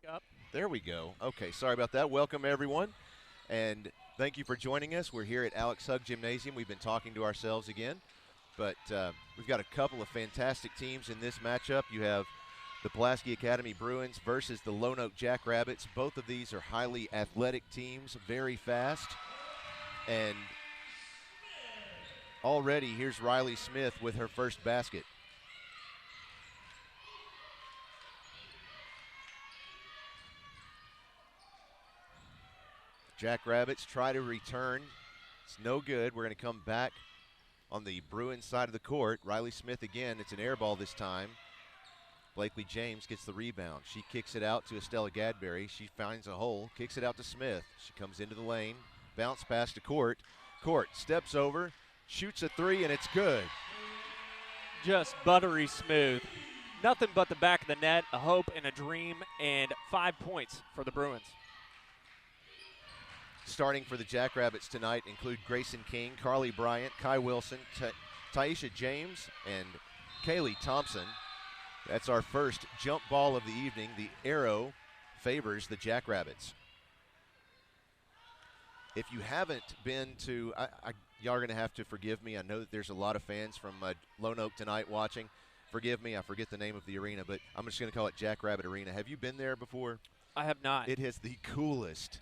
Up. There we go. Okay, sorry about that. Welcome, everyone, and thank you for joining us. We're here at Alex Hug Gymnasium. We've been talking to ourselves again, but we've got a couple of fantastic teams in this matchup. You have the Pulaski Academy Bruins versus the Lonoke Jackrabbits. Both of these are highly athletic teams, very fast, and already here's Riley Smith with her first basket. Jackrabbits try to return. It's no good. We're going to come back on the Bruins side of the court. Riley Smith again. It's an air ball this time. Blakely James gets the rebound. She kicks it out to Estella Gadberry. She finds a hole, kicks it out to Smith. She comes into the lane, bounce pass to Court. Court steps over, shoots a three, and it's good. Just buttery smooth. Nothing but the back of the net, a hope and a dream, and 5 points for the Bruins. Starting for the Jackrabbits tonight include Grayson King, Carly Bryant, Kai Wilson, Taisha James, and Kaylee Thompson. That's our first jump ball of the evening. The arrow favors the Jackrabbits. If you haven't been to, y'all are going to have to forgive me. I know that there's a lot of fans from Lonoke tonight watching. Forgive me, I forget the name of the arena, but I'm just going to call it Jackrabbit Arena. Have you been there before? I have not. It has the coolest,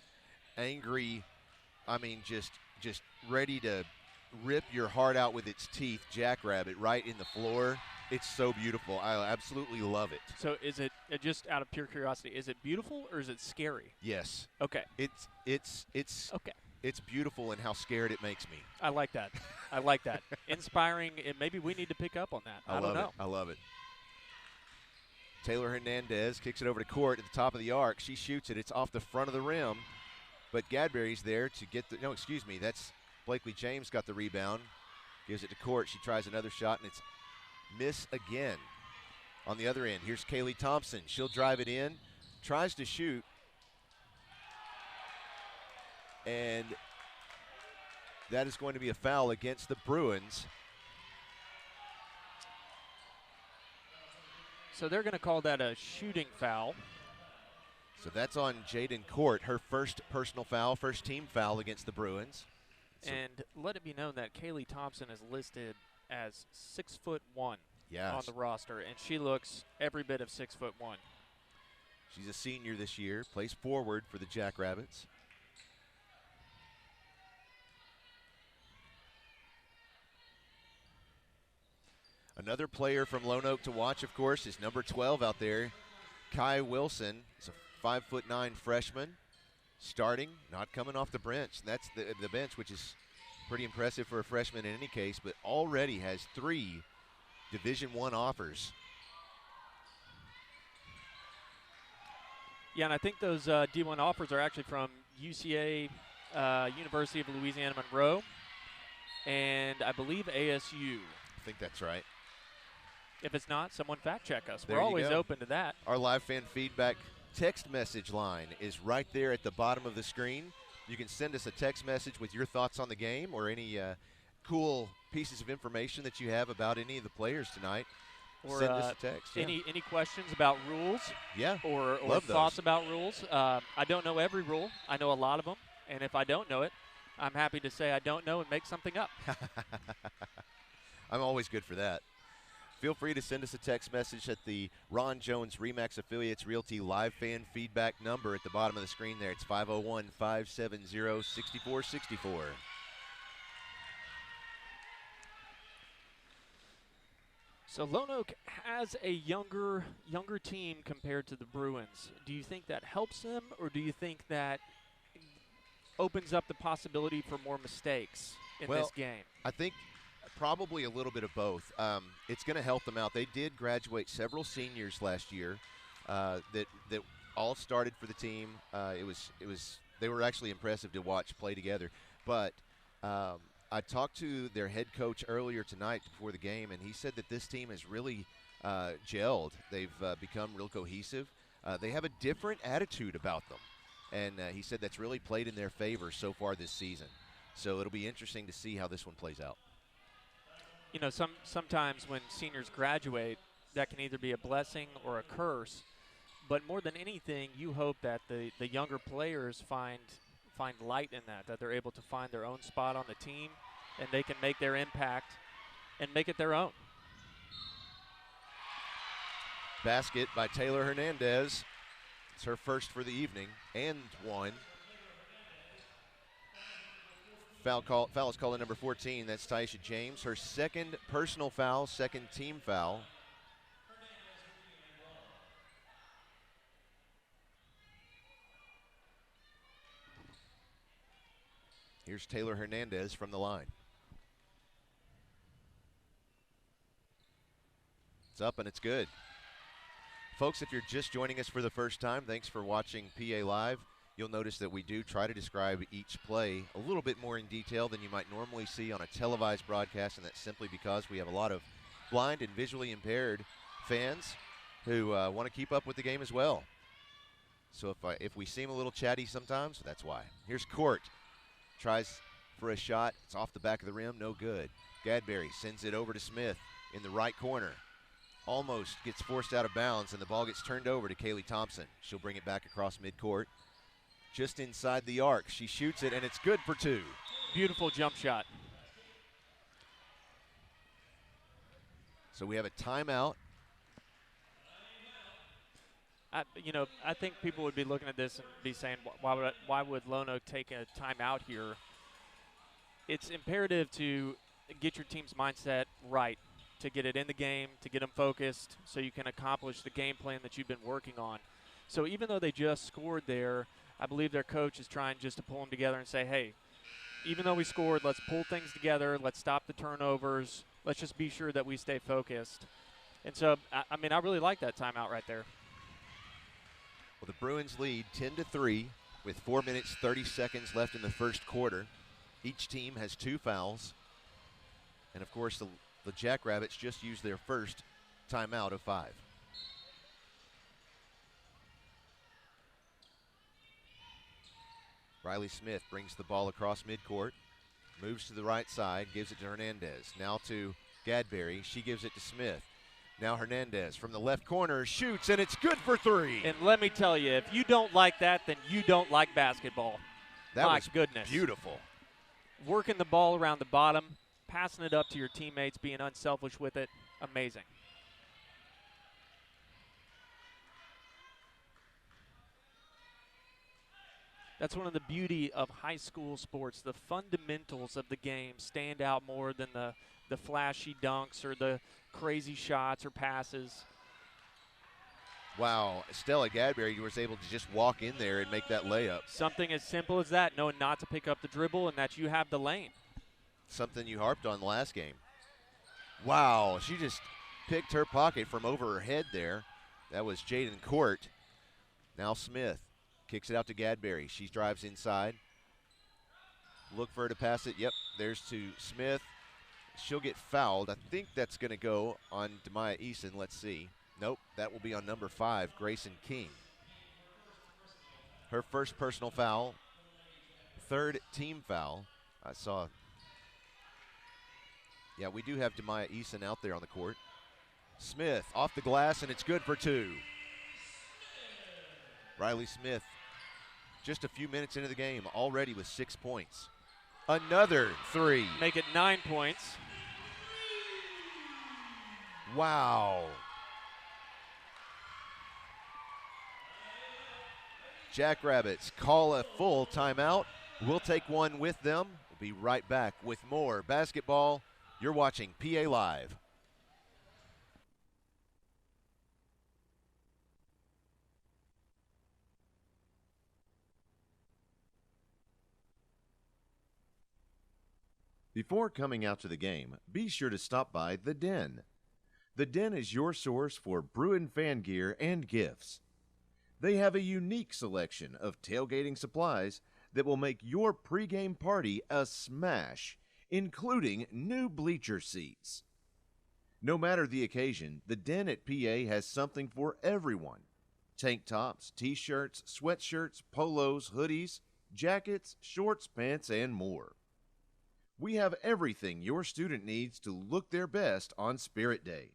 angry, I mean, just ready to rip your heart out with its teeth Jackrabbit right in the floor. It's so beautiful. I absolutely love it. So is it, just out of pure curiosity, is it beautiful or is it scary? Yes. Okay. It's okay. It's beautiful in how scared it makes me. I like that. I like that. Inspiring, and maybe we need to pick up on that. I don't know. I love it. Taylor Hernandez kicks it over to Court at the top of the arc. She shoots it. It's off the front of the rim. But Gadberry's there to get the – no, excuse me. That's Blakely James got the rebound. Gives it to Court. She tries another shot, and it's miss again. On the other end, here's Kaylee Thompson. She'll drive it in, tries to shoot. And that is going to be a foul against the Bruins. So they're going to call that a shooting foul. So that's on Jaden Court, her first personal foul, first team foul against the Bruins. So and let it be known that Kaylee Thompson is listed as 6'1" on the roster, and she looks every bit of 6'1". She's a senior this year, plays forward for the Jackrabbits. Another player from Lonoke to watch, of course, is number 12 out there, Kai Wilson. He's a 5'9" freshman, starting, not coming off the bench. That's the bench, which is pretty impressive for a freshman in any case, but already has 3 Division I offers. Yeah, and I think those D1 offers are actually from UCA, University of Louisiana Monroe, and I believe ASU. I think that's right. If it's not, someone fact check us. There We're always open to that. Our live fan feedback text message line is right there at the bottom of the screen. You can send us a text message with your thoughts on the game or any cool pieces of information that you have about any of the players tonight. Or send us a text. Any questions about rules? Yeah. Or Love thoughts those. about rules? I don't know every rule. I know a lot of them. And if I don't know it, I'm happy to say I don't know and make something up. I'm always good for that. Feel free to send us a text message at the Ron Jones Remax Affiliates Realty live fan feedback number at the bottom of the screen there. It's 501-570-6464. So Lonoke has a younger team compared to the Bruins. Do you think that helps them, or do you think that opens up the possibility for more mistakes in this game? I think probably a little bit of both. It's going to help them out. They did graduate several seniors last year that all started for the team. They were actually impressive to watch play together. But I talked to their head coach earlier tonight before the game, and he said that this team has really gelled. They've become real cohesive. They have a different attitude about them, and he said that's really played in their favor so far this season. So it'll be interesting to see how this one plays out. You know, sometimes when seniors graduate, that can either be a blessing or a curse. But more than anything, you hope that the younger players find light in that they're able to find their own spot on the team, and they can make their impact and make it their own. Basket by Taylor Hernandez. It's her first for the evening, and one. Foul is called on number 14. That's Taisha James. Her second personal foul, second team foul. Here's Taylor Hernandez from the line. It's up and it's good. Folks, if you're just joining us for the first time, thanks for watching PA Live. You'll notice that we do try to describe each play a little bit more in detail than you might normally see on a televised broadcast, and that's simply because we have a lot of blind and visually impaired fans who want to keep up with the game as well. So if we seem a little chatty sometimes, that's why. Here's Court. Tries for a shot. It's off the back of the rim. No good. Gadberry sends it over to Smith in the right corner. Almost gets forced out of bounds, and the ball gets turned over to Kaylee Thompson. She'll bring it back across midcourt. Just inside the arc. She shoots it, and it's good for two. Beautiful jump shot. So we have a timeout. I think people would be looking at this and be saying, why would Lonoke take a timeout here? It's imperative to get your team's mindset right, to get it in the game, to get them focused, so you can accomplish the game plan that you've been working on. So even though they just scored there, I believe their coach is trying just to pull them together and say, hey, even though we scored, let's pull things together, let's stop the turnovers, let's just be sure that we stay focused. And so, I really like that timeout right there. Well, the Bruins lead 10-3 with 4 minutes, 30 seconds left in the first quarter. Each team has 2 fouls. And, of course, the Jackrabbits just used their first timeout of 5. Riley Smith brings the ball across midcourt, moves to the right side, gives it to Hernandez. Now to Gadberry. She gives it to Smith. Now Hernandez from the left corner shoots, and it's good for 3. And let me tell you, if you don't like that, then you don't like basketball. That My was goodness. Beautiful. Working the ball around the bottom, passing it up to your teammates, being unselfish with it, amazing. That's one of the beauty of high school sports. The fundamentals of the game stand out more than the flashy dunks or the crazy shots or passes. Wow, Estella Gadberry was able to just walk in there and make that layup. Something as simple as that, knowing not to pick up the dribble and that you have the lane. Something you harped on last game. Wow, she just picked her pocket from over her head there. That was Jaden Court. Now Smith kicks it out to Gadberry. She drives inside. Look for her to pass it. Yep, there's to Smith. She'll get fouled. I think that's going to go on Demaya Eason. Let's see. Nope, that will be on number 5, Grayson King. Her first personal foul, third team foul. I saw. Yeah, we do have Demaya Eason out there on the court. Smith off the glass, and it's good for 2. Riley Smith, just a few minutes into the game, already with 6 points. Another 3. Make it 9 points. Wow. Jackrabbits call a full timeout. We'll take one with them. We'll be right back with more basketball. You're watching PA Live. Before coming out to the game, be sure to stop by The Den. The Den is your source for Bruin fan gear and gifts. They have a unique selection of tailgating supplies that will make your pregame party a smash, including new bleacher seats. No matter the occasion, The Den at PA has something for everyone. Tank tops, t-shirts, sweatshirts, polos, hoodies, jackets, shorts, pants, and more. We have everything your student needs to look their best on Spirit Day.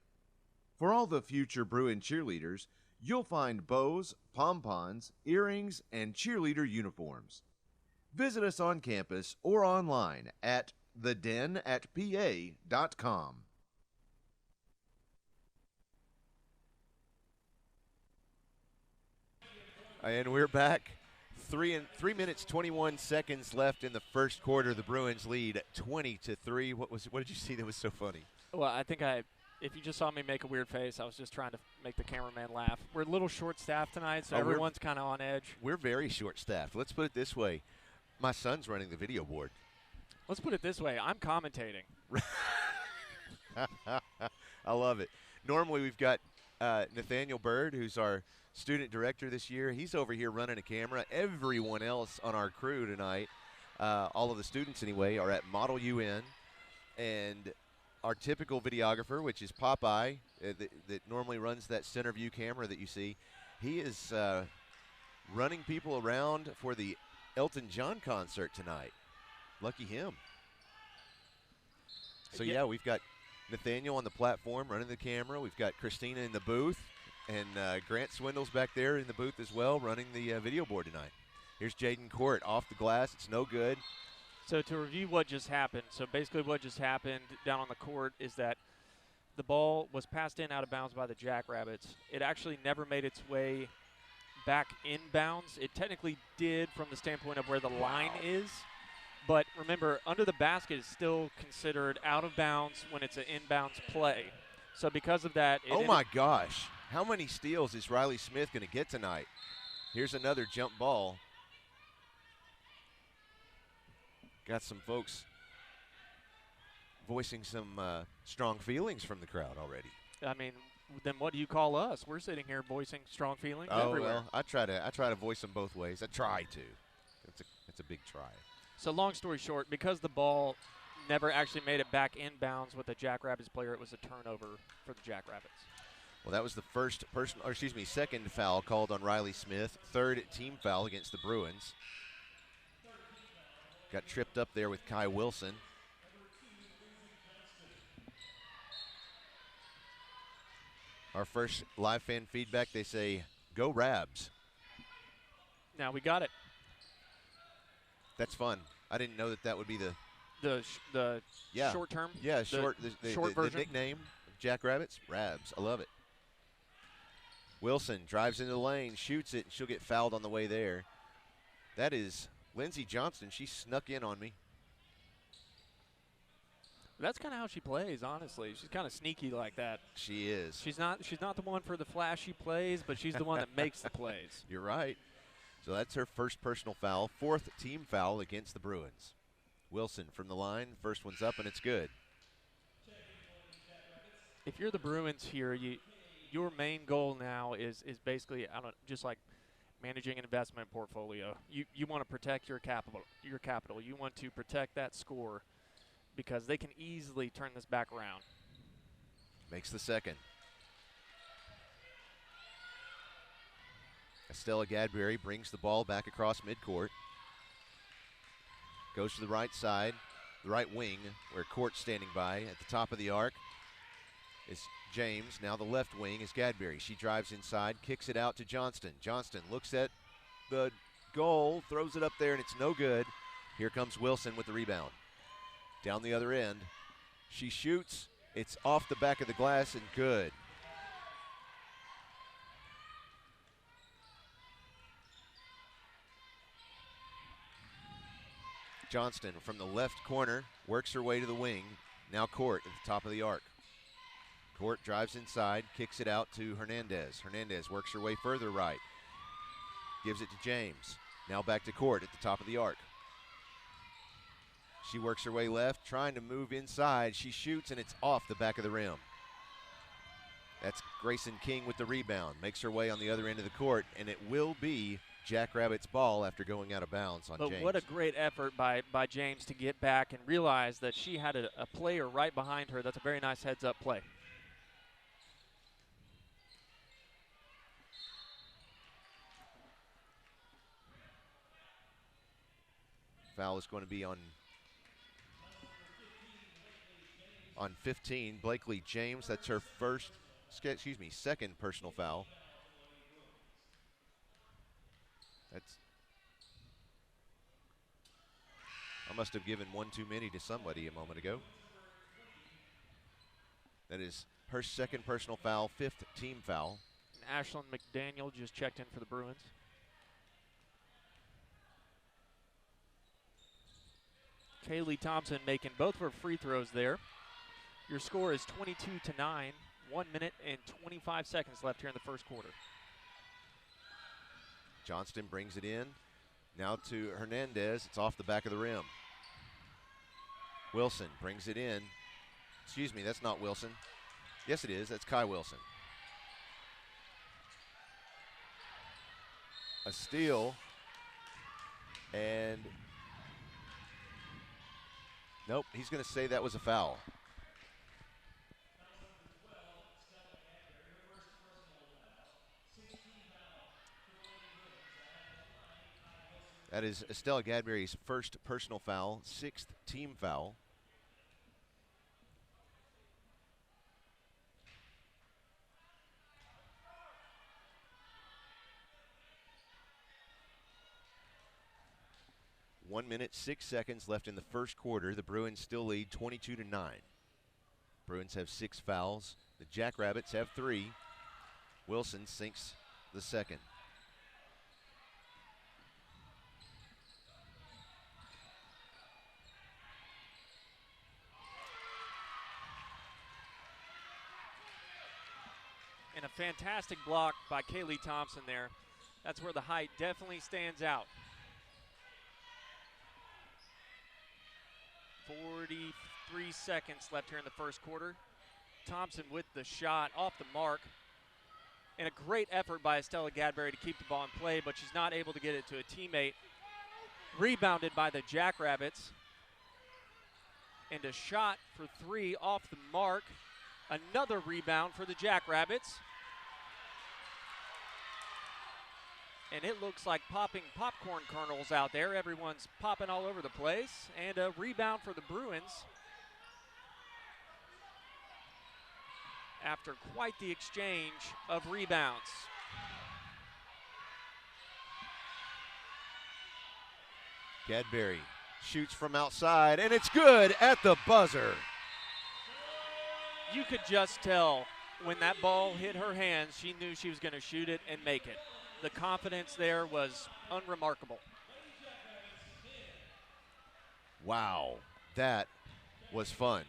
For all the future Bruin cheerleaders, You'll find bows, pom-poms, earrings, and cheerleader uniforms. Visit us on campus or online at thedenatpa.com. And we're back. 3 minutes 21 seconds left in the first quarter. The Bruins lead 20-3. What did you see that was so funny? Well, I think if you just saw me make a weird face, I was just trying to make the cameraman laugh. We're a little short-staffed tonight, so everyone's kind of on edge. We're very short-staffed. Let's put it this way. My son's running the video board. Let's put it this way. I'm commentating. I love it. Normally we've got Nathaniel Bird, who's our student director this year. He's over here running a camera. Everyone else on our crew tonight, all of the students anyway, are at Model UN. And our typical videographer, which is Popeye, that normally runs that center view camera that you see, he is running people around for the Elton John concert tonight. Lucky him. So, yeah, we've got Nathaniel on the platform running the camera. We've got Christina in the booth. And Grant Swindle's back there in the booth as well, running the video board tonight. Here's Jaden Court off the glass. It's no good. So to review what just happened, so basically what just happened down on the court is that the ball was passed in out of bounds by the Jackrabbits. It actually never made its way back inbounds. It technically did from the standpoint of where the line is. But remember, under the basket is still considered out of bounds when it's an inbounds play. So because of that, oh my gosh. How many steals is Riley Smith going to get tonight? Here's another jump ball. Got some folks voicing some strong feelings from the crowd already. I mean, then what do you call us? We're sitting here voicing strong feelings everywhere. Well, I try to voice them both ways. I try to. It's a big try. So long story short, because the ball never actually made it back inbounds with the Jackrabbits player, it was a turnover for the Jackrabbits. Well, that was the second foul called on Riley Smith. Third team foul against the Bruins. Got tripped up there with Kai Wilson. Our first live fan feedback, they say, go Rabs. Now we got it. That's fun. I didn't know that would be the short term. Yeah, short version. The nickname of Jackrabbits, Rabs. I love it. Wilson drives into the lane, shoots it, and she'll get fouled on the way there. That is Lindsey Johnston. She snuck in on me. That's kind of how she plays, honestly. She's kind of sneaky like that. She is. She's not the one for the flashy plays, but she's the one that makes the plays. You're right. So that's her first personal foul, fourth team foul against the Bruins. Wilson from the line, first one's up, and it's good. If you're the Bruins here, your main goal now is basically just like managing an investment portfolio. You want to protect your capital. You want to protect that score because they can easily turn this back around. Makes the second. Estella Gadberry brings the ball back across midcourt. Goes to the right side, the right wing, where Court's standing by at the top of the arc. Is James. Now the left wing is Gadberry. She drives inside, kicks it out to Johnston. Johnston looks at the goal, throws it up there, and it's no good. Here comes Wilson with the rebound. Down the other end. She shoots. It's off the back of the glass and good. Johnston from the left corner works her way to the wing. Now Court at the top of the arc. Court drives inside, kicks it out to Hernandez. Hernandez works her way further right. Gives it to James. Now back to Court at the top of the arc. She works her way left, trying to move inside. She shoots, and it's off the back of the rim. That's Grayson King with the rebound. Makes her way on the other end of the court, and it will be Jackrabbits' ball after going out of bounds on James. But what a great effort by James to get back and realize that she had a player right behind her. That's a very nice heads-up play. Foul is going to be on 15. Blakely James, that's her second personal foul. I must have given one too many to somebody a moment ago. That is her second personal foul, 5th team foul. And Ashlyn McDaniel just checked in for the Bruins. Kaylee Thompson making both of her free throws there. Your score is 22-9. 1 minute and 25 seconds left here in the first quarter. Johnston brings it in. Now to Hernandez. It's off the back of the rim. Wilson brings it in. Excuse me, that's not Wilson. Yes, it is. That's Kai Wilson. A steal. And nope, he's going to say that was a foul. That is Estella Gadberry's first personal foul, 6th team foul. One minute, 6 seconds left in the first quarter. The Bruins still lead 22-9. Bruins have 6 fouls. The Jackrabbits have 3. Wilson sinks the second. And a fantastic block by Kaylee Thompson there. That's where the height definitely stands out. 43 seconds left here in the first quarter. Thompson with the shot off the mark. And a great effort by Estella Gadberry to keep the ball in play, but she's not able to get it to a teammate. Rebounded by the Jackrabbits. And a shot for 3 off the mark. Another rebound for the Jackrabbits. And it looks like popping popcorn kernels out there. Everyone's popping all over the place. And a rebound for the Bruins. After quite the exchange of rebounds. Gadberry shoots from outside, and it's good at the buzzer. You could just tell when that ball hit her hands, she knew she was going to shoot it and make it. The confidence there was unremarkable. Wow, that was fun.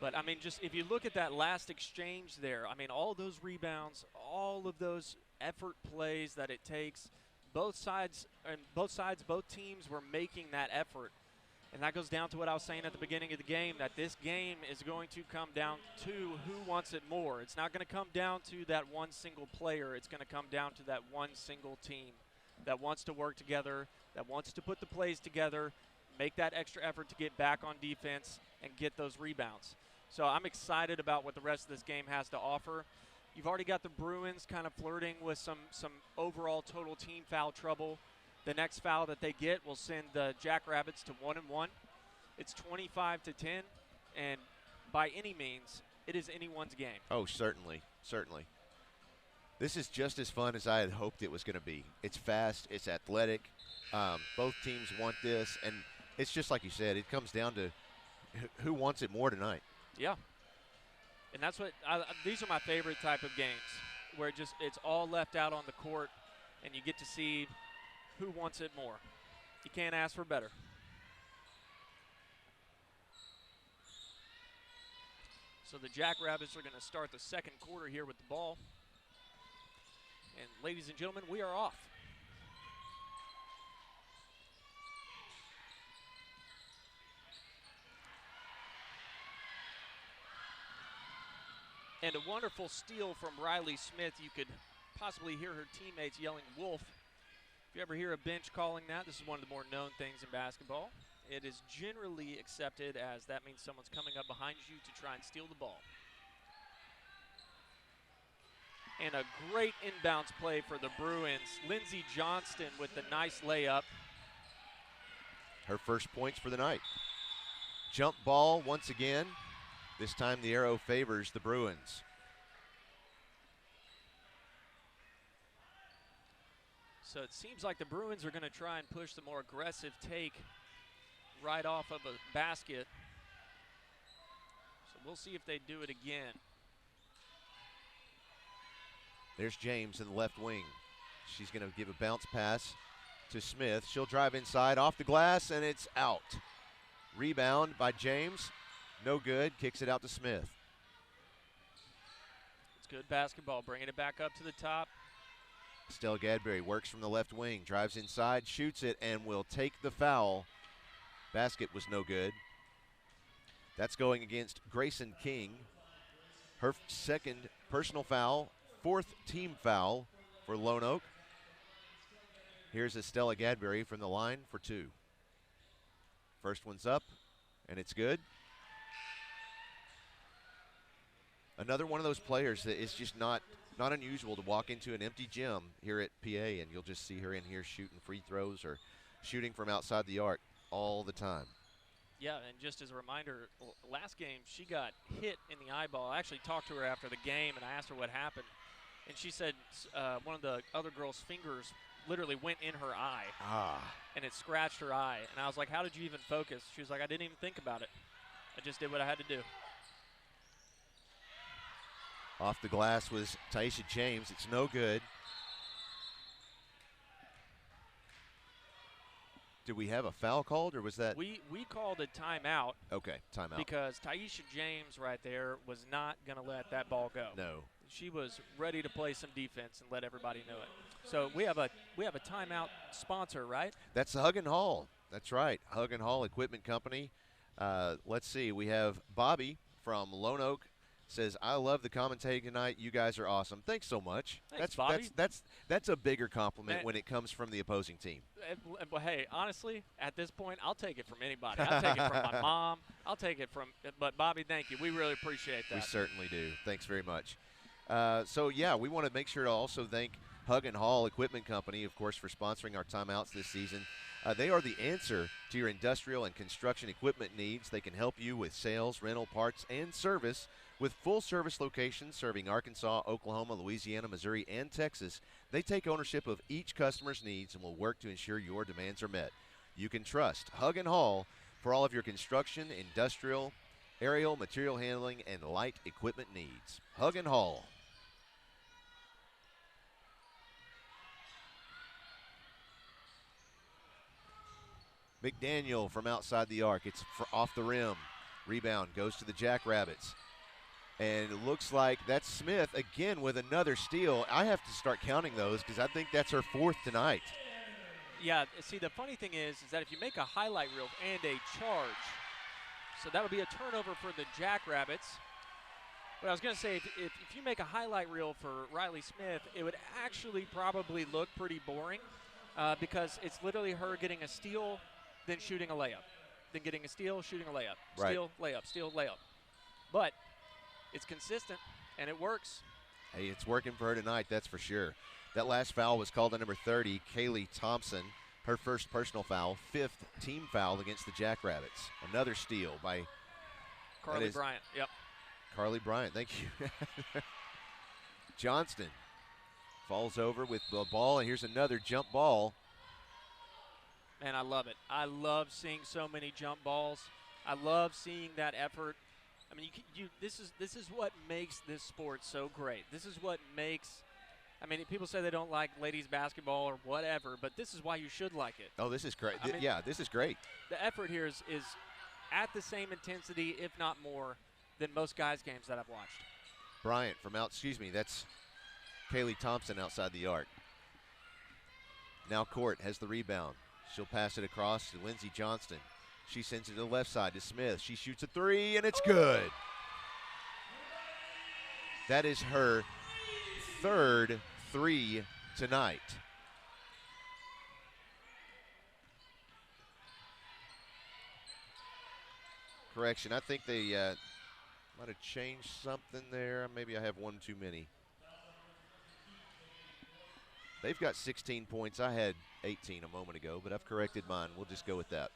But, I mean, just if you look at that last exchange there, I mean, all those rebounds, all of those effort plays that it takes, both teams were making that effort. And that goes down to what I was saying at the beginning of the game, that this game is going to come down to who wants it more. It's not going to come down to that one single player. It's going to come down to that one single team that wants to work together, that wants to put the plays together, make that extra effort to get back on defense and get those rebounds. So I'm excited about what the rest of this game has to offer. You've already got the Bruins kind of flirting with some overall total team foul trouble. The next foul that they get will send the Jackrabbits to 1-1. It's 25-10, and by any means, it is anyone's game. Oh, certainly, certainly. This is just as fun as I had hoped it was going to be. It's fast, it's athletic. Both teams want this, and it's just like you said, it comes down to who wants it more tonight. Yeah. And that's what these are my favorite type of games, where it's all left out on the court, and you get to see who wants it more. You can't ask for better. So the Jackrabbits are going to start the second quarter here with the ball. And ladies and gentlemen, we are off. And a wonderful steal from Riley Smith. You could possibly hear her teammates yelling "Wolf." If you ever hear a bench calling that, this is one of the more known things in basketball. It is generally accepted as that means someone's coming up behind you to try and steal the ball. And a great inbounds play for the Bruins. Lindsey Johnston with the nice layup. Her first points for the night. Jump ball once again. This time the arrow favors the Bruins. So it seems like the Bruins are going to try and push the more aggressive take right off of a basket. So we'll see if they do it again. There's James in the left wing. She's going to give a bounce pass to Smith. She'll drive inside, off the glass, and it's out. Rebound by James. No good. Kicks it out to Smith. It's good basketball. Bringing it back up to the top. Estella Gadberry works from the left wing, drives inside, shoots it, and will take the foul. Basket was no good. That's going against Grayson King. Her second personal foul, fourth team foul for Lonoke. Here's Estella Gadberry from the line for two. First one's up, and it's good. Another one of those players that is just not unusual to walk into an empty gym here at PA, and you'll just see her in here shooting free throws or shooting from outside the arc all the time. Yeah, and just as a reminder, last game she got hit in the eyeball. I actually talked to her after the game, and I asked her what happened. And she said one of the other girl's fingers literally went in her eye. And it scratched her eye. And I was like, how did you even focus? She was like, I didn't even think about it. I just did what I had to do. Off the glass was Taisha James. It's no good. Did we have a foul called, or was that? We called a timeout. Okay, timeout. Because Taisha James right there was not going to let that ball go. No. She was ready to play some defense and let everybody know it. So we have a timeout sponsor, right? That's Hug and Hall. That's right, Hug and Hall Equipment Company. Let's see. We have Bobby from Lonoke. Says, I love the commentating tonight. You guys are awesome. Thanks so much. Thanks, Bobby. That's a bigger compliment when it comes from the opposing team. But hey, honestly, at this point, I'll take it from anybody. I'll take it from my mom. I'll take it from. But Bobby, thank you. We really appreciate that. We certainly do. Thanks very much. So yeah, we want to make sure to also thank Hug and Hall Equipment Company, of course, for sponsoring our timeouts this season. They are the answer to your industrial and construction equipment needs. They can help you with sales, rental, parts, and service. With full-service locations serving Arkansas, Oklahoma, Louisiana, Missouri, and Texas, they take ownership of each customer's needs and will work to ensure your demands are met. You can trust Hug and Hall for all of your construction, industrial, aerial, material handling, and light equipment needs. Hug and Hall. McDaniel from outside the arc. It's off the rim. Rebound goes to the Jackrabbits. And it looks like that's Smith again with another steal. I have to start counting those because I think that's her fourth tonight. Yeah, see, the funny thing is that if you make a highlight reel and a charge, so that would be a turnover for the Jackrabbits. But I was going to say, if you make a highlight reel for Riley Smith, it would actually probably look pretty boring because it's literally her getting a steal, then shooting a layup, then getting a steal, shooting a layup, steal, layup, steal, layup. But it's consistent, and it works. Hey, it's working for her tonight, that's for sure. That last foul was called on number 30, Kaylee Thompson. Her first personal foul, fifth team foul against the Jackrabbits. Another steal by Carly Bryant. Yep. Carly Bryant, thank you. Johnston falls over with the ball, and here's another jump ball. Man, I love it. I love seeing so many jump balls. I love seeing that effort. I mean, this is what makes this sport so great. This is what makes. I mean, people say they don't like ladies basketball or whatever, but this is why you should like it. Oh, this is great. I mean, yeah, this is great. The effort here is at the same intensity, if not more, than most guys' games that I've watched. Bryant from that's Kaylee Thompson outside the arc. Now Court has the rebound. She'll pass it across to Lindsey Johnston. She sends it to the left side to Smith. She shoots a three, and it's good. That is her third three tonight. Correction, I think they might have changed something there. Maybe I have one too many. They've got 16 points. I had 18 a moment ago, but I've corrected mine. We'll just go with that.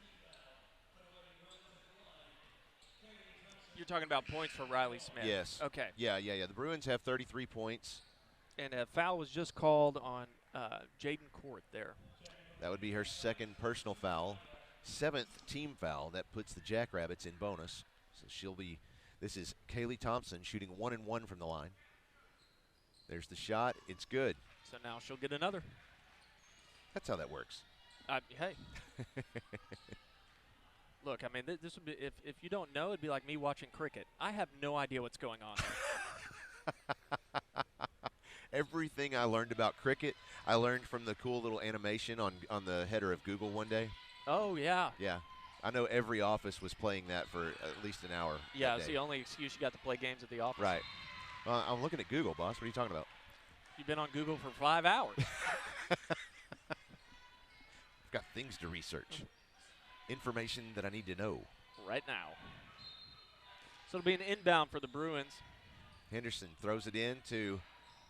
You're talking about points for Riley Smith. Yes. Okay. Yeah. The Bruins have 33 points. And a foul was just called on Jaden Court there. That would be her second personal foul, 7th team foul. That puts the Jackrabbits in bonus. So this is Kaylee Thompson shooting 1 and 1 from the line. There's the shot. It's good. So now she'll get another. That's how that works. Hey. Look, I mean, this would be, if you don't know, it'd be like me watching cricket. I have no idea what's going on here. Everything I learned about cricket, I learned from the cool little animation on the header of Google one day. Oh, yeah. Yeah. I know every office was playing that for at least an hour. Yeah, it's the only excuse you got to play games at the office. Right. Well, I'm looking at Google, boss. What are you talking about? You've been on Google for 5 hours. I've got things to research. Information that I need to know. Right now. So it'll be an inbound for the Bruins. Henderson throws it in to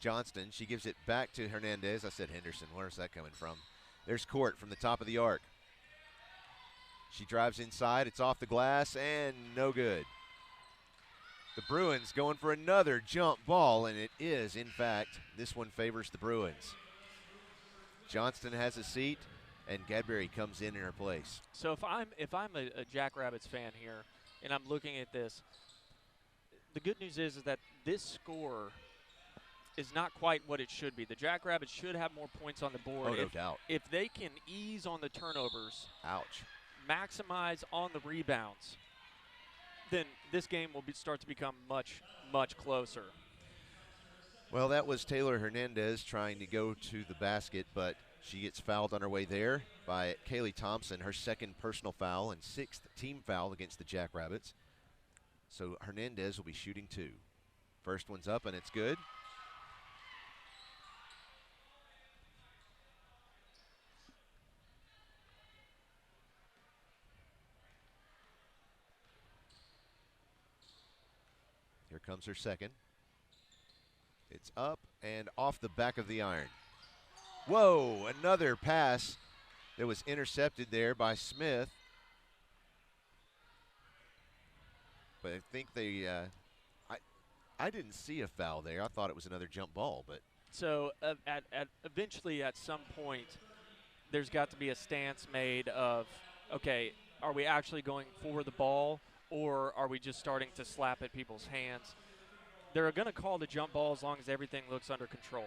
Johnston. She gives it back to Hernandez. I said Henderson. Where's that coming from? There's Court from the top of the arc. She drives inside. It's off the glass and no good. The Bruins going for another jump ball, and it is, in fact, this one favors the Bruins. Johnston has a seat, and Gadberry comes in her place. So if I'm a Jackrabbits fan here, and I'm looking at this, the good news is that this score is not quite what it should be. The Jackrabbits should have more points on the board. Oh, no doubt. If they can ease on the turnovers, ouch, maximize on the rebounds, then this game will start to become much, much closer. Well, that was Taylor Hernandez trying to go to the basket, but she gets fouled on her way there by Kaylee Thompson, her second personal foul and 6th team foul against the Jackrabbits. So Hernandez will be shooting 2. First one's up, and it's good. Here comes her second. It's up and off the back of the iron. Whoa, another pass that was intercepted there by Smith. But I think they, I didn't see a foul there. I thought it was another jump ball, but. So eventually at some point, there's got to be a stance made of, okay, are we actually going for the ball, or are we just starting to slap at people's hands? They're going to call the jump ball as long as everything looks under control.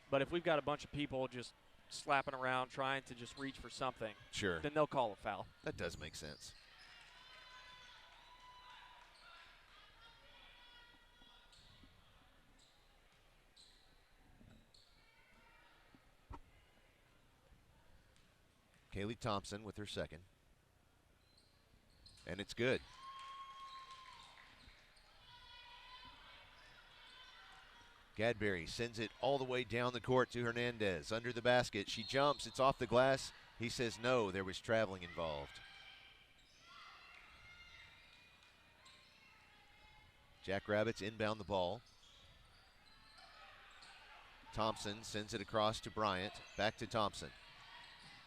But if we've got a bunch of people just slapping around trying to just reach for something, sure, then they'll call a foul. That does make sense. Kaylee Thompson with her second. And it's good. Gadberry sends it all the way down the court to Hernandez. Under the basket, she jumps. It's off the glass. He says no, there was traveling involved. Jackrabbits inbound the ball. Thompson sends it across to Bryant. Back to Thompson.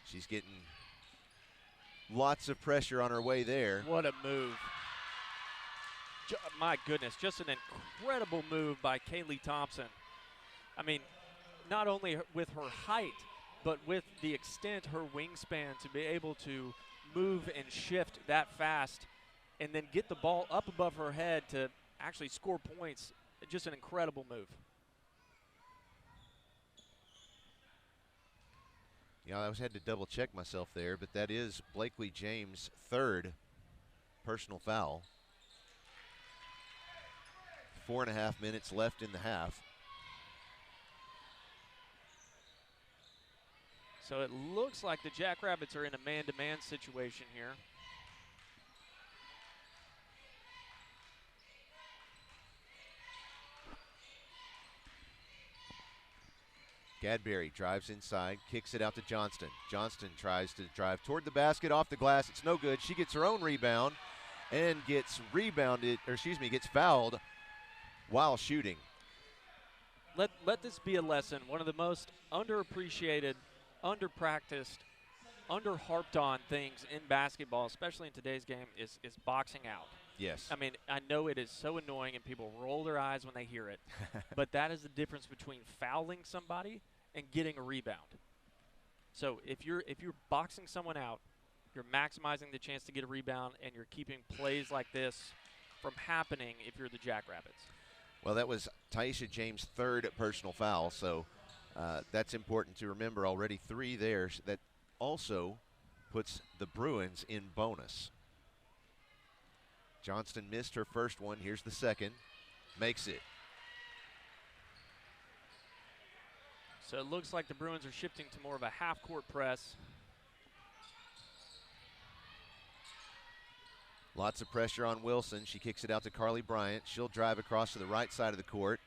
She's getting lots of pressure on her way there. What a move. My goodness, just an incredible move by Kaylee Thompson. I mean, not only with her height, but with the extent her wingspan to be able to move and shift that fast and then get the ball up above her head to actually score points. Just an incredible move. Yeah, I had to double check myself there, but that is Blakely James' 3rd personal foul. 4.5 minutes left in the half. So it looks like the Jackrabbits are in a man-to-man situation here. Gadberry drives inside, kicks it out to Johnston. Johnston tries to drive toward the basket, off the glass. It's no good. She gets her own rebound and gets fouled while shooting. Let this be a lesson. One of the most underappreciated, under-practiced, under-harped on things in basketball, especially in today's game, is boxing out. Yes. I mean, I know it is so annoying and people roll their eyes when they hear it, but that is the difference between fouling somebody and getting a rebound. So if you're boxing someone out, you're maximizing the chance to get a rebound, and you're keeping plays like this from happening if you're the Jackrabbits. Well, that was Taisha James' third personal foul, so that's important to remember. Already 3 there. That also puts the Bruins in bonus. Johnston missed her first one. Here's the second. Makes it. So it looks like the Bruins are shifting to more of a half-court press. Lots of pressure on Wilson. She kicks it out to Carly Bryant. She'll drive across to the right side of the court.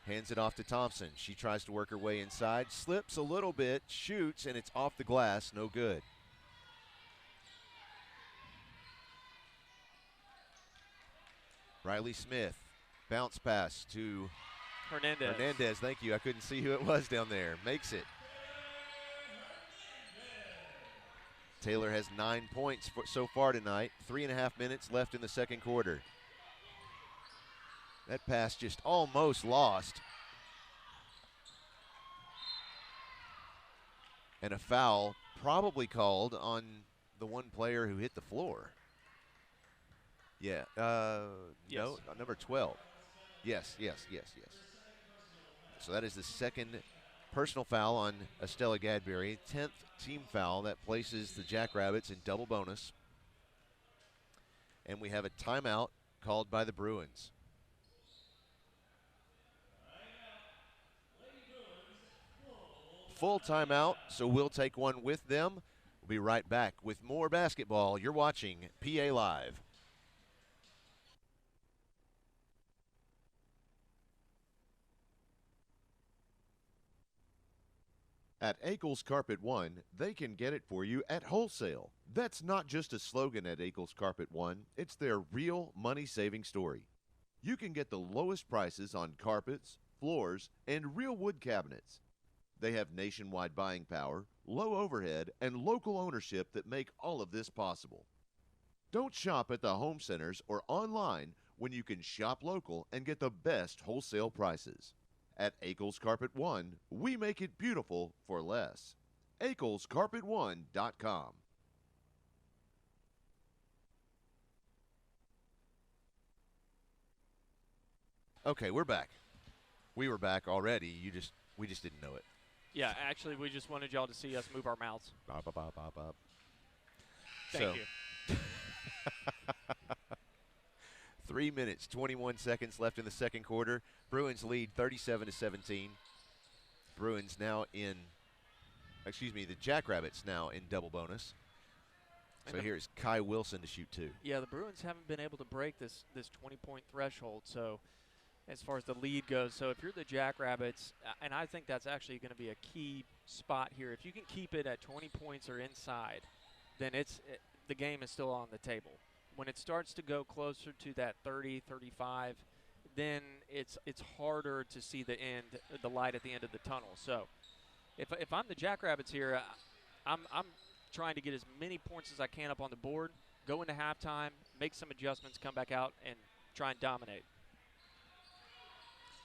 Hands it off to Thompson. She tries to work her way inside. Slips a little bit. Shoots, and it's off the glass. No good. Riley Smith. Bounce pass to Hernandez. Thank you. I couldn't see who it was down there. Makes it. Taylor has 9 points so far tonight. 3.5 minutes left in the second quarter. That pass just almost lost. And a foul probably called on the one player who hit the floor. Yeah. Yes. No, number 12. Yes. So that is the second personal foul on Estella Gadberry. 10th team foul. That places the Jackrabbits in double bonus. And we have a timeout called by the Bruins. Full timeout, so we'll take one with them. We'll be right back with more basketball. You're watching PA Live. At Akel's Carpet One, they can get it for you at wholesale. That's not just a slogan at Akel's Carpet One, it's their real money-saving story. You can get the lowest prices on carpets, floors, and real wood cabinets. They have nationwide buying power, low overhead, and local ownership that make all of this possible. Don't shop at the home centers or online when you can shop local and get the best wholesale prices. At Akel's Carpet One, we make it beautiful for less. AkelsCarpet1.com. Okay, we're back. We were back already. We just didn't know it. Yeah, actually, we just wanted y'all to see us move our mouths. Bop, bop, bop, bop, bop. Thank you. 3 minutes, 21 seconds left in the second quarter. Bruins lead 37-17. The Jackrabbits now in double bonus. So here's Kai Wilson to shoot 2. Yeah, the Bruins haven't been able to break this 20-point threshold, so as far as the lead goes. So if you're the Jackrabbits, and I think that's actually going to be a key spot here. If you can keep it at 20 points or inside, then the game is still on the table. When it starts to go closer to that 30, 35, then it's harder to see the light at the end of the tunnel. So if I'm the Jackrabbits here, I'm trying to get as many points as I can up on the board, go into halftime, make some adjustments, come back out, and try and dominate.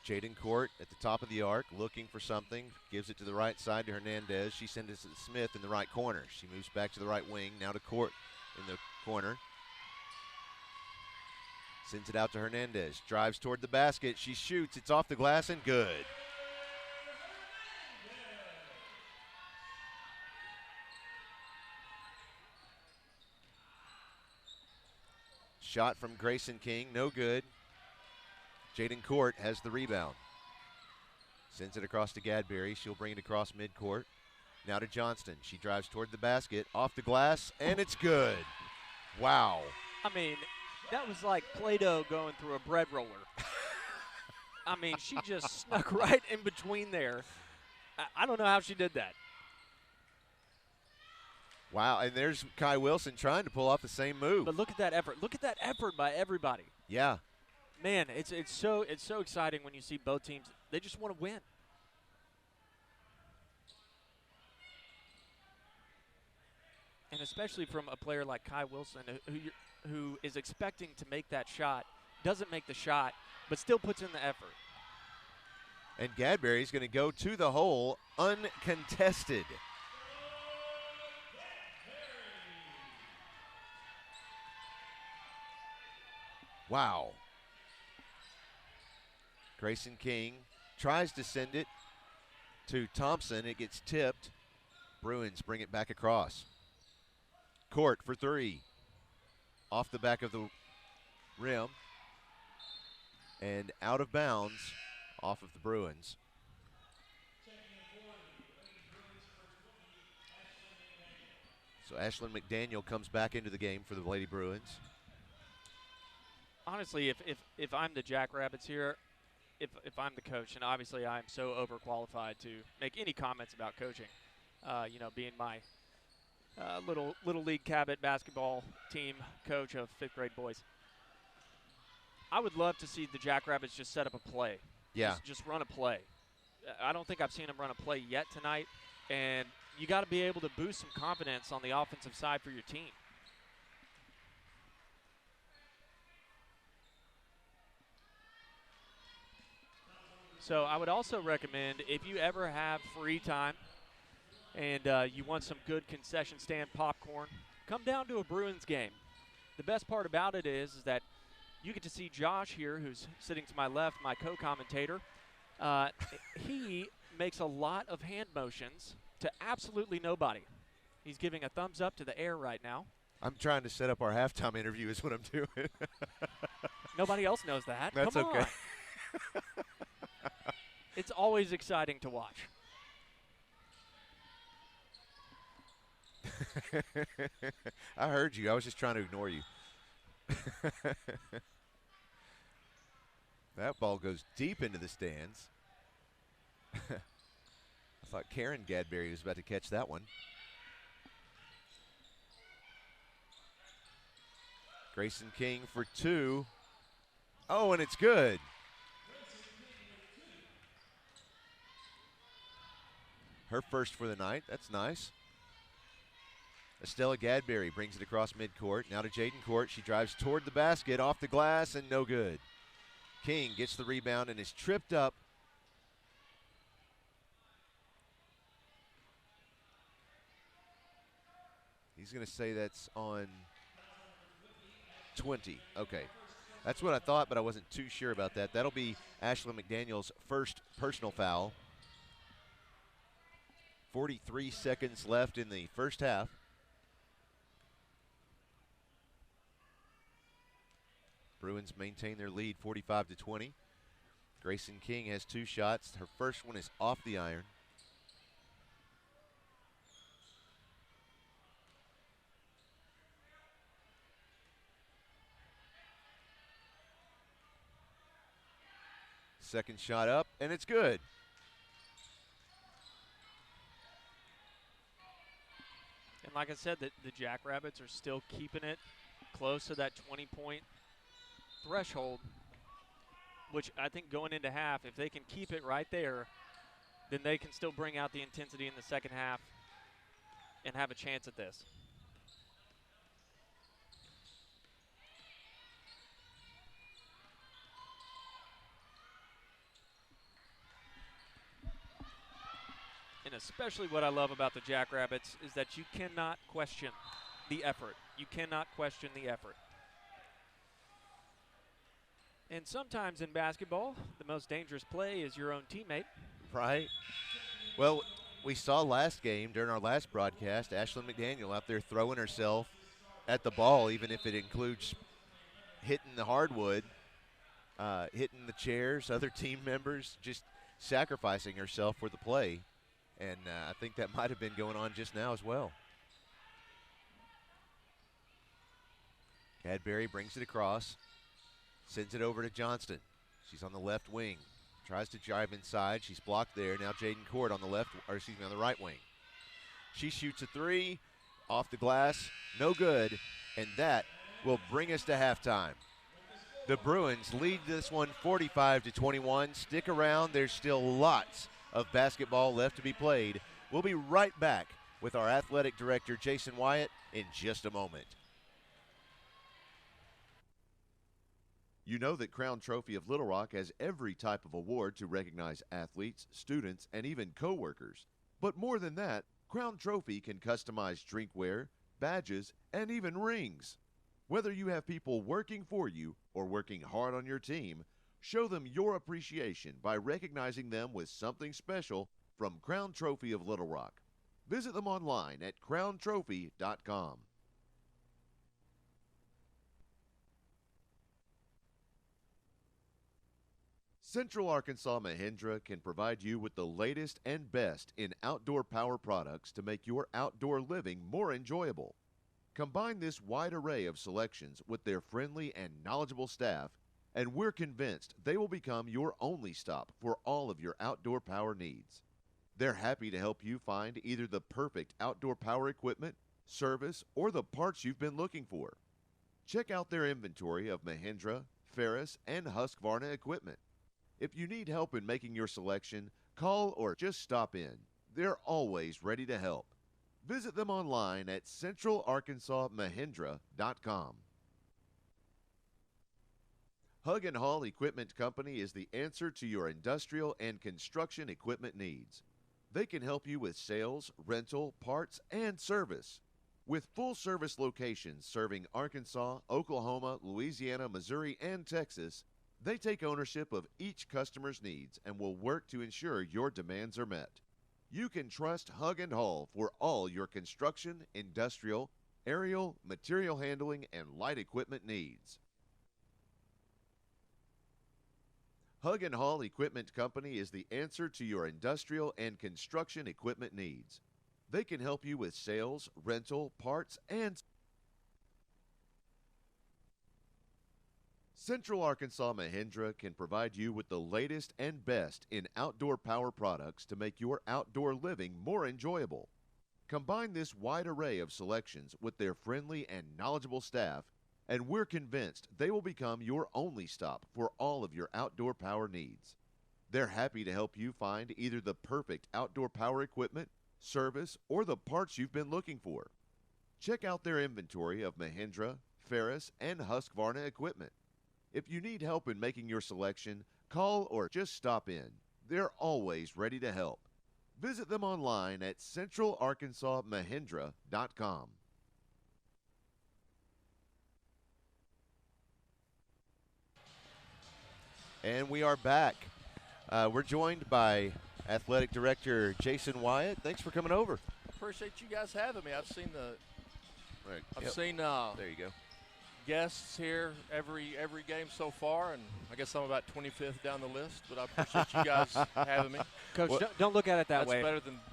Jaden Court at the top of the arc, looking for something, gives it to the right side to Hernandez. She sends it to Smith in the right corner. She moves back to the right wing, now to Court in the corner. Sends it out to Hernandez, drives toward the basket. She shoots, it's off the glass and good. Shot from Grayson King, no good. Jaden Court has the rebound. Sends it across to Gadberry. She'll bring it across midcourt. Now to Johnston. She drives toward the basket, off the glass, and it's good. Wow. I mean, that was like Play-Doh going through a bread roller. I mean, she just snuck right in between there. I don't know how she did that. Wow, and there's Kai Wilson trying to pull off the same move. But look at that effort. Look at that effort by everybody. Yeah. Man, it's so exciting when you see both teams. They just want to win. And especially from a player like Kai Wilson, who is expecting to make that shot, doesn't make the shot, but still puts in the effort. And Gadberry's going to go to the hole uncontested. Wow. Grayson King tries to send it to Thompson. It gets tipped. Bruins bring it back across. Court for three. Off the back of the rim. And out of bounds off of the Bruins. So Ashlyn McDaniel comes back into the game for the Lady Bruins. Honestly, if I'm the Jackrabbits here, if I'm the coach, and obviously I'm so overqualified to make any comments about coaching, being my little league Cabot basketball team coach of 5th grade boys, I would love to see the Jackrabbits just set up a play. Yeah. Just run a play. I don't think I've seen them run a play yet tonight, and you got to be able to boost some confidence on the offensive side for your team. So I would also recommend, if you ever have free time and you want some good concession stand popcorn, come down to a Bruins game. The best part about it is that you get to see Josh here, who's sitting to my left, my co-commentator. He makes a lot of hand motions to absolutely nobody. He's giving a thumbs up to the air right now. I'm trying to set up our halftime interview is what I'm doing. Nobody else knows that. That's Come okay. on. It's always exciting to watch. I heard you. I was just trying to ignore you. That ball goes deep into the stands. I thought Karen Gadberry was about to catch that one. Grayson King for two. Oh, and it's good. Her first for the night. That's nice. Estella Gadberry brings it across midcourt. Now to Jaden Court. She drives toward the basket, off the glass, and no good. King gets the rebound and is tripped up. He's going to say that's on 20. Okay. That's what I thought, but I wasn't too sure about that. That'll be Ashlyn McDaniel's first personal foul. 43 seconds left in the first half. Bruins maintain their lead 45-20. Grayson King has two shots. Her first one is off the iron. Second shot up, and it's good. And like I said, the Jackrabbits are still keeping it close to that 20-point threshold, which I think going into half, if they can keep it right there, then they can still bring out the intensity in the second half and have a chance at this. And especially what I love about the Jackrabbits is that you cannot question the effort. You cannot question the effort. And sometimes in basketball, the most dangerous play is your own teammate. Right. Well, we saw last game during our last broadcast, Ashlyn McDaniel out there throwing herself at the ball, even if it includes hitting the hardwood, hitting the chairs, other team members, just sacrificing herself for the play. And I think that might have been going on just now as well. Gadberry brings it across, sends it over to Johnston. She's on the left wing, tries to drive inside. She's blocked there. Now Jaden Court on the left, or excuse me, on the right wing. She shoots a three off the glass, no good, and that will bring us to halftime. The Bruins lead this one 45-21. Stick around. There's still lots of basketball left to be played. We'll be right back with our athletic director, Jason Wyatt, in just a moment. You know that Crown Trophy of Little Rock has every type of award to recognize athletes, students, and even coworkers. But more than that, Crown Trophy can customize drinkware, badges, and even rings. Whether you have people working for you or working hard on your team, show them your appreciation by recognizing them with something special from Crown Trophy of Little Rock. Visit them online at crowntrophy.com. Central Arkansas Mahindra can provide you with the latest and best in outdoor power products to make your outdoor living more enjoyable. Combine this wide array of selections with their friendly and knowledgeable staff, and we're convinced they will become your only stop for all of your outdoor power needs. They're happy to help you find either the perfect outdoor power equipment, service, or the parts you've been looking for. Check out their inventory of Mahindra, Ferris, and Husqvarna equipment. If you need help in making your selection, call or just stop in. They're always ready to help. Visit them online at centralarkansasmahindra.com. Hug and Haul Equipment Company is the answer to your industrial and construction equipment needs. They can help you with sales, rental, parts, and service. With full-service locations serving Arkansas, Oklahoma, Louisiana, Missouri, and Texas, they take ownership of each customer's needs and will work to ensure your demands are met. You can trust Hug and Haul for all your construction, industrial, aerial, material handling, and light equipment needs. Hug and Haul Equipment Company is the answer to your industrial and construction equipment needs. They can help you with sales, rental, parts, and Central Arkansas Mahindra can provide you with the latest and best in outdoor power products to make your outdoor living more enjoyable. Combine this wide array of selections with their friendly and knowledgeable staff, and we're convinced they will become your only stop for all of your outdoor power needs. They're happy to help you find either the perfect outdoor power equipment, service, or the parts you've been looking for. Check out their inventory of Mahindra, Ferris, and Husqvarna equipment. If you need help in making your selection, call or just stop in. They're always ready to help. Visit them online at centralarkansasmahindra.com. And we are back. We're joined by Athletic Director Jason Wyatt. Thanks for coming over. Appreciate you guys having me. I've seen There you go. guests here every game so far, and I guess I'm about 25th down the list, but I appreciate you guys having me. Coach, don't look at it that way. That's better than –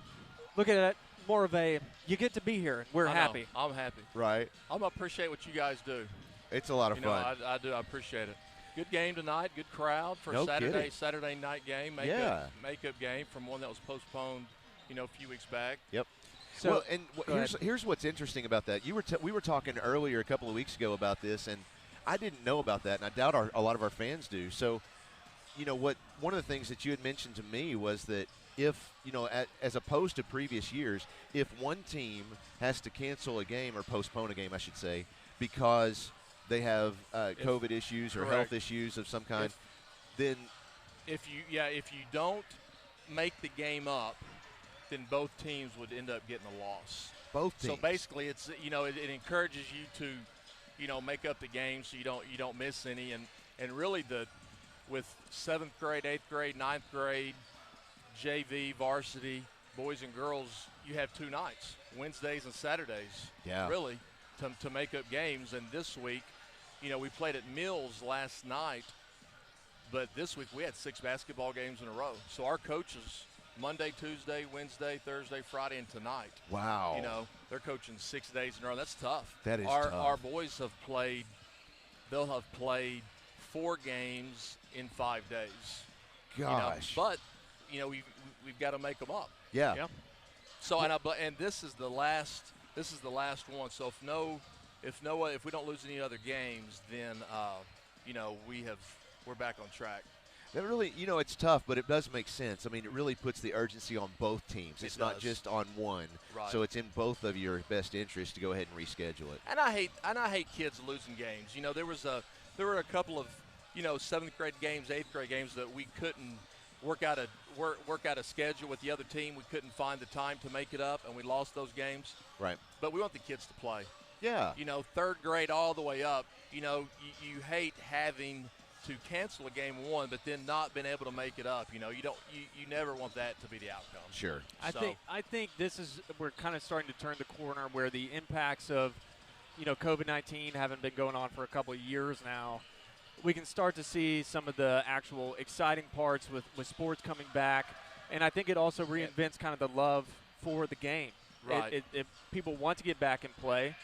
Look at it more of a, you get to be here, and we're happy. I'm happy. Right. I'm going to appreciate what you guys do. It's a lot of fun. I do. I appreciate it. Good game tonight, good crowd for No Saturday kidding. night game, makeup game from one that was postponed, a few weeks back. Yep. So, here's what's interesting about that. We were talking earlier a couple of weeks ago about this, and I didn't know about that, and I doubt a lot of our fans do. So, one of the things that you had mentioned to me was that if, as opposed to previous years, if one team has to cancel a game or postpone a game, I should say, because they have COVID issues or health issues of some kind, then if you don't make the game up, then both teams would end up getting a loss. Both teams. So basically, it's it encourages you to make up the game so you don't miss any, and really with 7th grade, 8th grade, 9th grade, JV, varsity, boys and girls, you have 2 nights, Wednesdays and Saturdays. Yeah. Really, to make up games. And this week, we played at Mills last night, but this week we had 6 basketball games in a row. So our coaches, Monday, Tuesday, Wednesday, Thursday, Friday, and tonight. Wow. They're coaching 6 days in a row. That's tough. That is tough. Our boys they'll have played 4 games in 5 days. Gosh. But, we've got to make them up. Yeah. Yeah. So and this is the last one. So if we don't lose any other games, then we're back on track. That really, it's tough, but it does make sense. I mean, it really puts the urgency on both teams. It's not just on one. Right. So it's in both of your best interests to go ahead and reschedule it. And I hate kids losing games. There were a couple of 7th grade games, 8th grade games that we couldn't work out a schedule with the other team. We couldn't find the time to make it up, and we lost those games. Right. But we want the kids to play. Yeah. 3rd grade all the way up, you hate having to cancel a game one, but then not being able to make it up. You never want that to be the outcome. Sure. I think we're kind of starting to turn the corner where the impacts of, COVID-19 haven't been going on for a couple of years now. We can start to see some of the actual exciting parts with sports coming back, and I think it also reinvents kind of the love for the game. Right. If people want to get back and play.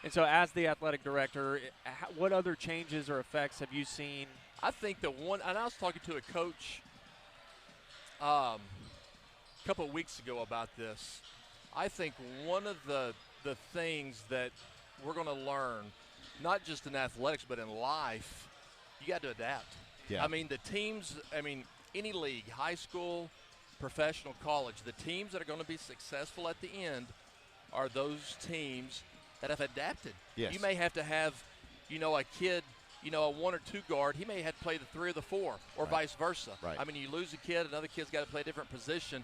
And so as the athletic director, what other changes or effects have you seen? I think and I was talking to a coach a couple of weeks ago about this. I think one of the things that we're going to learn, not just in athletics but in life, you got to adapt. Yeah. I mean, any league, high school, professional, college, the teams that are going to be successful at the end are those teams that have adapted. Yes. You may have to have, a kid, a 1 or 2 guard. He may have to play the 3 or the 4, or vice versa. Right. I mean, you lose a kid, another kid's got to play a different position,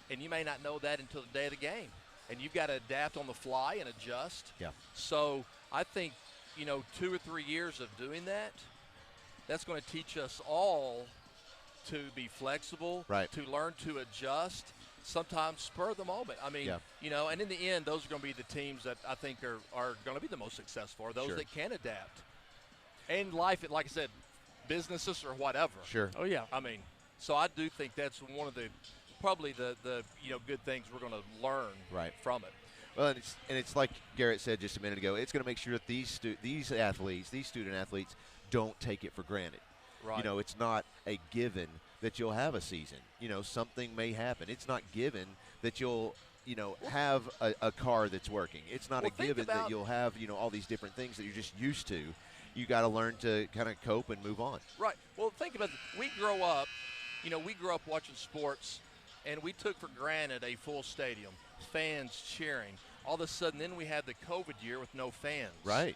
and you may not know that until the day of the game. And you've got to adapt on the fly and adjust. Yeah. So I think, 2 or 3 years of doing that, that's going to teach us all to be flexible, right, to learn to adjust, sometimes spur the moment. I mean, and in the end, those are going to be the teams that I think are going to be the most successful, are those Sure. that can adapt. And life, like I said, businesses or whatever. Sure. Oh, yeah. I mean, so I do think that's one of the probably the good things we're going to learn from it. Well, and it's like Garrett said just a minute ago. It's going to make sure that these student athletes, don't take it for granted. Right. It's not a given that you'll have a season. Something may happen. It's not given that you'll have a car that's working. It's not a given that you'll have all these different things that you're just used to. You got to learn to kind of cope and move on. Right. Well, think about it. We grew up watching sports, and we took for granted a full stadium, fans cheering. All of a sudden, then we had the COVID year with no fans. Right.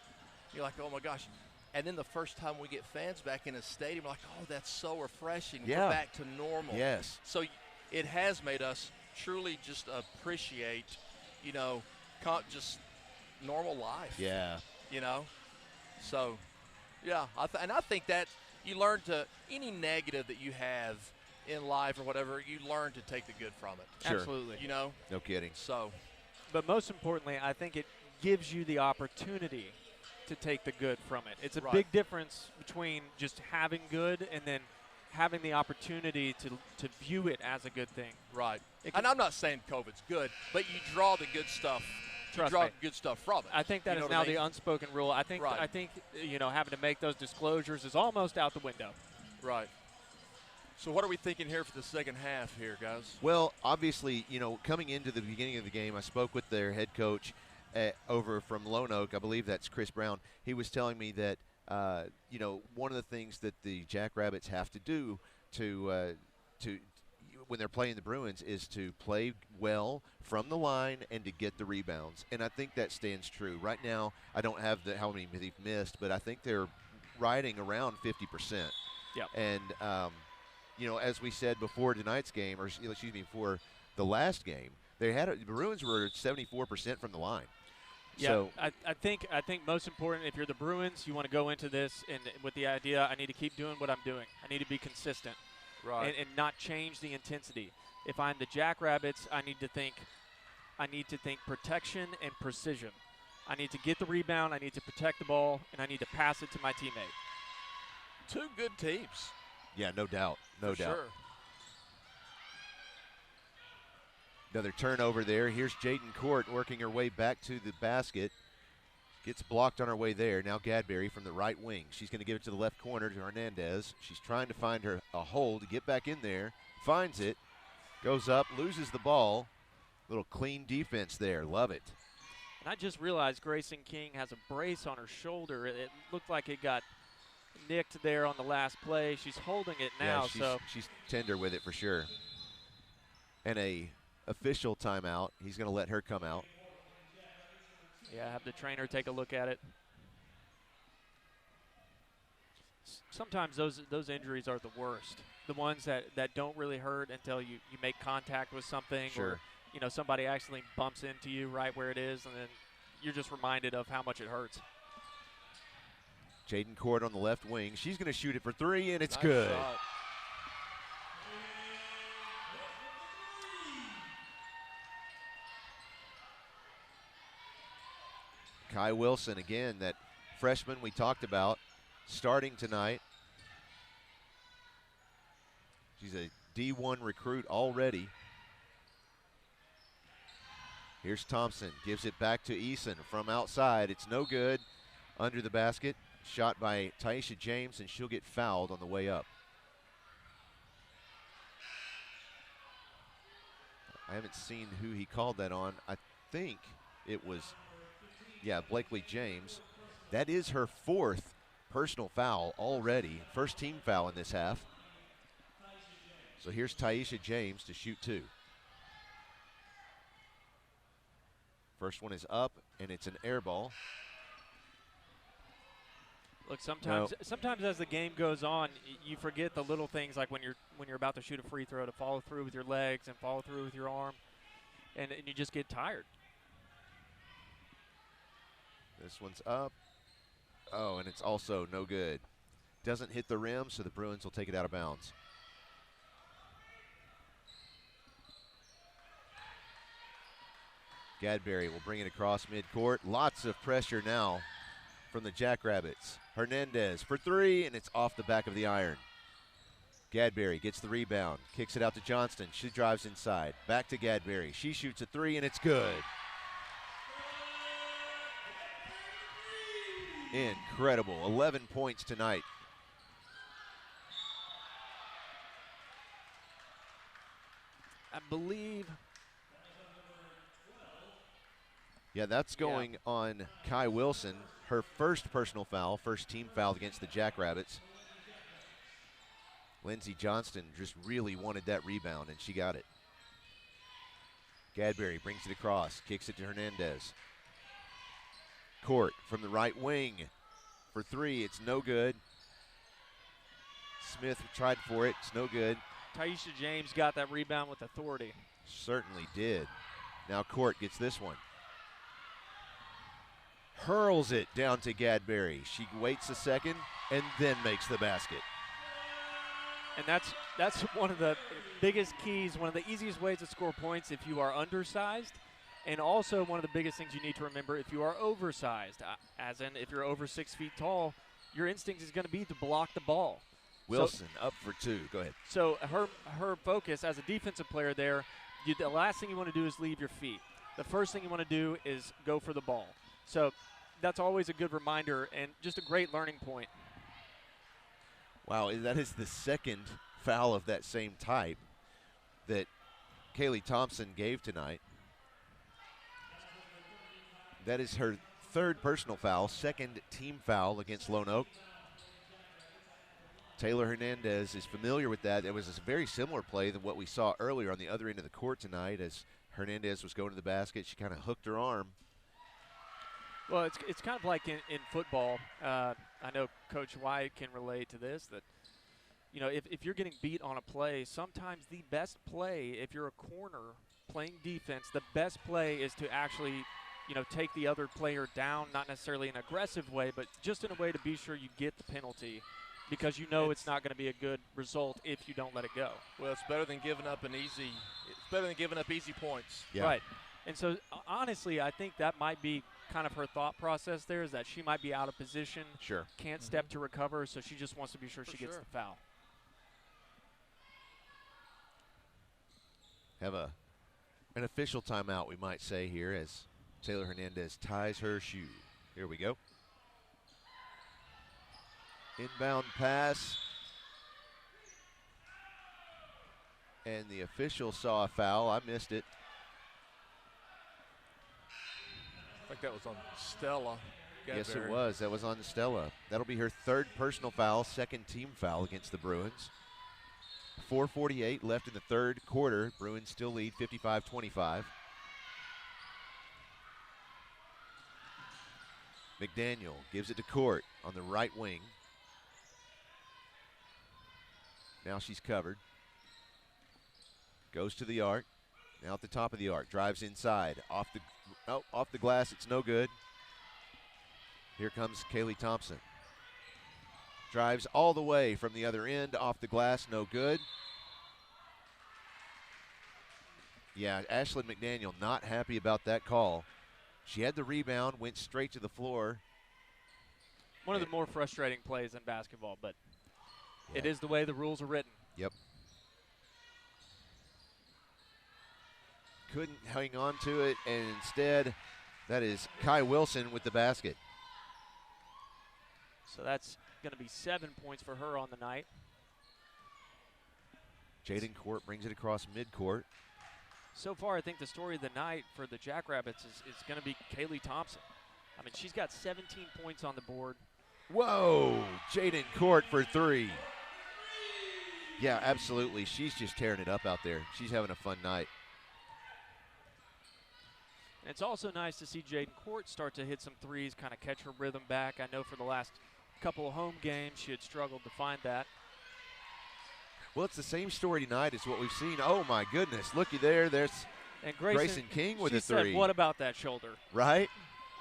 You're like, oh my gosh. And then the first time we get fans back in a stadium, we're like, oh, that's so refreshing. Yeah. We're back to normal. Yes. So it has made us truly just appreciate, just normal life. Yeah. So, yeah. And I think that you learn any negative that you have in life or whatever, you learn to take the good from it. Sure. Absolutely. No kidding. So. But most importantly, I think it gives you the opportunity to take the good from it. It's a big difference between just having good and then having the opportunity to view it as a good thing. Right. And I'm not saying COVID's good, but you draw the good stuff. You draw good stuff from it. I think that is now the unspoken rule. I think having to make those disclosures is almost out the window. Right. So what are we thinking here for the second half here, guys? Well, obviously, coming into the beginning of the game, I spoke with their head coach over from Lonoke. I believe that's Chris Brown. He was telling me that, one of the things that the Jackrabbits have to do to when they're playing the Bruins is to play well from the line and to get the rebounds. And I think that stands true. Right now, I don't have how many they've missed, but I think they're riding around 50%. Yeah. And, as we said before tonight's game, or excuse me, before the last game, the Bruins were 74% from the line. Yeah, so, I think most important, if you're the Bruins, you want to go into this and with the idea, I need to keep doing what I'm doing. I need to be consistent, and not change the intensity. If I'm the Jackrabbits, I need to think protection and precision. I need to get the rebound, I need to protect the ball, and I need to pass it to my teammate. Two good teams. Yeah, no doubt. No doubt. Sure. Another turnover there. Here's Jaden Court working her way back to the basket. Gets blocked on her way there. Now Gadberry from the right wing. She's going to give it to the left corner to Hernandez. She's trying to find a hole to get back in there. Finds it. Goes up, loses the ball. Little clean defense there. Love it. And I just realized Grayson King has a brace on her shoulder. It looked like it got nicked there on the last play. She's holding it now. Yeah, she's tender with it for sure. And a official timeout. He's going to let her come out. Yeah, have the trainer take a look at it. sometimes those injuries are the worst. The ones that don't really hurt until you make contact with something, Sure. or somebody accidentally bumps into you right where it is, and then you're just reminded of how much it hurts. Jaden Court on the left wing. She's going to shoot it for 3, and it's Nice good. shot. Kai Wilson, again, that freshman we talked about, starting tonight. She's a D1 recruit already. Here's Thompson, gives it back to Eason from outside. It's no good. Under the basket, shot by Taisha James, and she'll get fouled on the way up. I haven't seen who he called that on. I think it was, Blakely James. That is her 4th personal foul already, first team foul in this half. So here's Taisha James to shoot 2. First one is up, and it's an air ball. Look, sometimes as the game goes on, you forget the little things, like when you're about to shoot a free throw, to follow through with your legs and follow through with your arm, and you just get tired. This one's up. Oh, and it's also no good. Doesn't hit the rim, so the Bruins will take it out of bounds. Gadberry will bring it across midcourt. Lots of pressure now from the Jackrabbits. Hernandez for 3, and it's off the back of the iron. Gadberry gets the rebound, kicks it out to Johnston. She drives inside. Back to Gadberry. She shoots a 3, and it's good. Incredible. 11 points tonight. I believe. Yeah, that's going on Kai Wilson. Her first personal foul, first team foul against the Jackrabbits. Lindsey Johnston just really wanted that rebound, and she got it. Gadberry brings it across, kicks it to Hernandez. Court from the right wing for 3. It's no good. Smith tried for it. It's no good. Taisha James got that rebound with authority. Certainly did. Now Court gets this one. Hurls it down to Gadberry. She waits a second and then makes the basket. And that's one of the biggest keys, one of the easiest ways to score points if you are undersized. And also one of the biggest things you need to remember if you are oversized, as in if you're over 6 feet tall, your instinct is going to be to block the ball. Wilson up for 2. Go ahead. So her focus as a defensive player there, the last thing you want to do is leave your feet. The first thing you want to do is go for the ball. So that's always a good reminder and just a great learning point. Wow, that is the second foul of that same type that Kaylee Thompson gave tonight. That is her 3rd personal foul, 2nd team foul against Lonoke. Taylor Hernandez is familiar with that. It was a very similar play than what we saw earlier on the other end of the court tonight. As Hernandez was going to the basket, she kind of hooked her arm. Well, it's kind of like in football. I know Coach White can relate to this, that if you're getting beat on a play, sometimes the best play, if you're a corner playing defense, the best play is to actually take the other player down, not necessarily in an aggressive way, but just in a way to be sure you get the penalty, because it's not going to be a good result if you don't let it go. Well, it's better than giving up easy points. Yeah. Right. And so, honestly, I think that might be kind of her thought process there, is that she might be out of position. Sure. Can't step to recover, so she just wants to be sure she gets the foul. Have an official timeout, we might say, here as Taylor Hernandez ties her shoe. Here we go. Inbound pass. And the official saw a foul. I missed it. I think that was on Stella Gadberry. Yes, it was. That was on Stella. That'll be her 3rd personal foul, 2nd team foul against the Bruins. 4:48 left in the 3rd quarter. Bruins still lead 55-25. McDaniel gives it to Court on the right wing. Now she's covered. Goes to the arc. Now at the top of the arc. Drives inside. Off the glass. It's no good. Here comes Kaylee Thompson. Drives all the way from the other end. Off the glass. No good. Yeah, Ashlyn McDaniel not happy about that call. She had the rebound. Went straight to the floor. One of the more frustrating plays in basketball, but yeah. It is the way the rules are written. Yep. Couldn't hang on to it, and instead, that is Kai Wilson with the basket. So that's going to be 7 points for her on the night. Jaden Court brings it across midcourt. So far, I think the story of the night for the Jackrabbits is going to be Kaylee Thompson. I mean, she's got 17 points on the board. Whoa, Jaden Court for 3. Yeah, absolutely. She's just tearing it up out there. She's having a fun night. And it's also nice to see Jaden Court start to hit some threes, kind of catch her rhythm back. I know for the last couple of home games she had struggled to find that. Well, it's the same story tonight as what we've seen. Oh, my goodness. Looky there. There's Grayson King with a 3. She said, what about that shoulder? Right?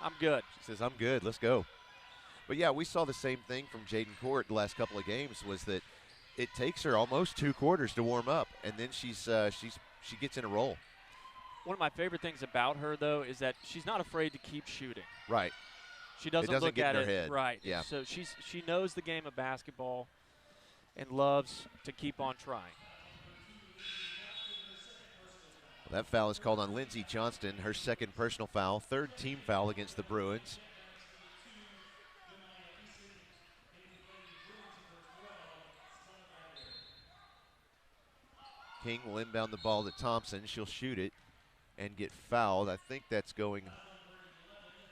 I'm good. She says, I'm good. Let's go. But, yeah, we saw the same thing from Jaden Court the last couple of games was that it takes her almost 2 quarters to warm up, and then she gets in a roll. One of my favorite things about her, though, is that she's not afraid to keep shooting. Right. She doesn't look get at in it. her head. Right. Yeah. So she knows the game of basketball and loves to keep on trying. Well, that foul is called on Lindsey Johnston, her second personal foul, 3rd team foul against the Bruins. King will inbound the ball to Thompson. She'll shoot it and get fouled. I think that's going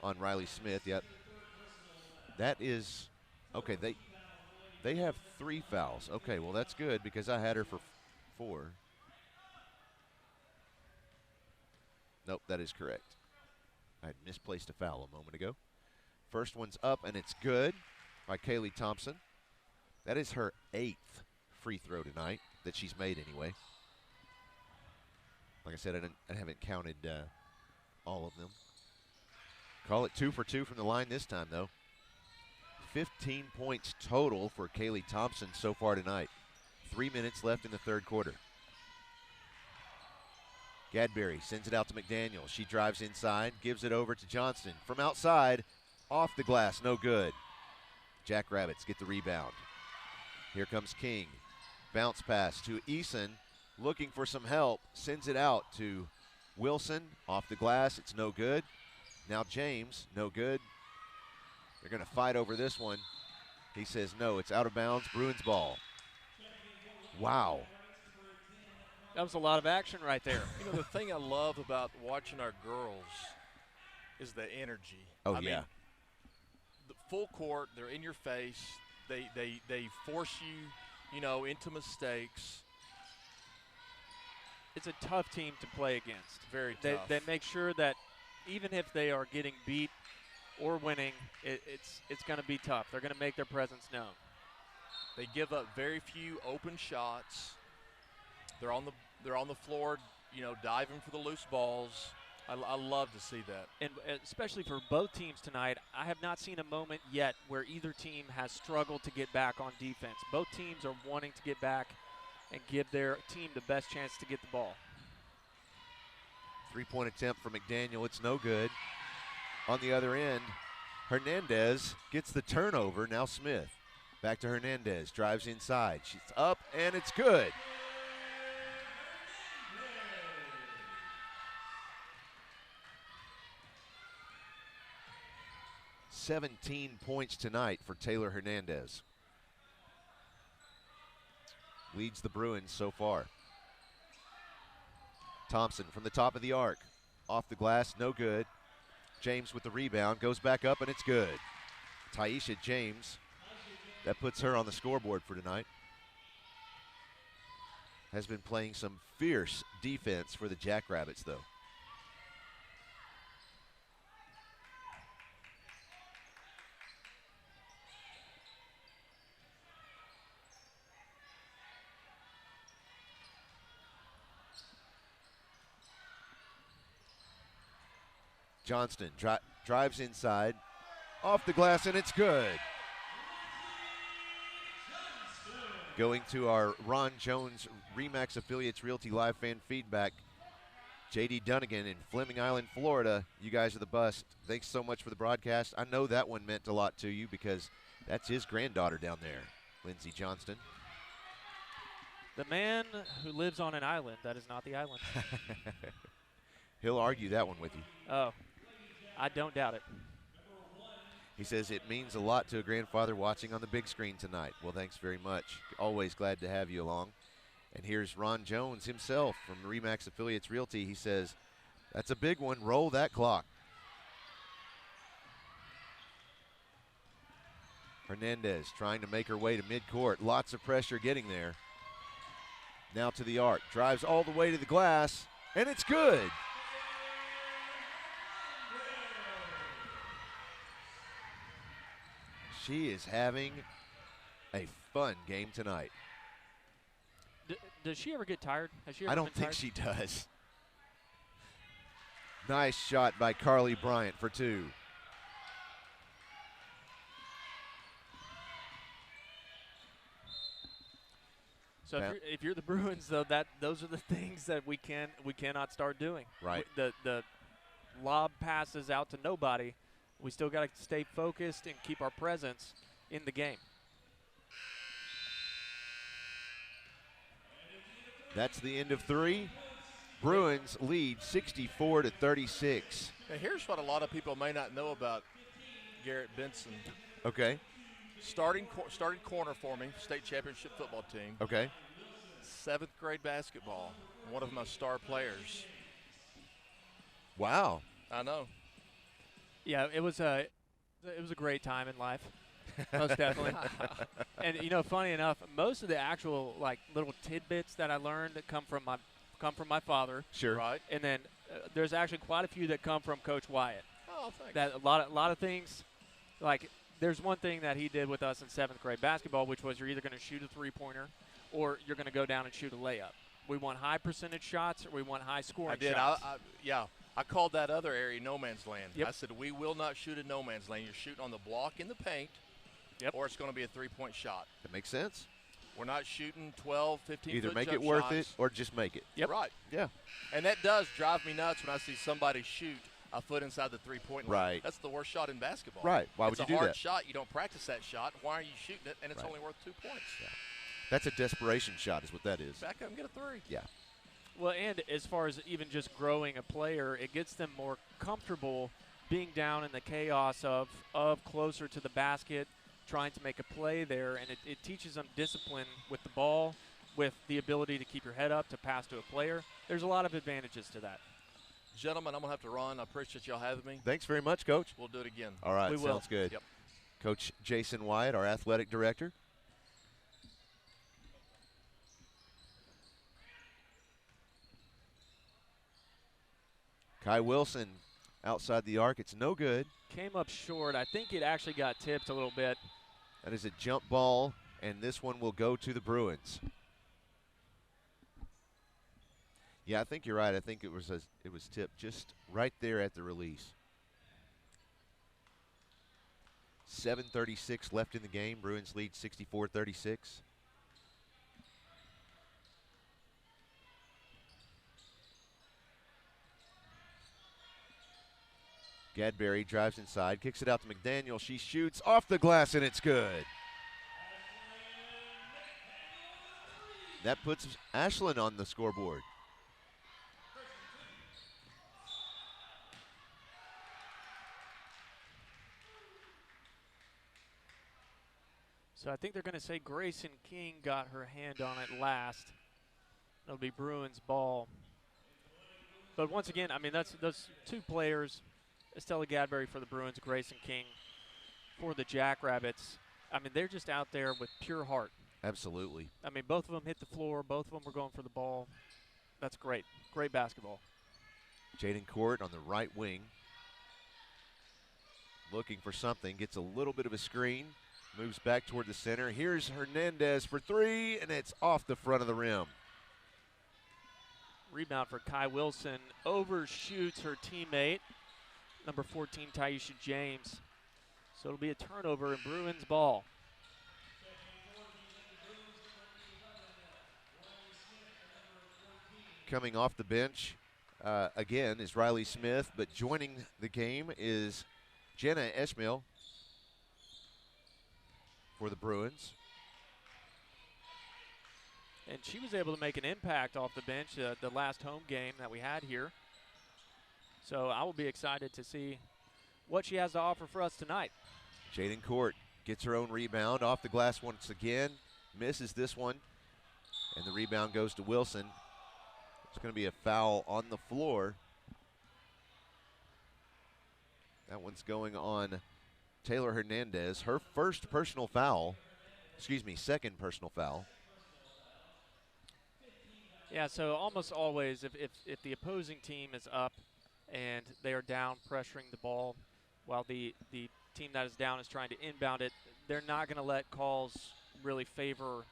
on Riley Smith. Yep. That is okay. They have 3 fouls. Okay, well that's good because I had her for 4. Nope, that is correct. I had misplaced a foul a moment ago. First one's up and it's good by Kaylee Thompson. That is her 8th free throw tonight that she's made anyway. Like I said, I haven't counted all of them. Call it 2 for 2 from the line this time, though. 15 points total for Kaylee Thompson so far tonight. 3 minutes left in the 3rd quarter. Gadberry sends it out to McDaniel. She drives inside, gives it over to Johnston. From outside, off the glass, no good. Jackrabbits get the rebound. Here comes King. Bounce pass to Eason. Looking for some help, sends it out to Wilson, off the glass, it's no good. Now James, no good. They're going to fight over this one. He says no, it's out of bounds, Bruins ball. Wow. That was a lot of action right there. You know, the thing I love about watching our girls is the energy. Oh, I yeah. mean, the full court, they're in your face. They force you, into mistakes. It's a tough team to play against. Very tough. They make sure that even if they are getting beat or winning, it's going to be tough. They're going to make their presence known. They give up very few open shots. They're on the floor, diving for the loose balls. I love to see that. And especially for both teams tonight, I have not seen a moment yet where either team has struggled to get back on defense. Both teams are wanting to get back and give their team the best chance to get the ball. 3-point attempt for McDaniel. It's no good. On the other end, Hernandez gets the turnover. Now Smith. Back to Hernandez. Drives inside. She's up, and it's good. "17 points tonight for Taylor Hernandez. Leads the Bruins so far. Thompson from the top of the arc. Off the glass, no good. James with the rebound, goes back up, and it's good. Taisha James, that puts her on the scoreboard for tonight. Has been playing some fierce defense for the Jackrabbits, though. Johnston drives inside, off the glass, and it's good. Going to our Ron Jones RE/MAX Affiliates Realty Live fan feedback. J.D. Dunnigan in Fleming Island, Florida. You guys are the best. Thanks so much for the broadcast. I know that one meant a lot to you because that's his granddaughter down there, Lindsey Johnston. The man who lives on an island that is not the island. He'll argue that one with you. Oh, I don't doubt it. He says it means a lot to a grandfather watching on the big screen tonight. Well, thanks very much. Always glad to have you along. And here's Ron Jones himself from RE/MAX Affiliates Realty. He says, that's a big one. Roll that clock. Hernandez trying to make her way to midcourt. Lots of pressure getting there. Now to the arc. Drives all the way to the glass, and it's good. She is having a fun game tonight. Does she ever get tired? Has she ever I don't been think tired? she does. Nice shot by Carly Bryant for two. So if you're the Bruins, though, those are the things that we cannot start doing. Right. The lob passes out to nobody. We still got to stay focused and keep our presence in the game. That's the end of three. Bruins lead 64-36. Now here's what a lot of people may not know about Garrett Benson. Okay. Starting corner for me, state championship football team. Okay. 7th grade basketball, one of my star players. Wow. I know. Yeah, it was a great time in life, most definitely. And funny enough, most of the actual little tidbits that I learned that come from my father. Sure. Right. And then there's actually quite a few that come from Coach Wyatt. Oh, thanks. That a lot of things, there's one thing that he did with us in 7th grade basketball, which was you're either going to shoot a three-pointer or you're going to go down and shoot a layup. We want high percentage shots or we want high scoring shots. I called that other area no man's land. Yep. I said, we will not shoot in no man's land. You're shooting on the block in the paint, or it's going to be a three-point shot. That makes sense. We're not shooting 12, 15 Either foot make jump it worth shots. it or just make it. Yep. Right. Yeah. And that does drive me nuts when I see somebody shoot a foot inside the three-point line. Right. That's the worst shot in basketball. Right. Why would you do It's a that? hard shot. You don't practice that shot. Why are you shooting it? And it's Right. only worth 2 points. Yeah. That's a desperation shot is what that is. Back up and get a three. Yeah. Well, and as far as even just growing a player, it gets them more comfortable being down in the chaos of closer to the basket, trying to make a play there, and it teaches them discipline with the ball, with the ability to keep your head up, to pass to a player. There's a lot of advantages to that. Gentlemen, I'm going to have to run. I appreciate y'all having me. Thanks very much, Coach. We'll do it again. All right. We will. Sounds good. Yep. Coach Jason Wyatt, our athletic director. Kai Wilson outside the arc. It's no good. Came up short. I think it actually got tipped a little bit. That is a jump ball, and this one will go to the Bruins. Yeah, I think you're right. I think it was tipped just right there at the release. 7:36 left in the game. Bruins lead 64-36. Gadberry drives inside, kicks it out to McDaniel. She shoots off the glass, and it's good. That puts Ashland on the scoreboard. So I think they're going to say Grayson King got her hand on it last. It'll be Bruins ball. But once again, I mean, that's those two players, Estella Gadberry for the Bruins, Grayson King for the Jackrabbits. I mean, they're just out there with pure heart. Absolutely. I mean, both of them hit the floor. Both of them were going for the ball. That's great. Great basketball. Jaden Court on the right wing. Looking for something. Gets a little bit of a screen. Moves back toward the center. Here's Hernandez for three, and it's off the front of the rim. Rebound for Kai Wilson. Overshoots her teammate. number 14, Taisha James. So it'll be a turnover and Bruins ball. Coming off the bench again is Riley Smith, but joining the game is Jenna Esmail for the Bruins. And she was able to make an impact off the bench the last home game that we had here. So I will be excited to see what she has to offer for us tonight. Jaden Court gets her own rebound off the glass once again, misses this one, and the rebound goes to Wilson. It's going to be a foul on the floor. That one's going on Taylor Hernandez. Her second personal foul. Yeah, so almost always if the opposing team is up and they are down pressuring the ball while the team that is down is trying to inbound it, they're not going to let calls really favor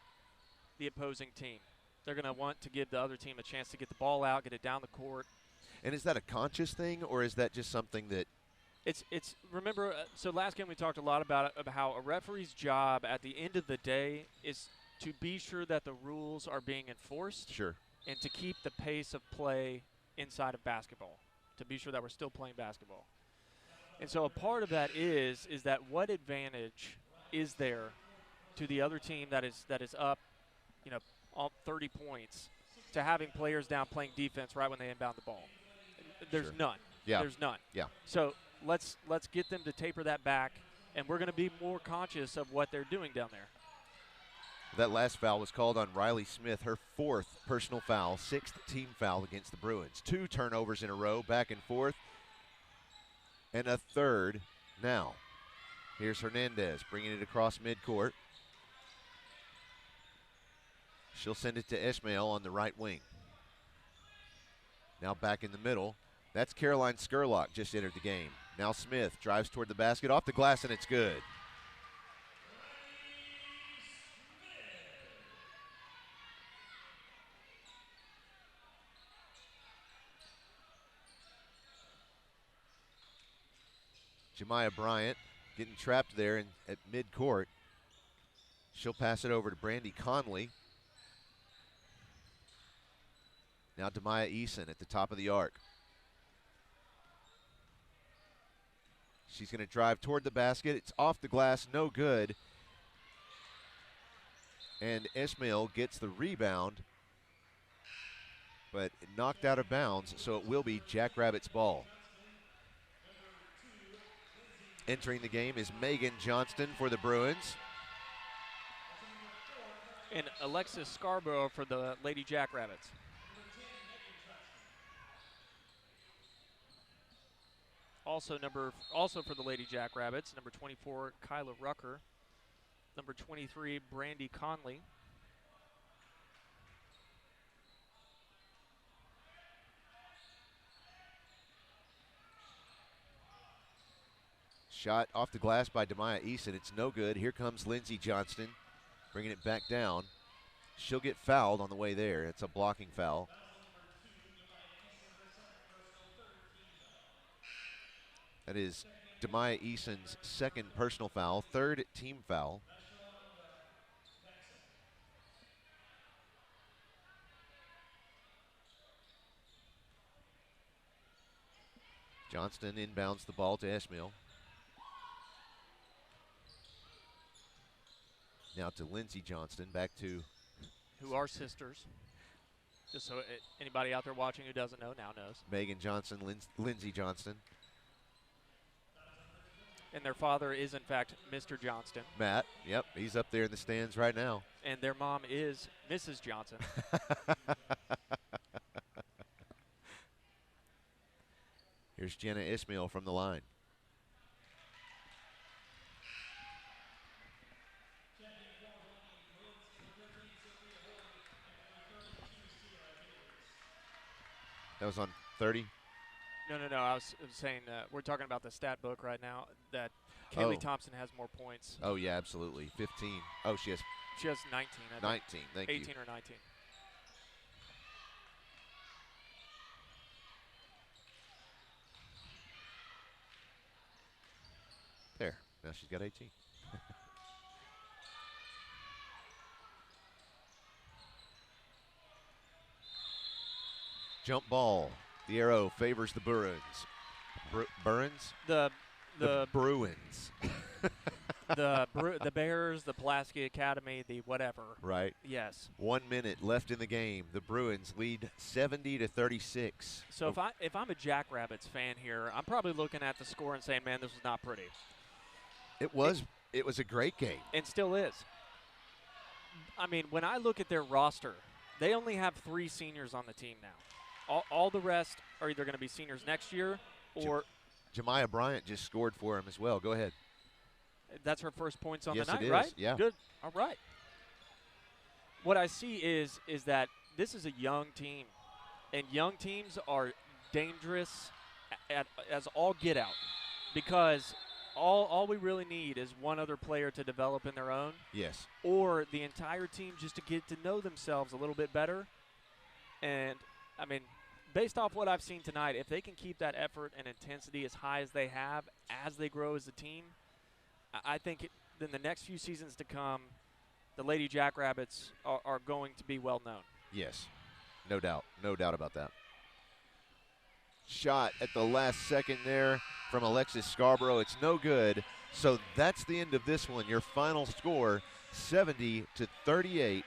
the opposing team. They're going to want to give the other team a chance to get the ball out, get it down the court. And is that a conscious thing, or is that just something that It's remember, so last game we talked a lot about how a referee's job at the end of the day is to be sure that the rules are being enforced. Sure. And to keep the pace of play inside of basketball, to be sure that we're still playing basketball. And so a part of that is that what advantage is there to the other team that is up, all 30 points, to having players down playing defense right when they inbound the ball? There's Sure. none. Yeah. There's none. Yeah. So let's get them to taper that back, and we're going to be more conscious of what they're doing down there. That last foul was called on Riley Smith, her 4th personal foul, 6th team foul against the Bruins. 2 turnovers in a row, back and forth, and a third now. Here's Hernandez bringing it across midcourt. She'll send it to Esmail on the right wing. Now back in the middle. That's Caroline Skurlock, just entered the game. Now Smith drives toward the basket, off the glass, and it's good. Jemiah Bryant getting trapped there at midcourt. She'll pass it over to Brandy Conley. Now Demaya Eason at the top of the arc. She's going to drive toward the basket. It's off the glass, no good. And Esmail gets the rebound, but knocked out of bounds, so it will be Jackrabbits' ball. Entering the game is Megan Johnston for the Bruins. And Alexis Scarborough for the Lady Jackrabbits. Also for the Lady Jackrabbits, number 24, Kyla Rucker. Number 23, Brandy Conley. Shot off the glass by Demaya Eason. It's no good. Here comes Lindsey Johnston, bringing it back down. She'll get fouled on the way there. It's a blocking foul. That is Demaya Eason's 2nd personal foul, 3rd team foul. Johnston inbounds the ball to Esmail. Now to Lindsey Johnston, back to... Who are sisters. Just so anybody out there watching who doesn't know now knows. Megan Johnson, Lindsey Johnston. And their father is, in fact, Mr. Johnston. Matt, yep, he's up there in the stands right now. And their mom is Mrs. Johnson. Here's Jenna Esmail from the line. That was on 30. No. I was saying we're talking about the stat book right now that Kaylee Thompson has more points. Oh, yeah, absolutely. 15. Oh, she has 19. I think. 19. Thank 18 you. or 19. Now she's got 18. Jump ball. The arrow favors the Bruins. Bruins? The Bruins. the Bears, the Pulaski Academy, the whatever. Right. Yes. 1 minute left in the game. The Bruins lead 70-36. So if I'm a Jackrabbits fan here, I'm probably looking at the score and saying, "Man, this was not pretty." It was a great game. And still is. I mean, when I look at their roster, they only have 3 seniors on the team now. All the rest are either going to be seniors next year or Jemiah Bryant just scored for him as well. Go ahead. That's her first points on Yes, the night, it is. right? Yeah. Good. All right. What I see is that this is a young team, and young teams are dangerous as all get out, because all we really need is one other player to develop in their own. Yes. Or the entire team just to get to know themselves a little bit better. And, I mean, based off what I've seen tonight, if they can keep that effort and intensity as high as they have as they grow as a team, I think in the next few seasons to come, the Lady Jackrabbits are going to be well known. Yes. No doubt. No doubt about that. Shot at the last second there from Alexis Scarborough. It's no good. So that's the end of this one. Your final score, 70-38.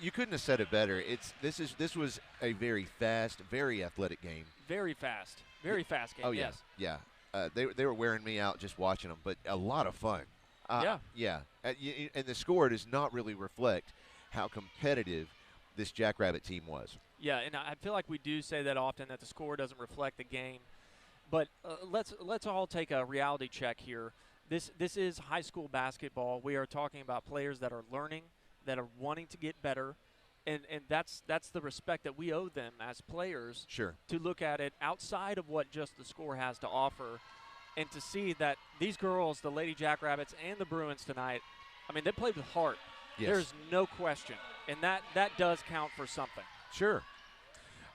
You couldn't have said it better. This was a very fast, very athletic game. Very fast game. Oh yeah, yes. yeah. They were wearing me out just watching them, but a lot of fun. Yeah. And the score does not really reflect how competitive this Jackrabbit team was. Yeah, and I feel like we do say that often, that the score doesn't reflect the game. But let's all take a reality check here. This is high school basketball. We are talking about players that are learning, that are wanting to get better, and that's the respect that we owe them as players. Sure. To look at it outside of what just the score has to offer, and to see that these girls, the Lady Jackrabbits and the Bruins tonight, I mean, they played with heart. Yes. There's no question, and that does count for something. Sure.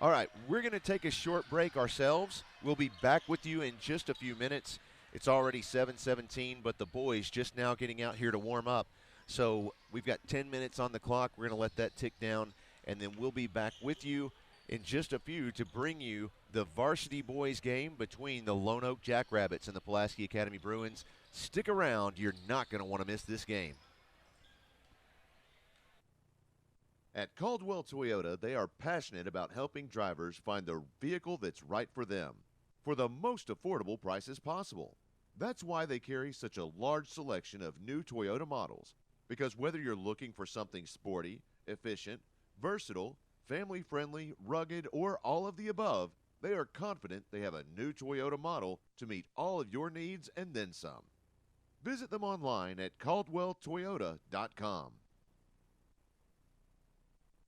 All right, we're going to take a short break ourselves. We'll be back with you in just a few minutes. It's already 7:17, but the boys just now getting out here to warm up. So we've got 10 minutes on the clock. We're going to let that tick down, and then we'll be back with you in just a few to bring you the varsity boys game between the Lonoke Jackrabbits and the Pulaski Academy Bruins. Stick around. You're not going to want to miss this game. At Caldwell Toyota, they are passionate about helping drivers find the vehicle that's right for them for the most affordable prices possible. That's why they carry such a large selection of new Toyota models, because whether you're looking for something sporty, efficient, versatile, family-friendly, rugged, or all of the above, they are confident they have a new Toyota model to meet all of your needs and then some. Visit them online at caldwelltoyota.com.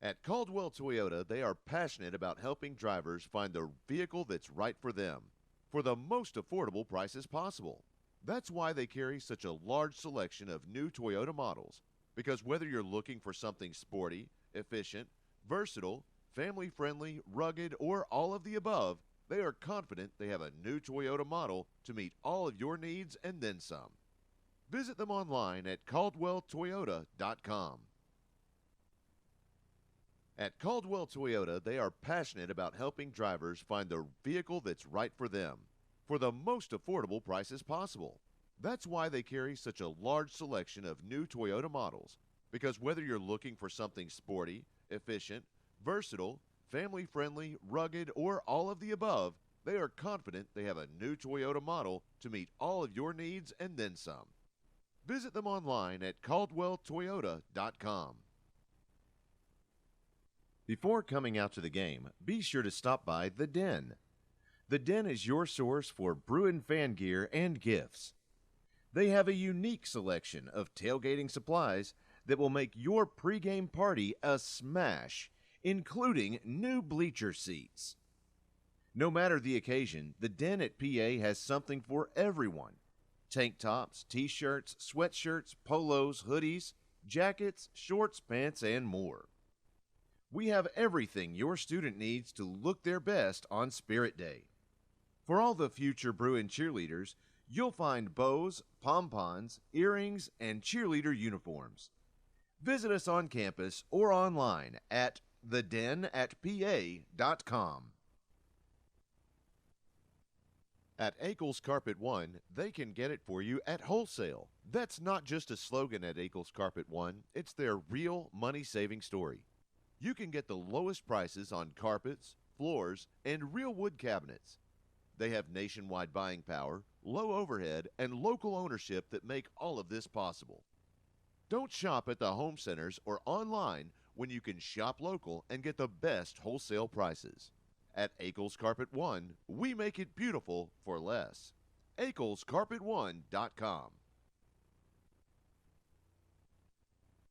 At Caldwell Toyota, they are passionate about helping drivers find the vehicle that's right for them for the most affordable prices possible. That's why they carry such a large selection of new Toyota models, because whether you're looking for something sporty, efficient, versatile, family-friendly, rugged, or all of the above, they are confident they have a new Toyota model to meet all of your needs and then some. Visit them online at caldwelltoyota.com. At Caldwell Toyota, they are passionate about helping drivers find the vehicle that's right for them for the most affordable prices possible. That's why they carry such a large selection of new Toyota models, because whether you're looking for something sporty, efficient, versatile, family-friendly, rugged, or all of the above, they are confident they have a new Toyota model to meet all of your needs and then some. Visit them online at caldwelltoyota.com. Before coming out to the game, be sure to stop by The Den. The Den is your source for Bruin fan gear and gifts. They have a unique selection of tailgating supplies that will make your pregame party a smash, including new bleacher seats. No matter the occasion, The Den at PA has something for everyone. Tank tops, t-shirts, sweatshirts, polos, hoodies, jackets, shorts, pants, and more. We have everything your student needs to look their best on Spirit Day. For all the future Bruin cheerleaders, You'll find bows, pompons, earrings, and cheerleader uniforms. Visit us on campus or online at thedenatpa.com. At Akel's Carpet One, they can get it for you at wholesale. That's not just a slogan at Akel's Carpet One, it's their real money-saving story. You can get the lowest prices on carpets, floors, and real wood cabinets. They have nationwide buying power, low overhead, and local ownership that make all of this possible. Don't shop at the home centers or online when you can shop local and get the best wholesale prices. At Akel's Carpet One, we make it beautiful for less. AkelsCarpet1.com.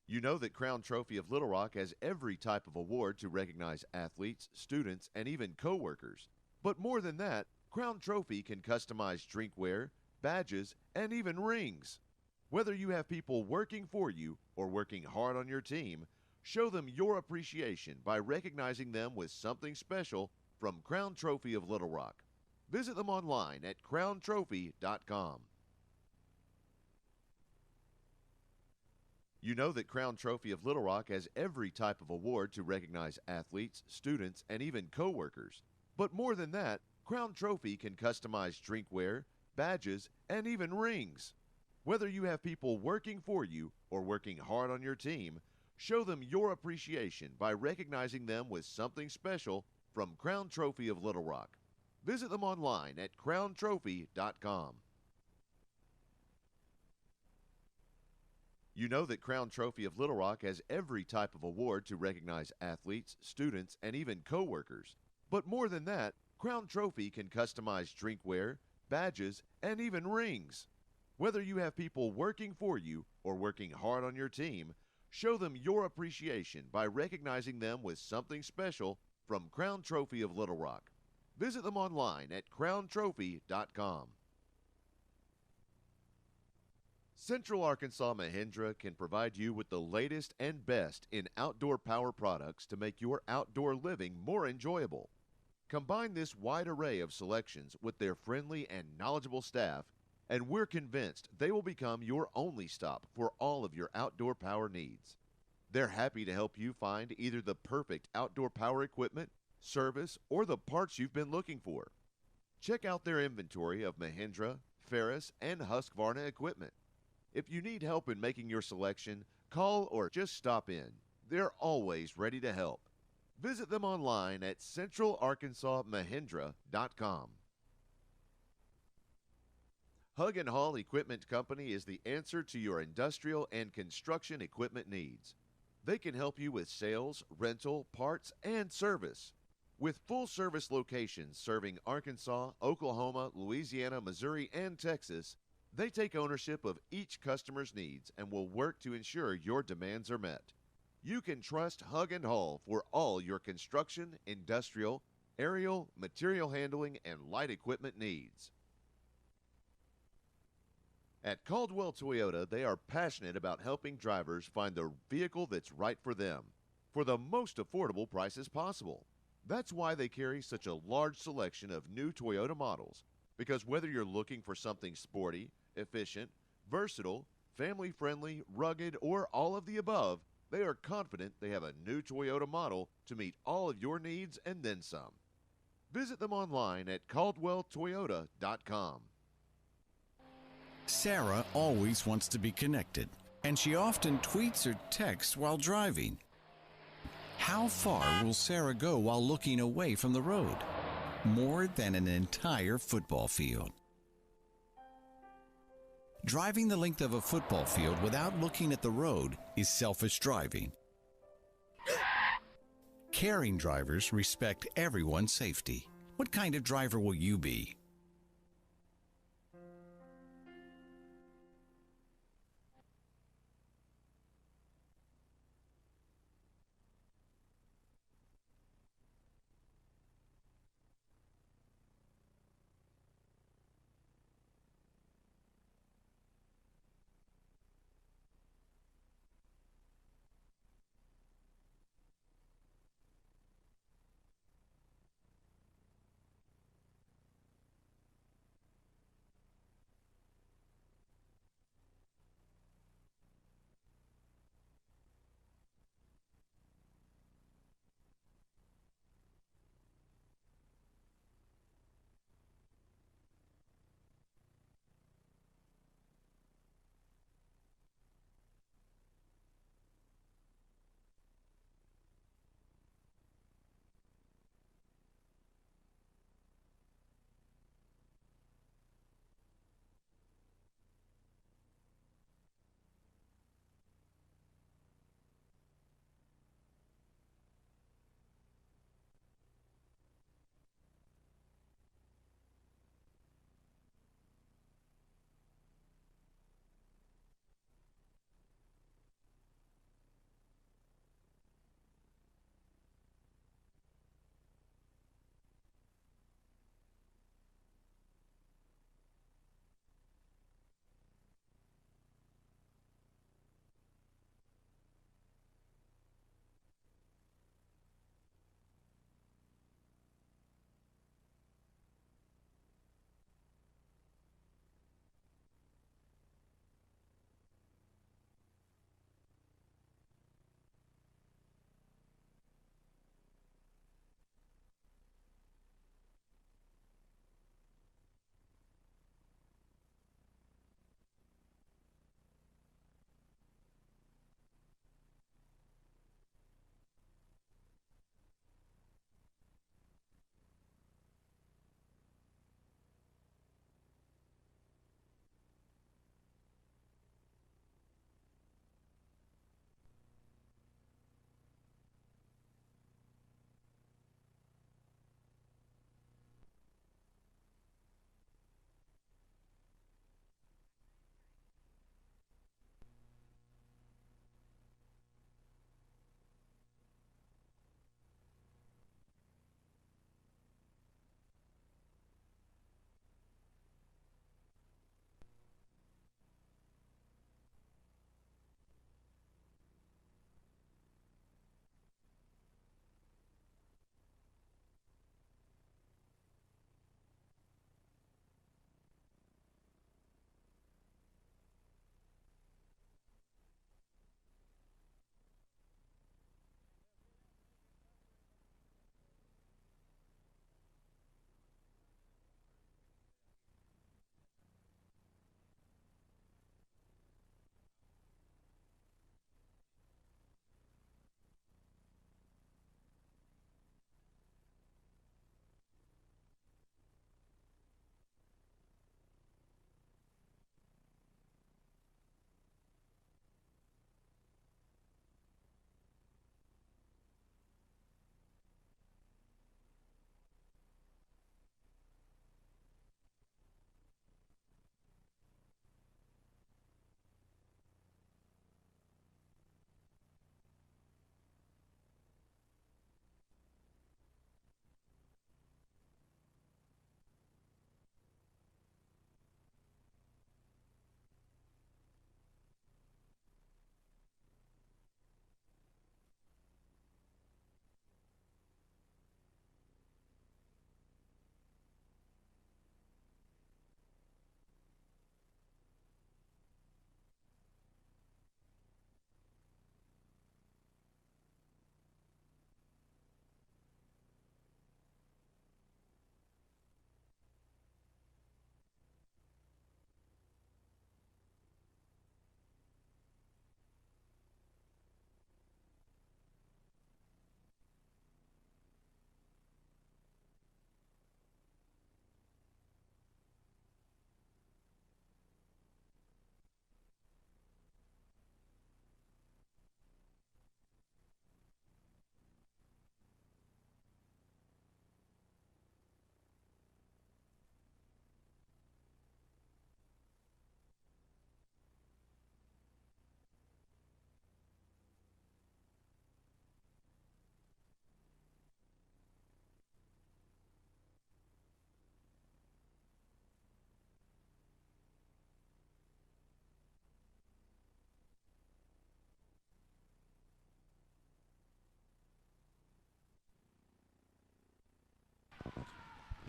You know that Crown Trophy of Little Rock has every type of award to recognize athletes, students, and even co-workers. But more than that, Crown Trophy can customize drinkware, badges, and even rings. Whether you have people working for you or working hard on your team, show them your appreciation by recognizing them with something special from Crown Trophy of Little Rock. Visit them online at crowntrophy.com. You know that Crown Trophy of Little Rock has every type of award to recognize athletes, students, and even co-workers. But more than that, Crown Trophy can customize drinkware, badges, and even rings. Whether you have people working for you or working hard on your team, show them your appreciation by recognizing them with something special from Crown Trophy of Little Rock. Visit them online at crowntrophy.com. You know that Crown Trophy of Little Rock has every type of award to recognize athletes, students, and even co-workers. But more than that, Crown Trophy can customize drinkware, badges, and even rings. Whether you have people working for you or working hard on your team, show them your appreciation by recognizing them with something special from Crown Trophy of Little Rock. Visit them online at crowntrophy.com. Central Arkansas Mahindra can provide you with the latest and best in outdoor power products to make your outdoor living more enjoyable. Combine this wide array of selections with their friendly and knowledgeable staff, and we're convinced they will become your only stop for all of your outdoor power needs. They're happy to help you find either the perfect outdoor power equipment, service, or the parts you've been looking for. Check out their inventory of Mahindra, Ferris, and Husqvarna equipment. If you need help in making your selection, call or just stop in. They're always ready to help. Visit them online at centralarkansasmahindra.com. Hug and Haul Equipment Company is the answer to your industrial and construction equipment needs. They can help you with sales, rental, parts, and service. With full-service locations serving Arkansas, Oklahoma, Louisiana, Missouri, and Texas, they take ownership of each customer's needs and will work to ensure your demands are met. You can trust Hug and Haul for all your construction, industrial, aerial, material handling, and light equipment needs. At Caldwell Toyota, they are passionate about helping drivers find the vehicle that's right for them for the most affordable prices possible. That's why they carry such a large selection of new Toyota models, because whether you're looking for something sporty, efficient, versatile, family-friendly, rugged, or all of the above, they are confident they have a new Toyota model to meet all of your needs and then some. Visit them online at caldwelltoyota.com. Sarah always wants to be connected, and she often tweets or texts while driving. How far will Sarah go while looking away from the road? More than an entire football field. Driving the length of a football field without looking at the road is selfish driving. Caring drivers respect everyone's safety. What kind of driver will you be?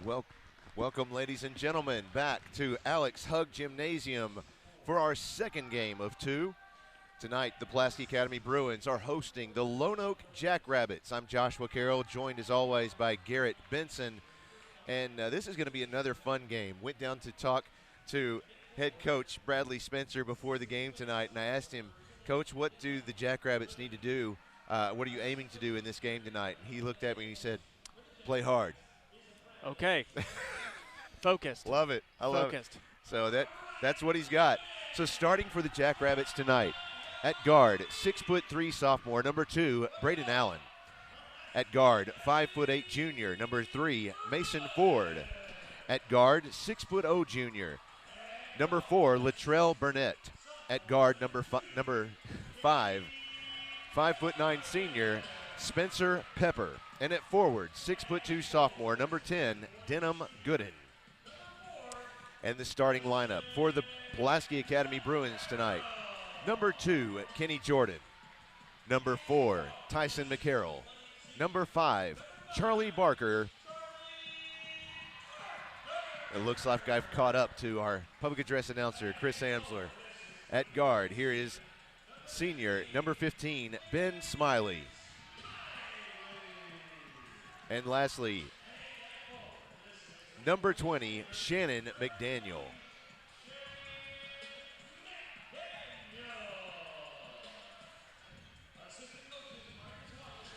Welcome, ladies and gentlemen, back to Alex Hug Gymnasium for our second game of 2. Tonight, the Pulaski Academy Bruins are hosting the Lonoke Jackrabbits. I'm Joshua Carroll, joined as always by Garrett Benson. And this is going to be another fun game. Went down to talk to head coach Bradley Spencer before the game tonight, and I asked him, Coach, what do the Jackrabbits need to do? What are you aiming to do in this game tonight? And he looked at me and he said, play hard. Okay. Focused. Love it. I love it. So that's what he's got. So starting for the Jackrabbits tonight, at guard, 6'3" sophomore, number 2, Braden Allen. At guard, 5'8" junior, number 3, Mason Ford. At guard, 6'0" junior, number 4, Latrell Burnett. At guard, number 5, 5'9" senior, Spencer Pepper. And at forward, 6'2" sophomore, number 10, Denham Gooden. And the starting lineup for the Pulaski Academy Bruins tonight. Number 2, Kenny Jordan. Number 4, Tyson McCarroll. Number 5, Charlie Barker. It looks like I've caught up to our public address announcer, Chris Amsler. At guard, here is senior, number 15, Ben Smiley. And lastly, number 20, Shannon McDaniel.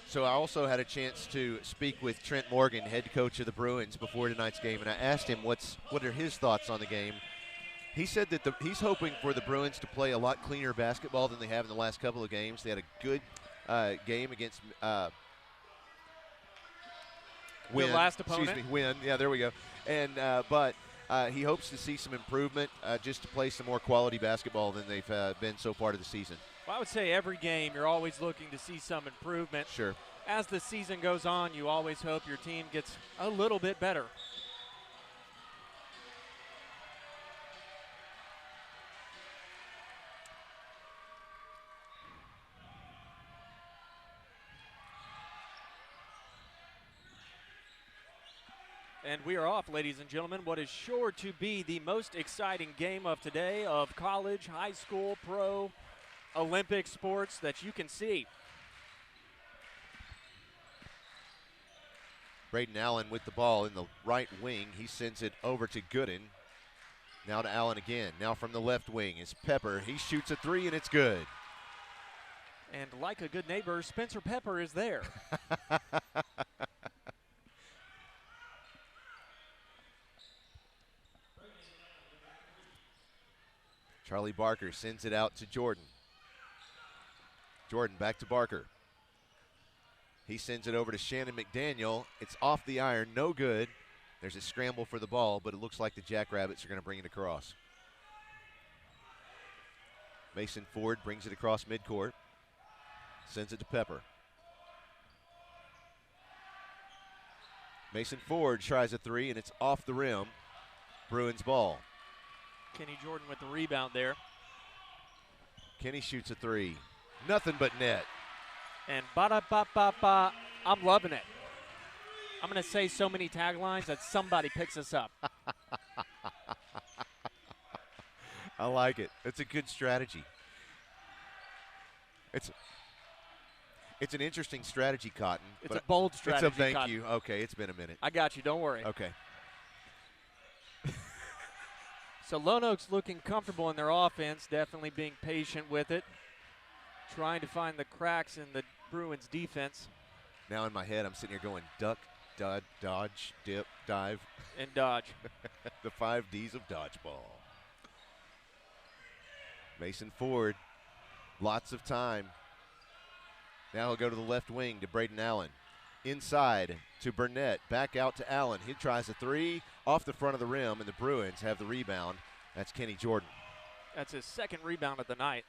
So I also had a chance to speak with Trent Morgan, head coach of the Bruins, before tonight's game, and I asked him what are his thoughts on the game. He said that he's hoping for the Bruins to play a lot cleaner basketball than they have in the last couple of games. They had a good game against Win. Your last opponent. Excuse me, Win. Yeah, there we go. And but he hopes to see some improvement, just to play some more quality basketball than they've been so far to the season. Well, I would say every game you're always looking to see some improvement. Sure. As the season goes on, you always hope your team gets a little bit better. And we are off, ladies and gentlemen. What is sure to be the most exciting game of today of college, high school, pro, Olympic sports that you can see. Braden Allen with the ball in the right wing. He sends it over to Gooden. Now to Allen again. Now from the left wing is Pepper. He shoots a 3 and it's good. And like a good neighbor, Spencer Pepper is there. Charlie Barker sends it out to Jordan. Jordan back to Barker. He sends it over to Shannon McDaniel. It's off the iron, no good. There's a scramble for the ball, but it looks like the Jackrabbits are going to bring it across. Mason Ford brings it across midcourt. Sends it to Pepper. Mason Ford tries a 3, and it's off the rim. Bruins ball. Kenny Jordan with the rebound there. Kenny shoots a 3. Nothing but net. And ba-da-ba-ba-ba, I'm loving it. I'm going to say so many taglines that somebody picks us up. I like it. It's a good strategy. It's an interesting strategy, Cotton. It's a bold strategy, It's a thank Cotton. you. Okay, it's been a minute. I got you. Don't worry. Okay. So Lonoke's looking comfortable in their offense, definitely being patient with it, trying to find the cracks in the Bruins' defense. Now in my head, I'm sitting here going duck, dodge, dip, dive. And dodge. The 5 Ds of dodgeball. Mason Ford, lots of time. Now he'll go to the left wing to Braden Allen. Inside to Burnett, back out to Allen. He tries a 3 off the front of the rim, and the Bruins have the rebound. That's Kenny Jordan. That's his second rebound of the night.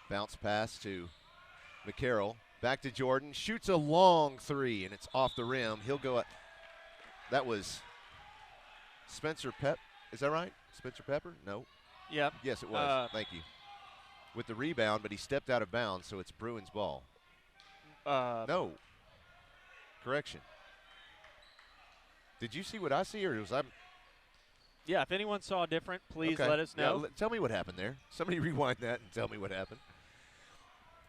Bounce pass to McCarroll. Back to Jordan. Shoots a long 3, and it's off the rim. He'll go up. That was Spencer Is that right? Spencer Pepper? No. Yep. Yes, it was. Thank you. with the rebound, but he stepped out of bounds, so it's Bruins ball. No. Correction. Did you see what I see, or was I? Yeah, if anyone saw different, please Okay. let us know. Yeah, tell me what happened there. Somebody rewind that and tell me what happened.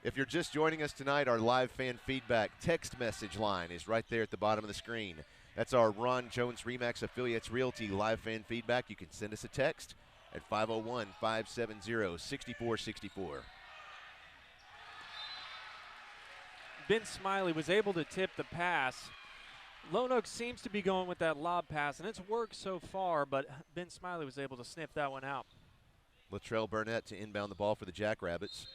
If you're just joining us tonight, our live fan feedback text message line is right there at the bottom of the screen. That's our Ron Jones Remax Affiliates Realty live fan feedback. You can send us a text at 501-570-6464. Ben Smiley was able to tip the pass. Lonoke seems to be going with that lob pass, and it's worked so far, but Ben Smiley was able to sniff that one out. Latrell Burnett to inbound the ball for the Jackrabbits.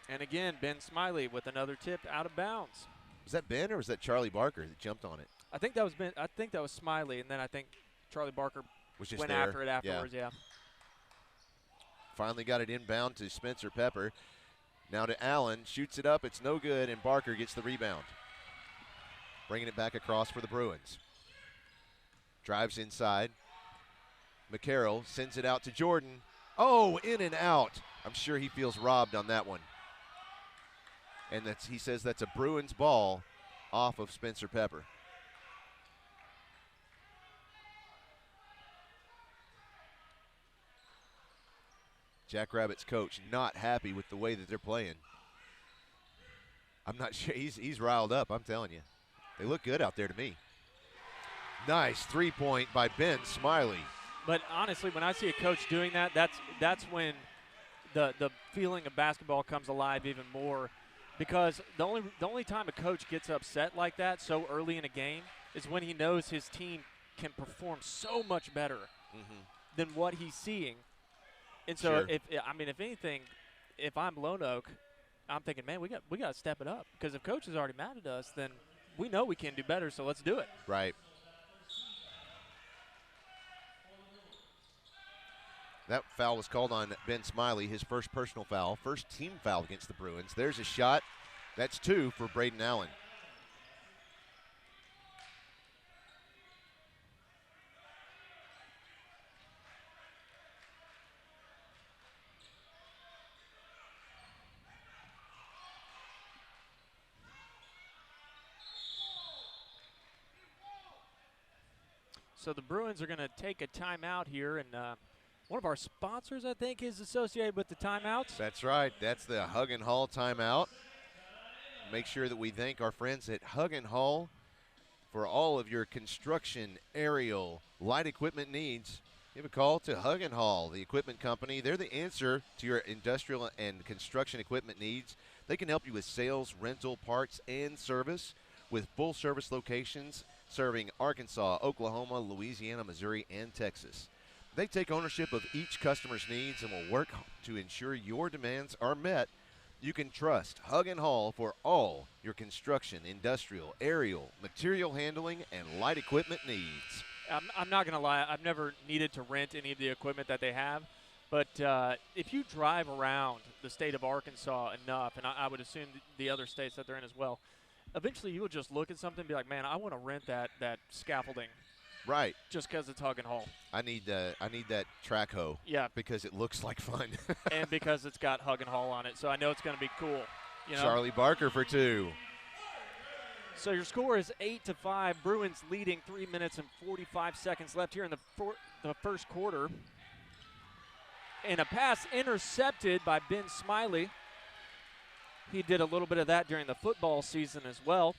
And again, Ben Smiley with another tip out of bounds. Was that Ben or was that Charlie Barker that jumped on it? I think that was Ben. I think that was Smiley, and then I think Charlie Barker Was just went there. after it afterwards. Yeah. Finally got it inbound to Spencer Pepper. Now to Allen, shoots it up, it's no good, and Barker gets the rebound. Bringing it back across for the Bruins. Drives inside. McCarroll sends it out to Jordan. Oh, in and out. I'm sure he feels robbed on that one. And he says that's a Bruins ball off of Spencer Pepper. Jackrabbits coach not happy with the way that they're playing. I'm not sure. He's riled up, I'm telling you. They look good out there to me. Nice three-point by Ben Smiley. But honestly, when I see a coach doing that, that's when the feeling of basketball comes alive even more. Because the only time a coach gets upset like that so early in a game is when he knows his team can perform so much better than what he's seeing. And so, Sure. if anything, if I'm Lonoke, I'm thinking, man, we got to step it up. Because if coach is already mad at us, then we know we can do better, so let's do it. Right. That foul was called on Ben Smiley, his first personal foul, first team foul against the Bruins. There's a shot. That's two for Braden Allen. So the Bruins are going to take a timeout here, and one of our sponsors, I think, is associated with the timeouts. That's right. That's the Hug and Haul timeout. Make sure that we thank our friends at Hug and Haul for all of your construction, aerial, light equipment needs. Give a call to Hug and Haul, the equipment company. They're the answer to your industrial and construction equipment needs. They can help you with sales, rental, parts, and service with full service locations serving Arkansas, Oklahoma, Louisiana, Missouri, and Texas. They take ownership of each customer's needs and will work to ensure your demands are met. You can trust Hug and Haul for all your construction, industrial, aerial, material handling, and light equipment needs. I'm not going to lie. I've never needed to rent any of the equipment that they have. But if you drive around the state of Arkansas enough, and I would assume the other states that they're in as well, eventually you will just look at something and be like, man, I want to rent that scaffolding. Right. Just because it's Hug and Haul. I need that track hoe. Yeah. Because it looks like fun. And because it's got Hug and Haul on it. So I know it's going to be cool. You know? Charlie Barker for two. So your score is 8-5. Bruins leading 3 minutes and 45 seconds left here in the first quarter. And a pass intercepted by Ben Smiley. He did a little bit of that during the football season as well.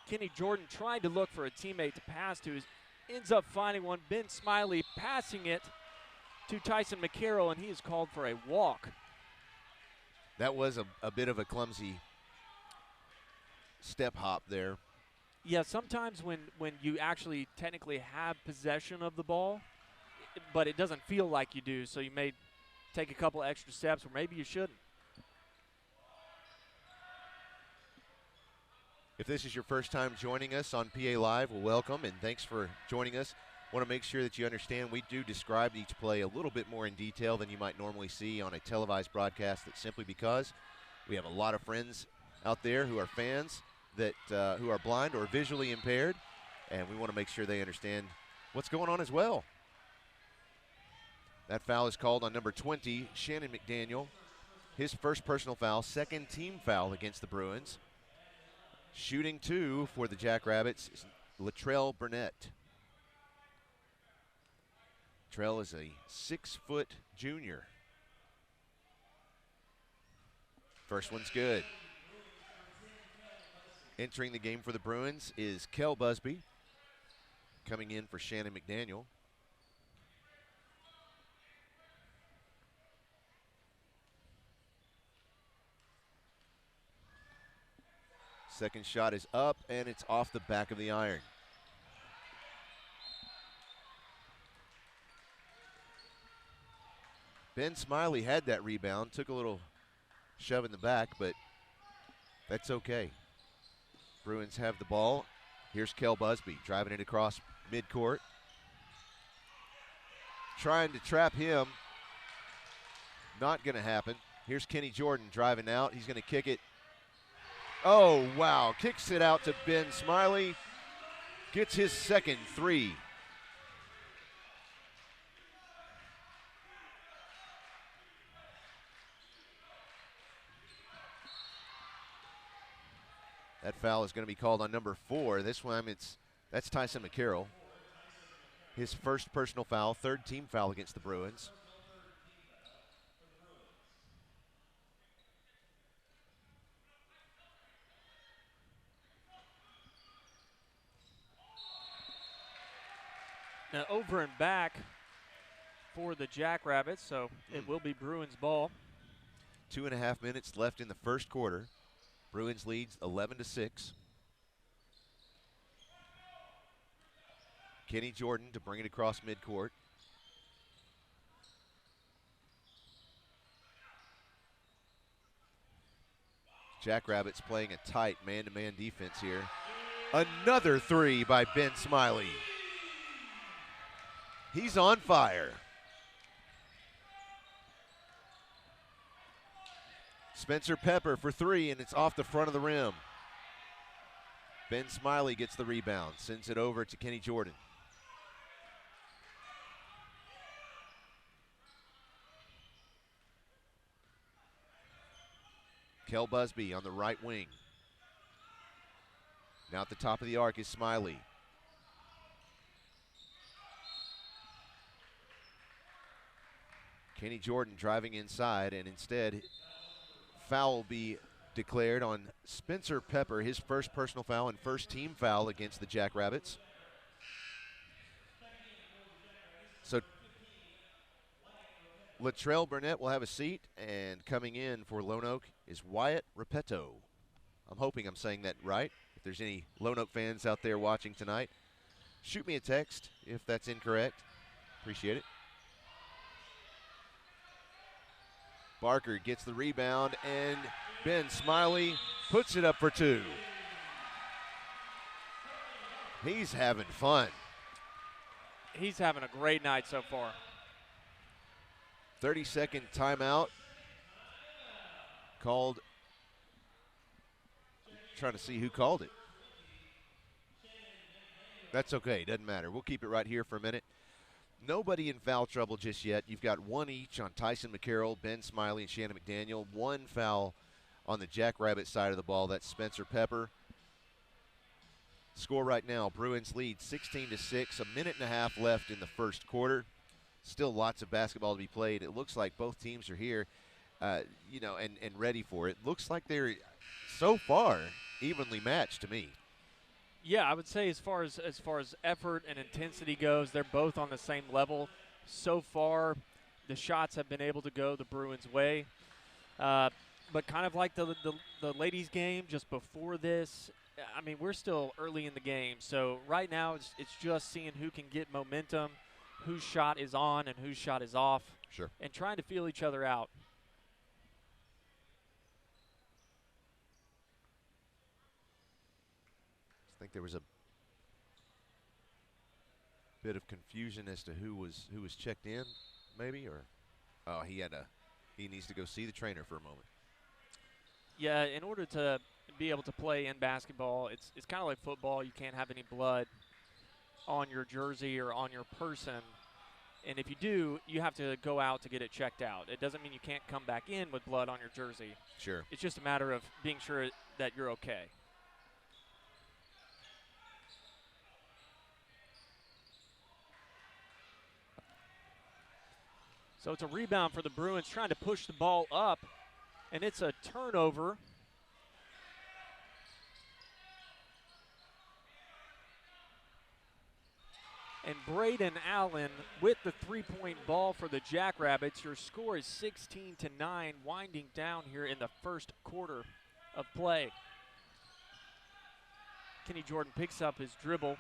Kenny Jordan tried to look for a teammate to pass to. Ends up finding one. Ben Smiley passing it to Tyson McCarroll, and he is called for a walk. That was a bit of a clumsy step hop there. Yeah, sometimes when you actually technically have possession of the ball, but it doesn't feel like you do, so you may take a couple extra steps, or maybe you shouldn't. If this is your first time joining us on PA Live, well, welcome, and thanks for joining us. Want to make sure that you understand we do describe each play a little bit more in detail than you might normally see on a televised broadcast. That's simply because we have a lot of friends out there who are fans that who are blind or visually impaired, and we want to make sure they understand what's going on as well. That foul is called on number 20, Shannon McDaniel. His first personal foul, second team foul against the Bruins. Shooting 2 for the Jackrabbits is Latrell Burnett. Latrell is a 6-foot junior. First one's good. Entering the game for the Bruins is Kel Busby, coming in for Shannon McDaniel. Second shot is up, and it's off the back of the iron. Ben Smiley had that rebound, took a little shove in the back, but that's okay. Bruins have the ball. Here's Kel Busby driving it across midcourt. Trying to trap him. Not going to happen. Here's Kenny Jordan driving out. He's going to kick it. Oh, wow. Kicks it out to Ben Smiley. Gets his second 3. That foul is going to be called on number 4. This time that's Tyson McCarroll. His first personal foul, third team foul against the Bruins. Now over and back for the Jackrabbits, so it will be Bruins ball. 2.5 minutes left in the first quarter. Bruins leads 11-6. Kenny Jordan to bring it across midcourt. Jackrabbits playing a tight man-to-man defense here. Another 3 by Ben Smiley. He's on fire. Spencer Pepper for 3, and it's off the front of the rim. Ben Smiley gets the rebound, sends it over to Kenny Jordan. Kel Busby on the right wing. Now at the top of the arc is Smiley. Kenny Jordan driving inside, and instead foul will be declared on Spencer Pepper, his first personal foul and first team foul against the Jackrabbits. So Latrell Burnett will have a seat, and coming in for Lonoke is Wyatt Repetto. I'm hoping I'm saying that right. If there's any Lonoke fans out there watching tonight, shoot me a text if that's incorrect. Appreciate it. Barker gets the rebound, and Ben Smiley puts it up for 2. He's having fun. He's having a great night so far. 30-second timeout called. Trying to see who called it. That's okay, doesn't matter. We'll keep it right here for a minute. Nobody in foul trouble just yet. You've got 1 each on Tyson McCarroll, Ben Smiley, and Shannon McDaniel. 1 foul on the Jackrabbit side of the ball. That's Spencer Pepper. Score right now, Bruins lead 16-6. A minute and a half left in the first quarter. Still lots of basketball to be played. It looks like both teams are here, and ready for it. Looks like they're, so far, evenly matched to me. Yeah, I would say as far as effort and intensity goes, they're both on the same level. So far, the shots have been able to go the Bruins' way. But kind of like the ladies' game just before this, I mean, we're still early in the game. So right now it's just seeing who can get momentum, whose shot is on and whose shot is off. Sure. And trying to feel each other out. I think there was a bit of confusion as to who was checked in, maybe, or he needs to go see the trainer for a moment. Yeah, in order to be able to play in basketball, it's kind of like football. You can't have any blood on your jersey or on your person. And if you do, you have to go out to get it checked out. It doesn't mean you can't come back in with blood on your jersey. Sure. It's just a matter of being sure that you're okay. So it's a rebound for the Bruins, trying to push the ball up, and it's a turnover. And Braden Allen with the three-point ball for the Jackrabbits. Your score is 16-9, winding down here in the first quarter of play. Kenny Jordan picks up his dribble,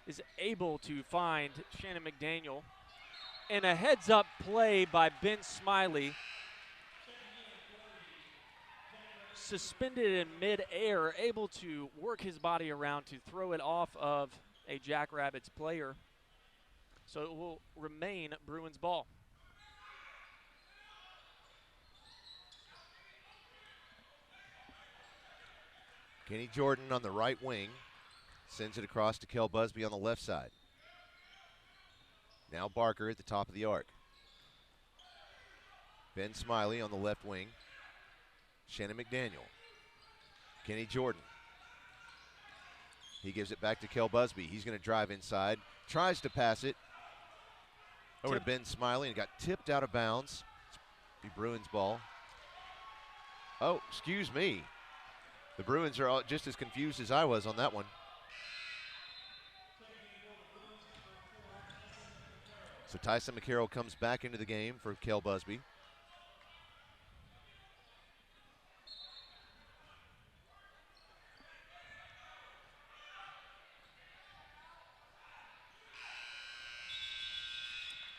is able to find Shannon McDaniel. And a heads-up play by Ben Smiley. Suspended in mid-air, able to work his body around to throw it off of a Jackrabbits player. So it will remain Bruins ball. Kenny Jordan on the right wing. Sends it across to Kel Busby on the left side. Now Barker at the top of the arc. Ben Smiley on the left wing. Shannon McDaniel. Kenny Jordan. He gives it back to Kel Busby. He's going to drive inside. Tries to pass it over to Ben Smiley and got tipped out of bounds. It's the Bruins ball. Oh, excuse me. The Bruins are all just as confused as I was on that one. So Tyson McCarroll comes back into the game for Kel Busby.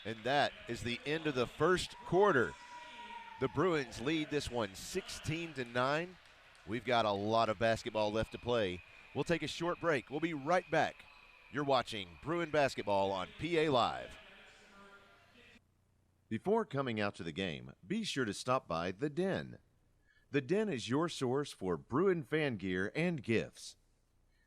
And that is the end of the first quarter. The Bruins lead this one 16-9. We've got a lot of basketball left to play. We'll take a short break. We'll be right back. You're watching Bruin basketball on PA Live. Before coming out to the game, be sure to stop by The Den. The Den is your source for Bruin fan gear and gifts.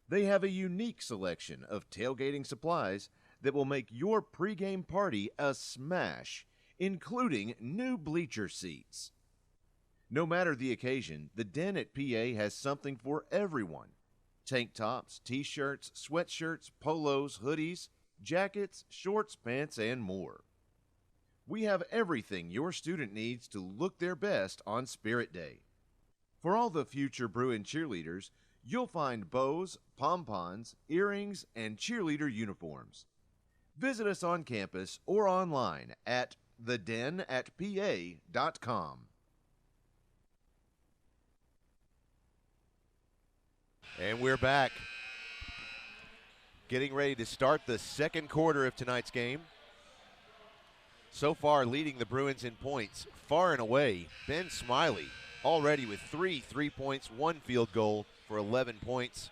They have a unique selection of tailgating supplies that will make your pregame party a smash, including new bleacher seats. No matter the occasion, the Den at PA has something for everyone. Tank tops, t-shirts, sweatshirts, polos, hoodies, jackets, shorts, pants, and more. We have everything your student needs to look their best on Spirit Day. For all the future Bruin cheerleaders, you'll find bows, pom-poms, earrings, and cheerleader uniforms. Visit us on campus or online at thedenatpa.com. And we're back. Getting ready to start the second quarter of tonight's game. So far, leading the Bruins in points, far and away, Ben Smiley, already with 3 3-points, 1 field goal for 11 points.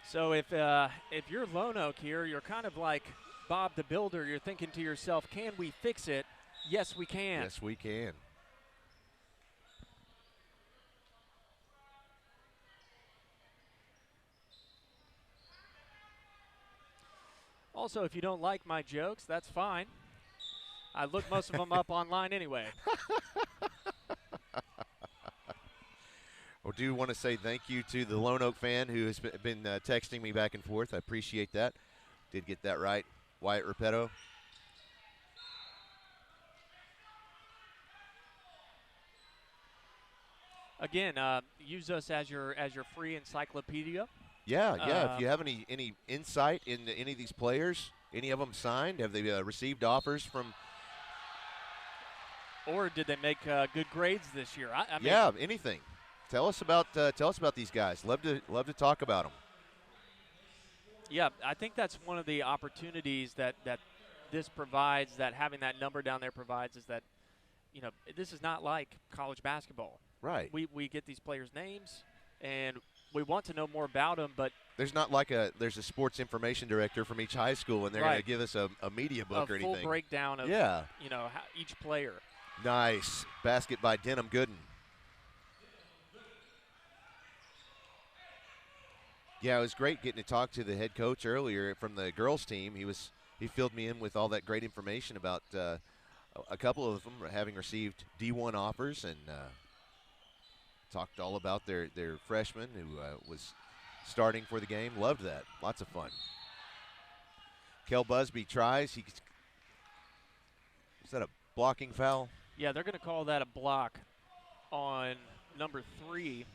So if you're Lonoke here, you're kind of like Bob the Builder. You're thinking to yourself, can we fix it? Yes, we can. Yes, we can. Also, if you don't like my jokes, that's fine. I look most of them up online anyway. I do want to say thank you to the Lonoke fan who has been texting me back and forth. I appreciate that. Did get that right. Wyatt Repetto. Again, use us as your free encyclopedia. Yeah. If you have any insight into any of these players, any of them signed, have they received offers from? Or did they make good grades this year? I mean, yeah, anything. Tell us about these guys. Love to talk about them. Yeah, I think that's one of the opportunities that this provides, that having that number down there provides, is that, you know, this is not like college basketball. Right. We get these players' names, and we want to know more about them, but there's not like there's a sports information director from each high school, and they're going to give us a media book or anything. A full breakdown of each player. Nice basket by Denham Gooden. Yeah, it was great getting to talk to the head coach earlier from the girls team. He filled me in with all that great information about a couple of them having received D1 offers, and talked all about their freshman who was starting for the game. Loved that. Lots of fun. Kel Busby tries. Is that a blocking foul? Yeah, they're going to call that a block on number 3.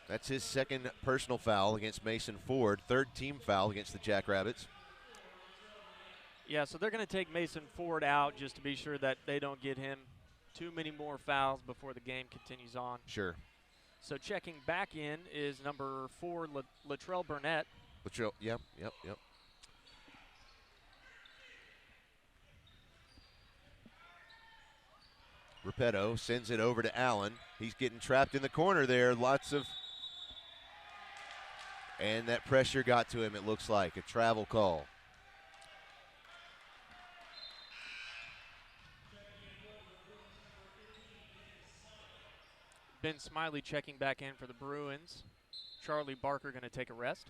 That's his second personal foul against Mason Ford, third team foul against the Jackrabbits. Yeah, so they're going to take Mason Ford out just to be sure that they don't get him too many more fouls before the game continues on. Sure. So checking back in is number 4, Latrell Burnett. Latrell, yep. Repetto sends it over to Allen. He's getting trapped in the corner there. And that pressure got to him, it looks like. A travel call. Ben Smiley checking back in for the Bruins. Charlie Barker going to take a rest.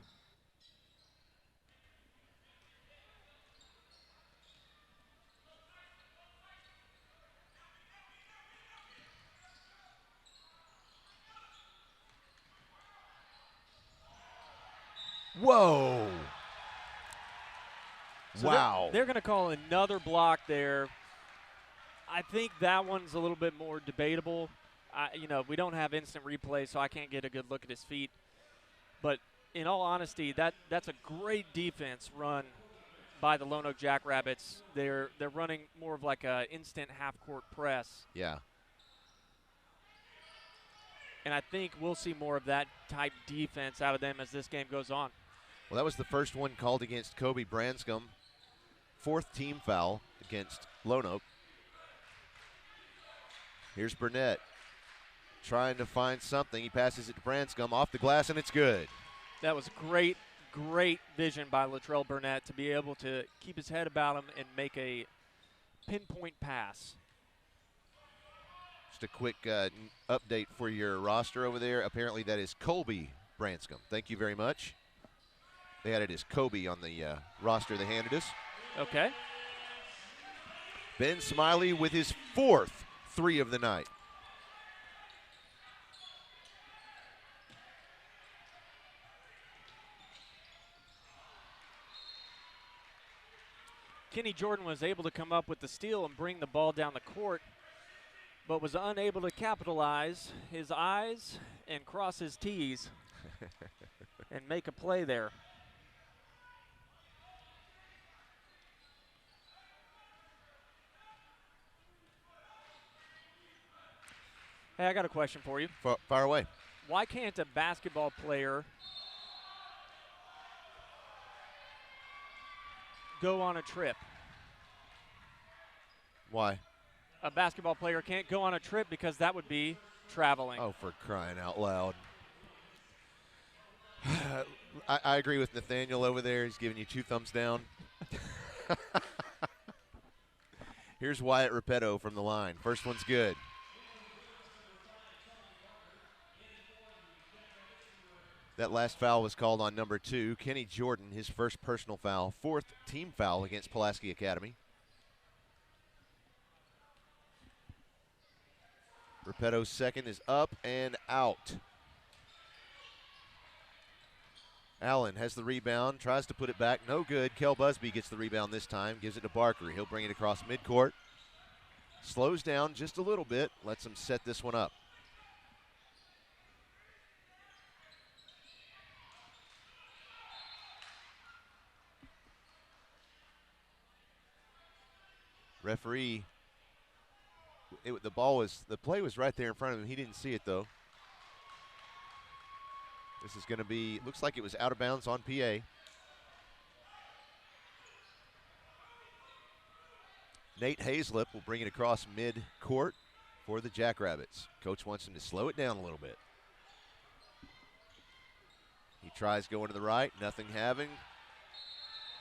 Whoa. So Wow. They're going to call another block there. I think that one's a little bit more debatable. We don't have instant replay, so I can't get a good look at his feet. But in all honesty, that's a great defense run by the Lonoke Jackrabbits. They're running more of like a instant half-court press. Yeah. And I think we'll see more of that type defense out of them as this game goes on. Well, that was the first one called against Kobe Branscombe. Fourth team foul against Lonoke. Here's Burnett trying to find something. He passes it to Branscombe off the glass, and it's good. That was great vision by Latrell Burnett to be able to keep his head about him and make a pinpoint pass. Just a quick update for your roster over there. Apparently that is Colby Branscombe. Thank you very much. They had it as Kobe on the roster they handed us. Okay. Ben Smiley with his fourth 3 of the night. Kenny Jordan was able to come up with the steal and bring the ball down the court, but was unable to capitalize his eyes and cross his T's and make a play there. Hey, I got a question for you. Fire away. Why can't a basketball player go on a trip? Why? A basketball player can't go on a trip because that would be traveling. Oh, for crying out loud. I agree with Nathaniel over there. He's giving you 2 thumbs down. Here's Wyatt Repetto from the line. First one's good. That last foul was called on number 2, Kenny Jordan, his first personal foul, 4th team foul against Pulaski Academy. Repetto's second is up and out. Allen has the rebound, tries to put it back, no good. Kel Busby gets the rebound this time, gives it to Barker. He'll bring it across midcourt. Slows down just a little bit, lets him set this one up. Referee, the play was right there in front of him. He didn't see it though. This is going to be, looks like it was out of bounds on PA. Nate Hazlip will bring it across mid-court for the Jackrabbits. Coach wants him to slow it down a little bit. He tries going to the right, nothing having.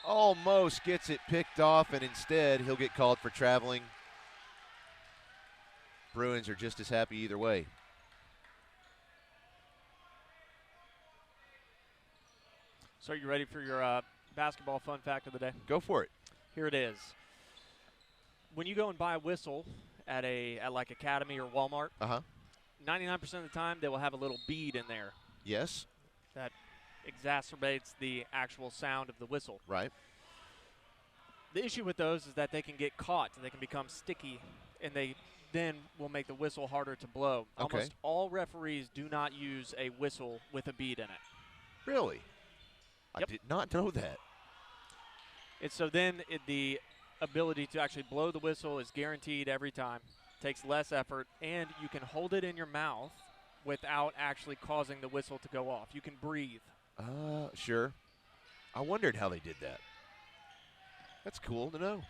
Almost gets it picked off, and instead he'll get called for traveling. Bruins are just as happy either way. So are you ready for your basketball fun fact of the day? Go for it. Here it is. When you go and buy a whistle at like Academy or Walmart, 99% of the time they will have a little bead in there. Yes. That exacerbates the actual sound of the whistle. Right. The issue with those is that they can get caught. They can become sticky, and they then will make the whistle harder to blow. Okay. Almost all referees do not use a whistle with a bead in it. Really? Yep. I did not know that. And so then the ability to actually blow the whistle is guaranteed every time. Takes less effort, and you can hold it in your mouth without actually causing the whistle to go off. You can breathe. Sure. I wondered how they did that. That's cool to know.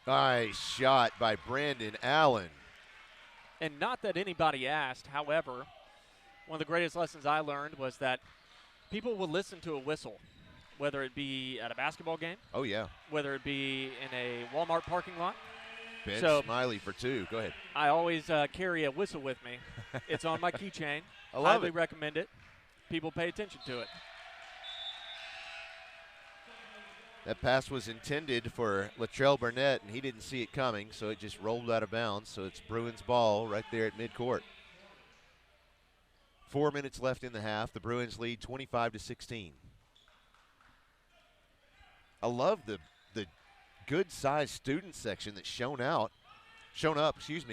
Nice shot by Brandon Allen. And not that anybody asked, however, one of the greatest lessons I learned was that people will listen to a whistle, whether it be at a basketball game. Oh, yeah. Whether it be in a Walmart parking lot. Ben So- Smiley for 2. Go ahead. I always carry a whistle with me. It's on my keychain. I love Highly it. recommend it. People pay attention to it. That pass was intended for Latrell Burnett, and he didn't see it coming, so it just rolled out of bounds. So it's Bruins ball right there at midcourt. 4 minutes left in the half. The Bruins lead 25-16. I love the good-sized student section that's shown up,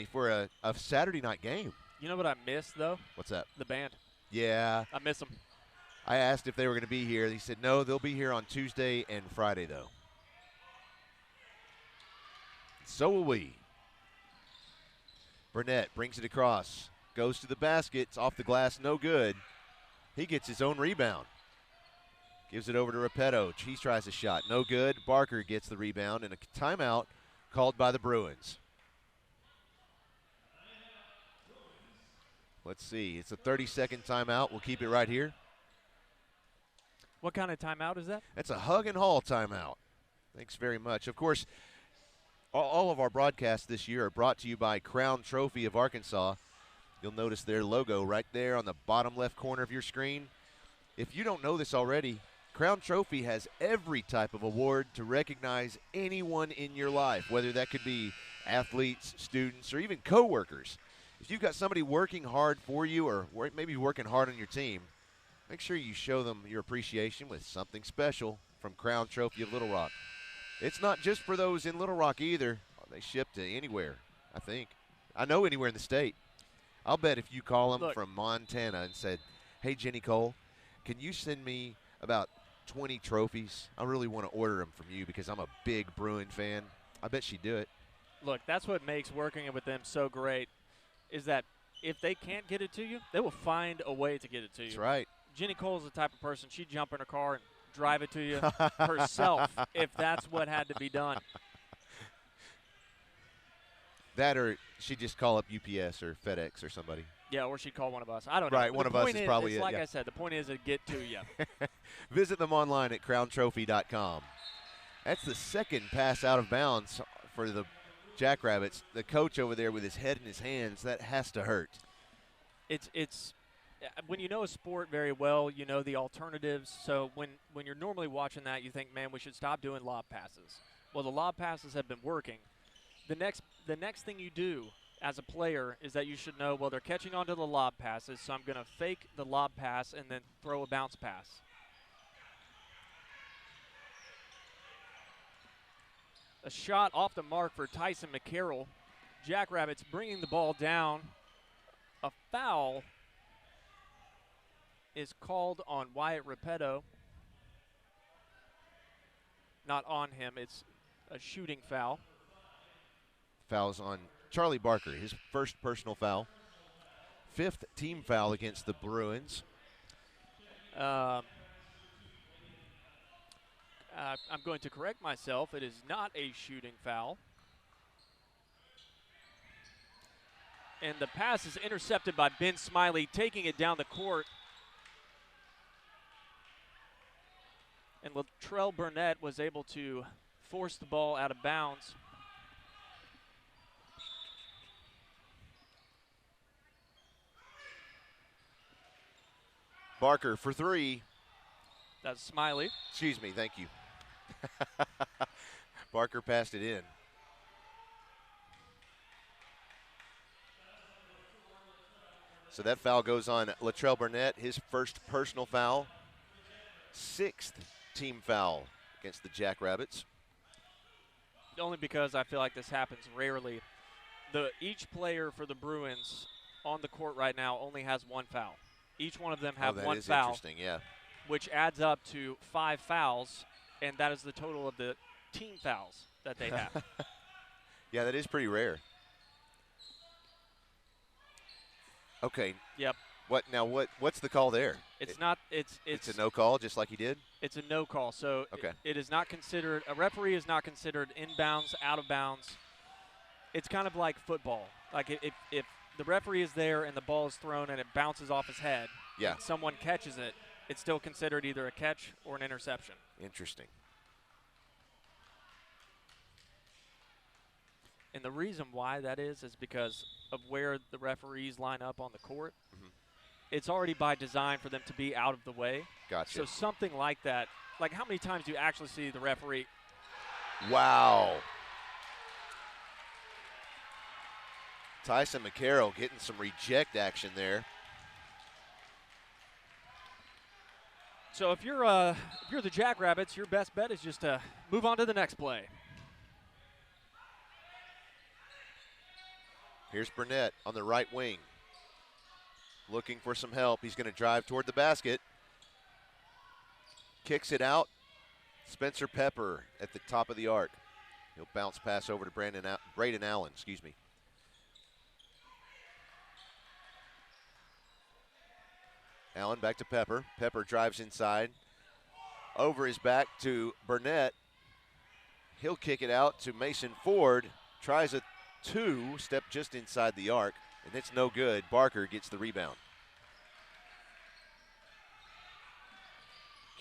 for a Saturday night game. You know what I miss, though? What's that? The band. Yeah. I miss them. I asked if they were going to be here. He said, no, they'll be here on Tuesday and Friday, though. So will we. Burnett brings it across. Goes to the basket. It's off the glass. No good. He gets his own rebound. Gives it over to Repetto. He tries a shot. No good. Barker gets the rebound, and a timeout called by the Bruins. Let's see. It's a 30-second timeout. We'll keep it right here. What kind of timeout is that? That's a hug and haul timeout. Thanks very much. Of course, all of our broadcasts this year are brought to you by Crown Trophy of Arkansas. You'll notice their logo right there on the bottom left corner of your screen. If you don't know this already, Crown Trophy has every type of award to recognize anyone in your life, whether that could be athletes, students, or even coworkers. If you've got somebody working hard for you or maybe working hard on your team, make sure you show them your appreciation with something special from Crown Trophy of Little Rock. It's not just for those in Little Rock either. They ship to anywhere, I think. I know anywhere in the state. I'll bet if you call them from Montana and said, hey, Jenny Cole, can you send me about 20 trophies? I really want to order them from you because I'm a big Bruin fan. I bet she'd do it. Look, that's what makes working with them so great, is that if they can't get it to you, they will find a way to get it to you. That's right. Jenny Cole's the type of person, she'd jump in her car and drive it to you herself if that's what had to be done. That or she'd just call up UPS or FedEx or somebody. Yeah, or she'd call one of us. I don't know. Right, one of us is probably it. Like yeah. I said, the point is to get to you. Visit them online at crowntrophy.com. That's the second pass out of bounds for the Jackrabbits. The coach over there with his head in his hands, that has to hurt. It's when you know a sport very well, you know the alternatives. So when you're normally watching that, you think, man, we should stop doing lob passes. Well, the lob passes have been working. The next thing you do as a player is that you should know, well, they're catching onto the lob passes, so I'm going to fake the lob pass and then throw a bounce pass. A shot off the mark for Tyson McCarroll. Jackrabbits bringing the ball down. A foul is called on Wyatt Repetto. Not on him, it's a shooting foul. Fouls on Charlie Barker, his first personal foul. Fifth team foul against the Bruins. I'm going to correct myself. It is not a shooting foul. And the pass is intercepted by Ben Smiley, taking it down the court. And Latrell Burnett was able to force the ball out of bounds. Barker for three. That's Smiley. Excuse me, thank you. Barker passed it in. So that foul goes on Latrell Burnett, his first personal foul. 6th team foul against the Jackrabbits. Only because I feel like this happens rarely. Each player for the Bruins on the court right now only has 1 foul. Each one of them have 1 that foul. is interesting, yeah. Which adds up to 5 fouls, and that is the total of the team fouls that they have. Yeah, that is pretty rare. Okay. Yep. What's the call there? It's a no call, just like he did? It's a no call. So okay. It is not considered, a referee is not considered inbounds, out of bounds. It's kind of like football. Like if the referee is there and the ball is thrown and it bounces off his head, yeah, and someone catches it, it's still considered either a catch or an interception. Interesting. And the reason why that is because of where the referees line up on the court. Mm-hmm. It's already by design for them to be out of the way. Gotcha. So something like that, like how many times do you actually see the referee? Wow. Tyson McCarroll getting some reject action there. So if you're the Jackrabbits, your best bet is just to move on to the next play. Here's Burnett on the right wing. Looking for some help. He's going to drive toward the basket. Kicks it out. Spencer Pepper at the top of the arc. He'll bounce pass over to Braden Allen, excuse me. Allen back to Pepper. Pepper drives inside. Over his back to Burnett. He'll kick it out to Mason Ford. Tries a 2, step just inside the arc, and it's no good. Barker gets the rebound.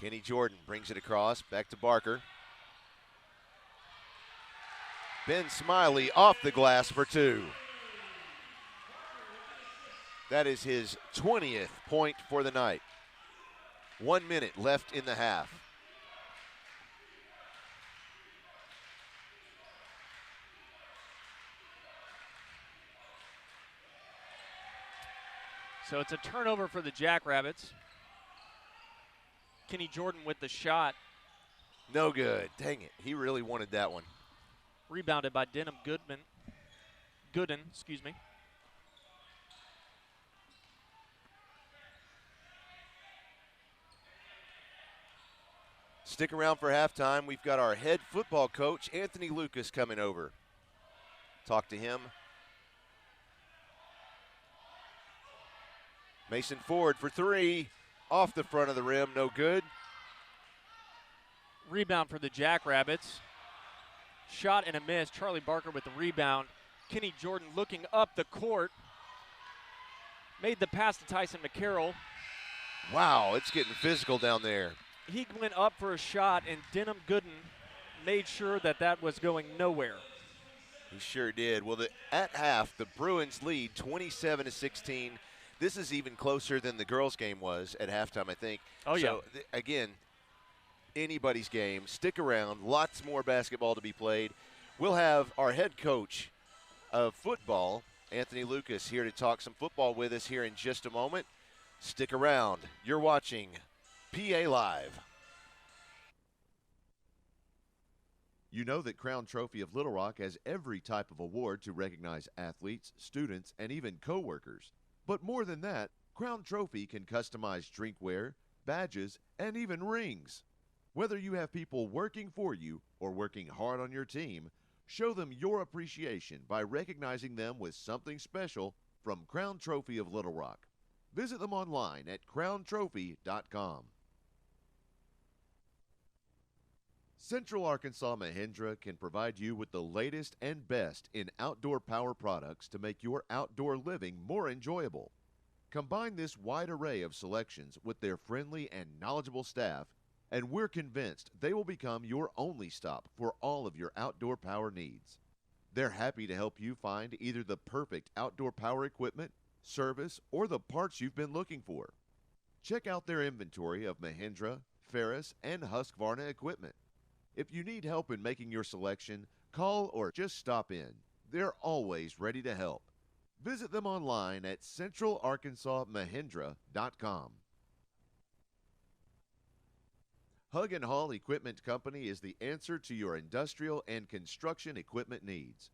Kenny Jordan brings it across, back to Barker. Ben Smiley off the glass for 2. That is his 20th point for the night. 1 minute left in the half. So it's a turnover for the Jackrabbits. Kenny Jordan with the shot. No good. Dang it. He really wanted that one. Rebounded by Gooden, excuse me. Stick around for halftime. We've got our head football coach, Anthony Lucas, coming over. Talk to him. Mason Ford for 3. Off the front of the rim, no good. Rebound for the Jackrabbits. Shot and a miss. Charlie Barker with the rebound. Kenny Jordan looking up the court. Made the pass to Tyson McCarroll. Wow, it's getting physical down there. He went up for a shot, and Denham Gooden made sure that was going nowhere. He sure did. Well, at half, the Bruins lead 27-16. This is even closer than the girls' game was at halftime, I think. Oh, yeah. So, again, anybody's game. Stick around. Lots more basketball to be played. We'll have our head coach of football, Anthony Lucas, here to talk some football with us here in just a moment. Stick around. You're watching PA Live. You know that Crown Trophy of Little Rock has every type of award to recognize athletes, students, and even co-workers. But more than that, Crown Trophy can customize drinkware, badges, and even rings. Whether you have people working for you or working hard on your team, show them your appreciation by recognizing them with something special from Crown Trophy of Little Rock. Visit them online at crowntrophy.com. Central Arkansas Mahindra can provide you with the latest and best in outdoor power products to make your outdoor living more enjoyable. Combine this wide array of selections with their friendly and knowledgeable staff, and we're convinced they will become your only stop for all of your outdoor power needs. They're happy to help you find either the perfect outdoor power equipment, service, or the parts you've been looking for. Check out their inventory of Mahindra, Ferris, and Husqvarna equipment. If you need help in making your selection, call or just stop in. They're always ready to help. Visit them online at centralarkansasmahindra.com. Hug and Haul Equipment Company is the answer to your industrial and construction equipment needs.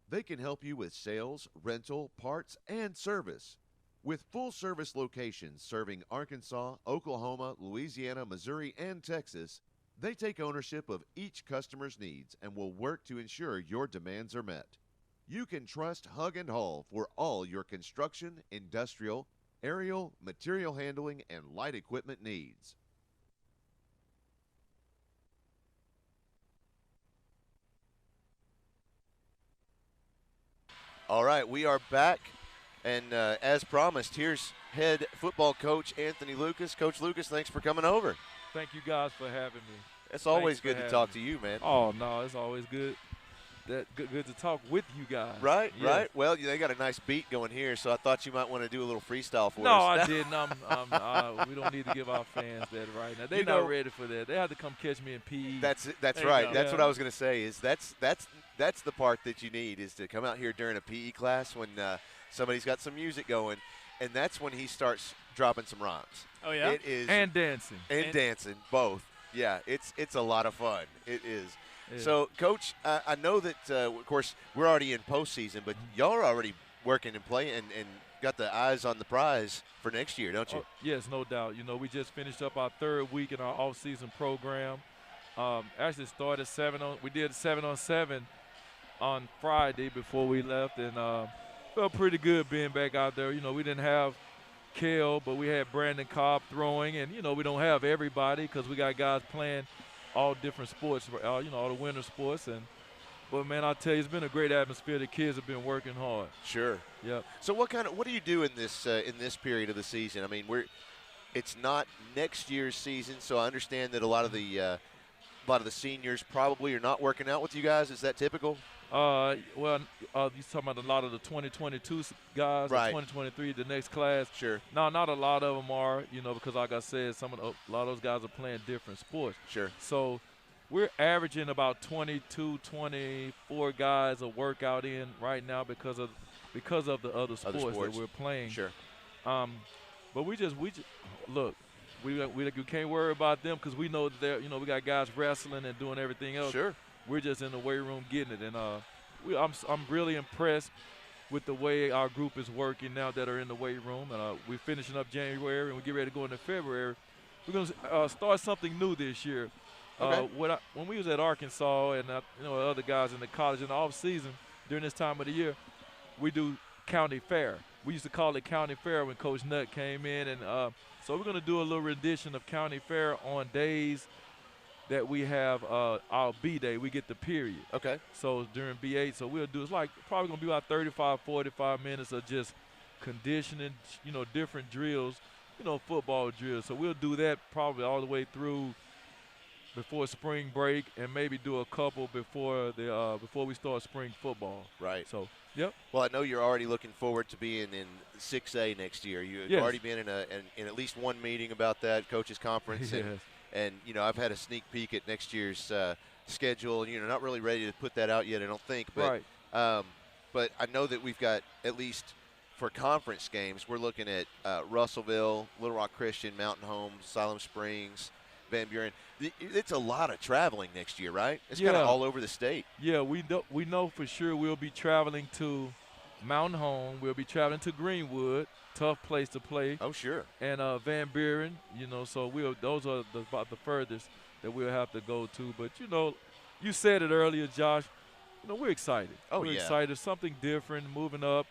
They can help you with sales, rental, parts, and service. With full-service locations serving Arkansas, Oklahoma, Louisiana, Missouri, and Texas, they take ownership of each customer's needs and will work to ensure your demands are met. You can trust Hug and Haul for all your construction, industrial, aerial, material handling, and light equipment needs. All right, we are back, and as promised, here's head football coach Anthony Lucas. Coach Lucas, thanks for coming over. Thank you guys for having me. It's always good to talk to you, man. Oh, no, it's always good. Good to talk with you guys. Right, yes. right. Well, they got a nice beat going here, so I thought you might want to do a little freestyle for us. No, I didn't. We don't need to give our fans that right now. They're not ready for that. They have to come catch me in PE. That's right. That's what I was going to say. Is that's the part that you need, is to come out here during a PE class when somebody's got some music going, and that's when he starts dropping some rhymes. Oh yeah. It is. And dancing. And dancing, both. Yeah, it's a lot of fun. It is. Yeah. So, Coach, I know that, of course, we're already in postseason, but y'all are already working and playing and got the eyes on the prize for next year, don't you? Oh, yes, no doubt. You know, we just finished up our third week in our off-season program. Actually started we did 7-on-7 on Friday before we left, and felt pretty good being back out there. You know, we didn't have Kale, but we had Brandon Cobb throwing, and, you know, we don't have everybody because we got guys playing all different sports, all the winter sports. But man, I'll tell you, it's been a great atmosphere. The kids have been working hard. Sure. Yep. So what do you do in this period of the season? I mean, it's not next year's season, so I understand that a lot of the seniors probably are not working out with you guys. Is that typical? Well, you're talking about a lot of the 2022 guys, right. 2023, the next class. Sure. No, not a lot of them are, because like I said, a lot of those guys are playing different sports. Sure. So we're averaging about 22, 24 guys a workout in right now because of the other sports that we're playing. Sure. But we just look. We can't worry about them because we know that we got guys wrestling and doing everything else. Sure. We're just in the weight room getting it, and I'm really impressed with the way our group is working now that are in the weight room. And we're finishing up January, and we get ready to go into February. We're going to start something new this year. Okay. When we was at Arkansas and other guys in the college in the off season during this time of the year, we do county fair. We used to call it county fair when Coach Nutt came in, and so we're going to do a little rendition of county fair on days that we have our B day. We get the period. Okay. So during B8, so we'll do, it's like probably going to be about 35, 45 minutes of just conditioning, different drills, football drills. So we'll do that probably all the way through before spring break, and maybe do a couple before we start spring football. Right. So, yep. Well, I know you're already looking forward to being in 6A next year. You've yes. already been in at least one meeting about that, coaches conference. Yes. And I've had a sneak peek at next year's schedule, and not really ready to put that out yet, I don't think. But, right. But I know that we've got, at least for conference games, we're looking at Russellville, Little Rock Christian, Mountain Home, Siloam Springs, Van Buren. It's a lot of traveling next year, right? It's kind of all over the state. Yeah, we know for sure we'll be traveling to Mountain Home. We'll be traveling to Greenwood. Tough place to play. Oh, sure. And Van Buren, so those are about the furthest that we'll have to go to. But, you said it earlier, Josh, we're excited. We're excited. Something different, moving up.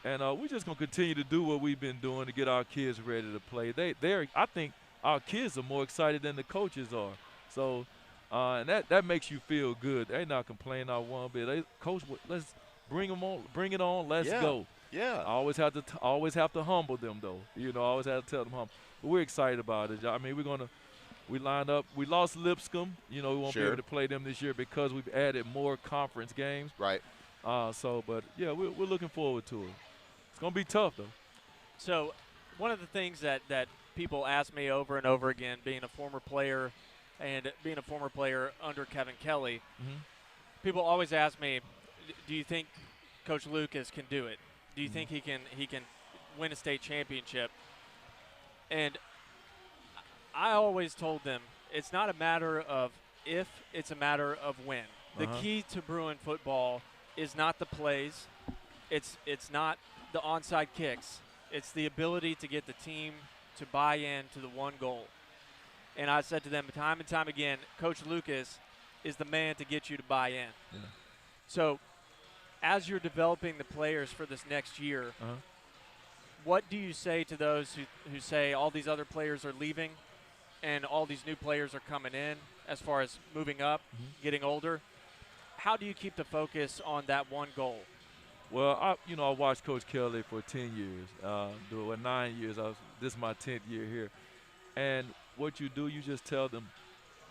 And we're just going to continue to do what we've been doing to get our kids ready to play. I think our kids are more excited than the coaches are. So, and that makes you feel good. They're not complaining not one bit. Coach, let's bring them on. Bring it on. Let's go. Yeah. I always have to humble them, though. I always have to tell them humble. But we're excited about it. I mean, we lined up. We lost Lipscomb. We won't be able to play them this year because we've added more conference games. Right. But yeah, we're looking forward to it. It's gonna be tough, though. So, one of the things that people ask me over and over again, being a former player under Kevin Kelly, people always ask me, do you think Coach Lucas can do it? Do you think he can win a state championship? And I always told them it's not a matter of if, it's a matter of when. The key to Bruin football is not the plays. It's not the onside kicks. It's the ability to get the team to buy in to the one goal. And I said to them time and time again, Coach Lucas is the man to get you to buy in. Yeah. So as you're developing the players for this next year, what do you say to those who say all these other players are leaving and all these new players are coming in as far as moving up, getting older? How do you keep the focus on that one goal? Well, I watched Coach Kelly for 10 years, 9 years. This is my 10th year here. And what you do, you just tell them,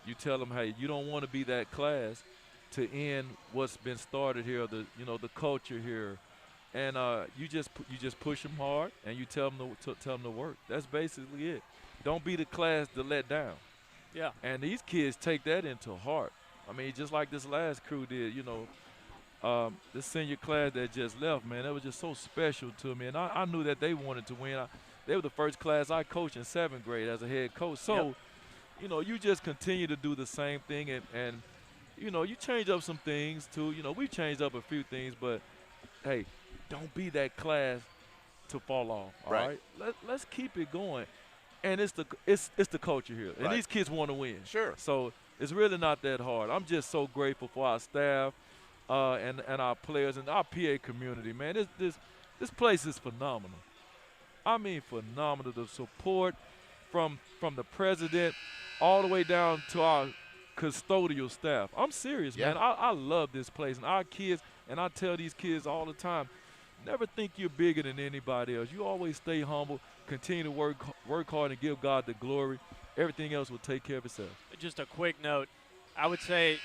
hey, you don't want to be that class to end what's been started here, the culture here. And you just push them hard, and you tell them to work. That's basically it. Don't be the class to let down. Yeah. And these kids take that into heart. I mean, just like this last crew did, this senior class that just left, man, that was just so special to me. And I knew that they wanted to win. They were the first class I coached in 7th grade as a head coach. So, you just continue to do the same thing. And you change up some things, too. We've changed up a few things. But, hey, don't be that class to fall off, all right? Let's keep it going. And it's the culture here. And these kids want to win. Sure. So it's really not that hard. I'm just so grateful for our staff and our players and our PA community, man. This place is phenomenal. I mean, phenomenal. The support from the president all the way down to our custodial staff. I'm serious, man. I love this place and our kids, and I tell these kids all the time, never think you're bigger than anybody else. You always stay humble, continue to work hard and give God the glory. Everything else will take care of itself. Just a quick note. I would say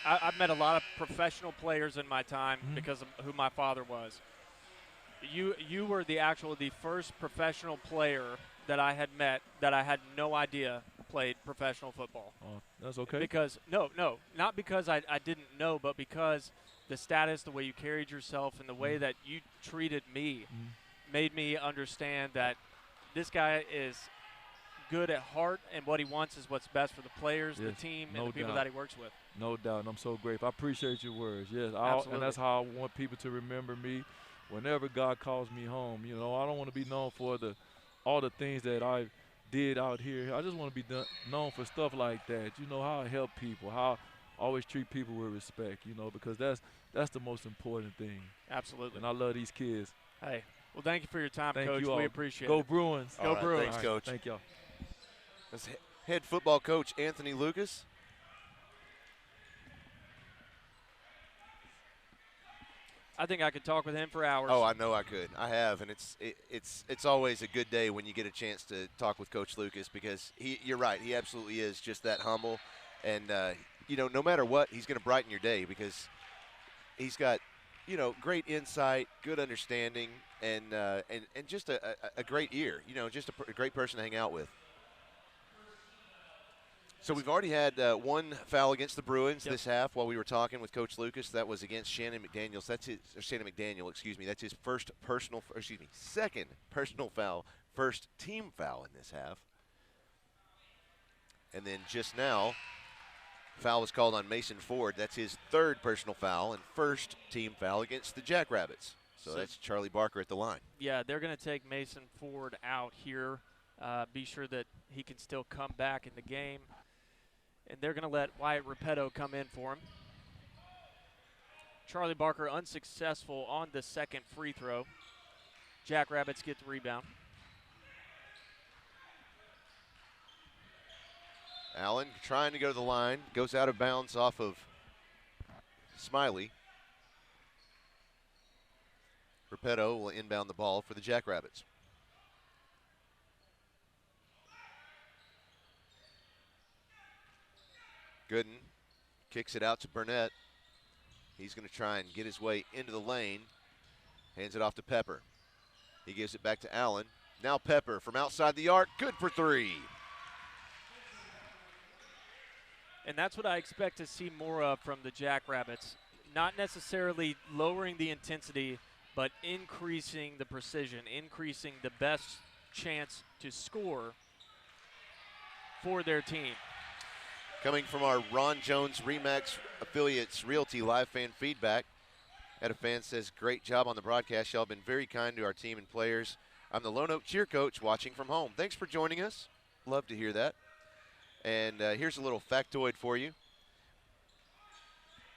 I've met a lot of professional players in my time because of who my father was. You were the first professional player that I had met that I had no idea played professional football. Oh, that's okay. Because not because I didn't know, but because the status, the way you carried yourself, and the way that you treated me made me understand that this guy is good at heart, and what he wants is what's best for the players, the team, and the people that he works with. No doubt, and I'm so grateful. I appreciate your words. Yes, absolutely. And that's how I want people to remember me whenever God calls me home. I don't want to be known for all the things that I did out here. I just want to be known for stuff like that. How I help people, how I always treat people with respect, because that's the most important thing. Absolutely. And I love these kids. Hey, well, thank you for your time, Thank Coach. you all. We appreciate Go it. Bruins. Go Bruins. Thanks, Coach. Thank y'all. That's head football coach Anthony Lucas. I think I could talk with him for hours. Oh, I know I could. I have, and it's always a good day when you get a chance to talk with Coach Lucas, because you're right, he absolutely is just that humble, and no matter what, he's going to brighten your day because he's got great insight, good understanding, and just a great ear. Just a great person to hang out with. So we've already had one foul against the Bruins this half while we were talking with Coach Lucas. That was against Shannon McDaniel. Shannon McDaniel, excuse me. That's his second personal foul, first team foul in this half. And then just now, foul was called on Mason Ford. That's his third personal foul and first team foul against the Jackrabbits. So that's Charlie Barker at the line. Yeah, they're going to take Mason Ford out here. Be sure that he can still come back in the game. And they're going to let Wyatt Repetto come in for him. Charlie Barker unsuccessful on the second free throw. Jackrabbits get the rebound. Allen trying to go to the line. Goes out of bounds off of Smiley. Repetto will inbound the ball for the Jackrabbits. Gooden kicks it out to Burnett. He's going to try and get his way into the lane. Hands it off to Pepper. He gives it back to Allen. Now Pepper from outside the arc, good for 3. And that's what I expect to see more of from the Jackrabbits. Not necessarily lowering the intensity, but increasing the precision, increasing the best chance to score for their team. Coming from our Ron Jones Remax Affiliates Realty live fan feedback, had a fan says, great job on the broadcast. Y'all have been very kind to our team and players. I'm the Lonoke cheer coach watching from home. Thanks for joining us. Love to hear that. And here's a little factoid for you.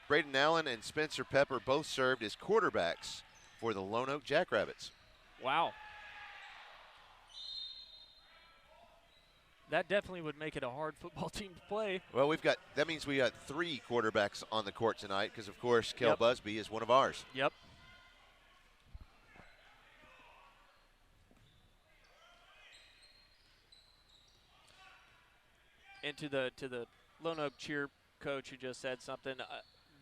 Braden Allen and Spencer Pepper both served as quarterbacks for the Lonoke Jackrabbits. Wow. That definitely would make it a hard football team to play. Well, that means we got 3 quarterbacks on the court tonight because, of course, Kel Busby is one of ours. Yep. And to the Lonoke cheer coach who just said something,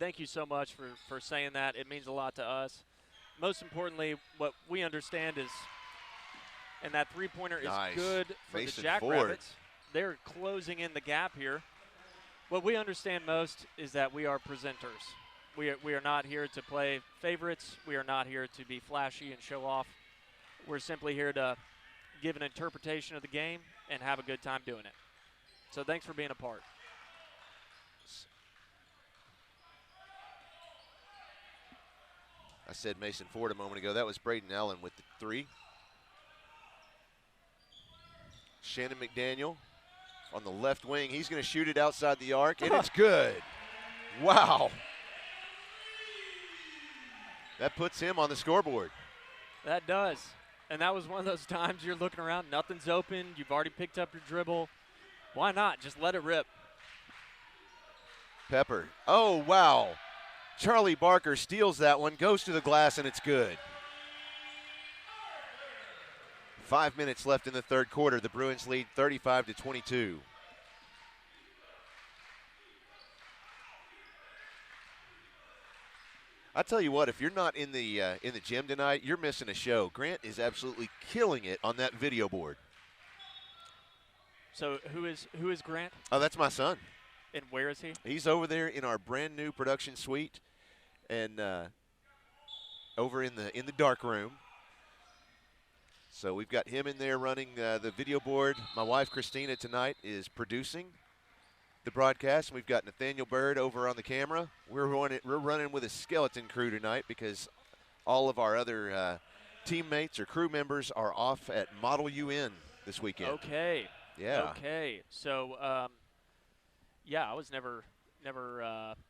thank you so much for saying that. It means a lot to us. Most importantly, what we understand is, and that three-pointer is good for the Jackrabbits. They're closing in the gap here. What we understand most is that we are presenters. We are not here to play favorites. We are not here to be flashy and show off. We're simply here to give an interpretation of the game and have a good time doing it. So thanks for being a part. I said Mason Ford a moment ago. That was Braden Allen with the 3. Shannon McDaniel on the left wing. He's going to shoot it outside the arc, and it's good. Wow. That puts him on the scoreboard. That does. And that was one of those times you're looking around, nothing's open, you've already picked up your dribble. Why not? Just let it rip. Pepper. Oh, wow. Charlie Barker steals that one, goes to the glass, and it's good. 5 minutes left in the third quarter. The Bruins lead 35-22. I tell you what, if you're not in the gym tonight, you're missing a show. Grant is absolutely killing it on that video board. So who is Grant? Oh, that's my son. And where is he? He's over there in our brand new production suite, and over in the dark room. So we've got him in there running the video board. My wife Christina tonight is producing the broadcast. We've got Nathaniel Bird over on the camera. We're running with a skeleton crew tonight because all of our other teammates or crew members are off at Model UN this weekend. Okay. Yeah. Okay. So, yeah, I was never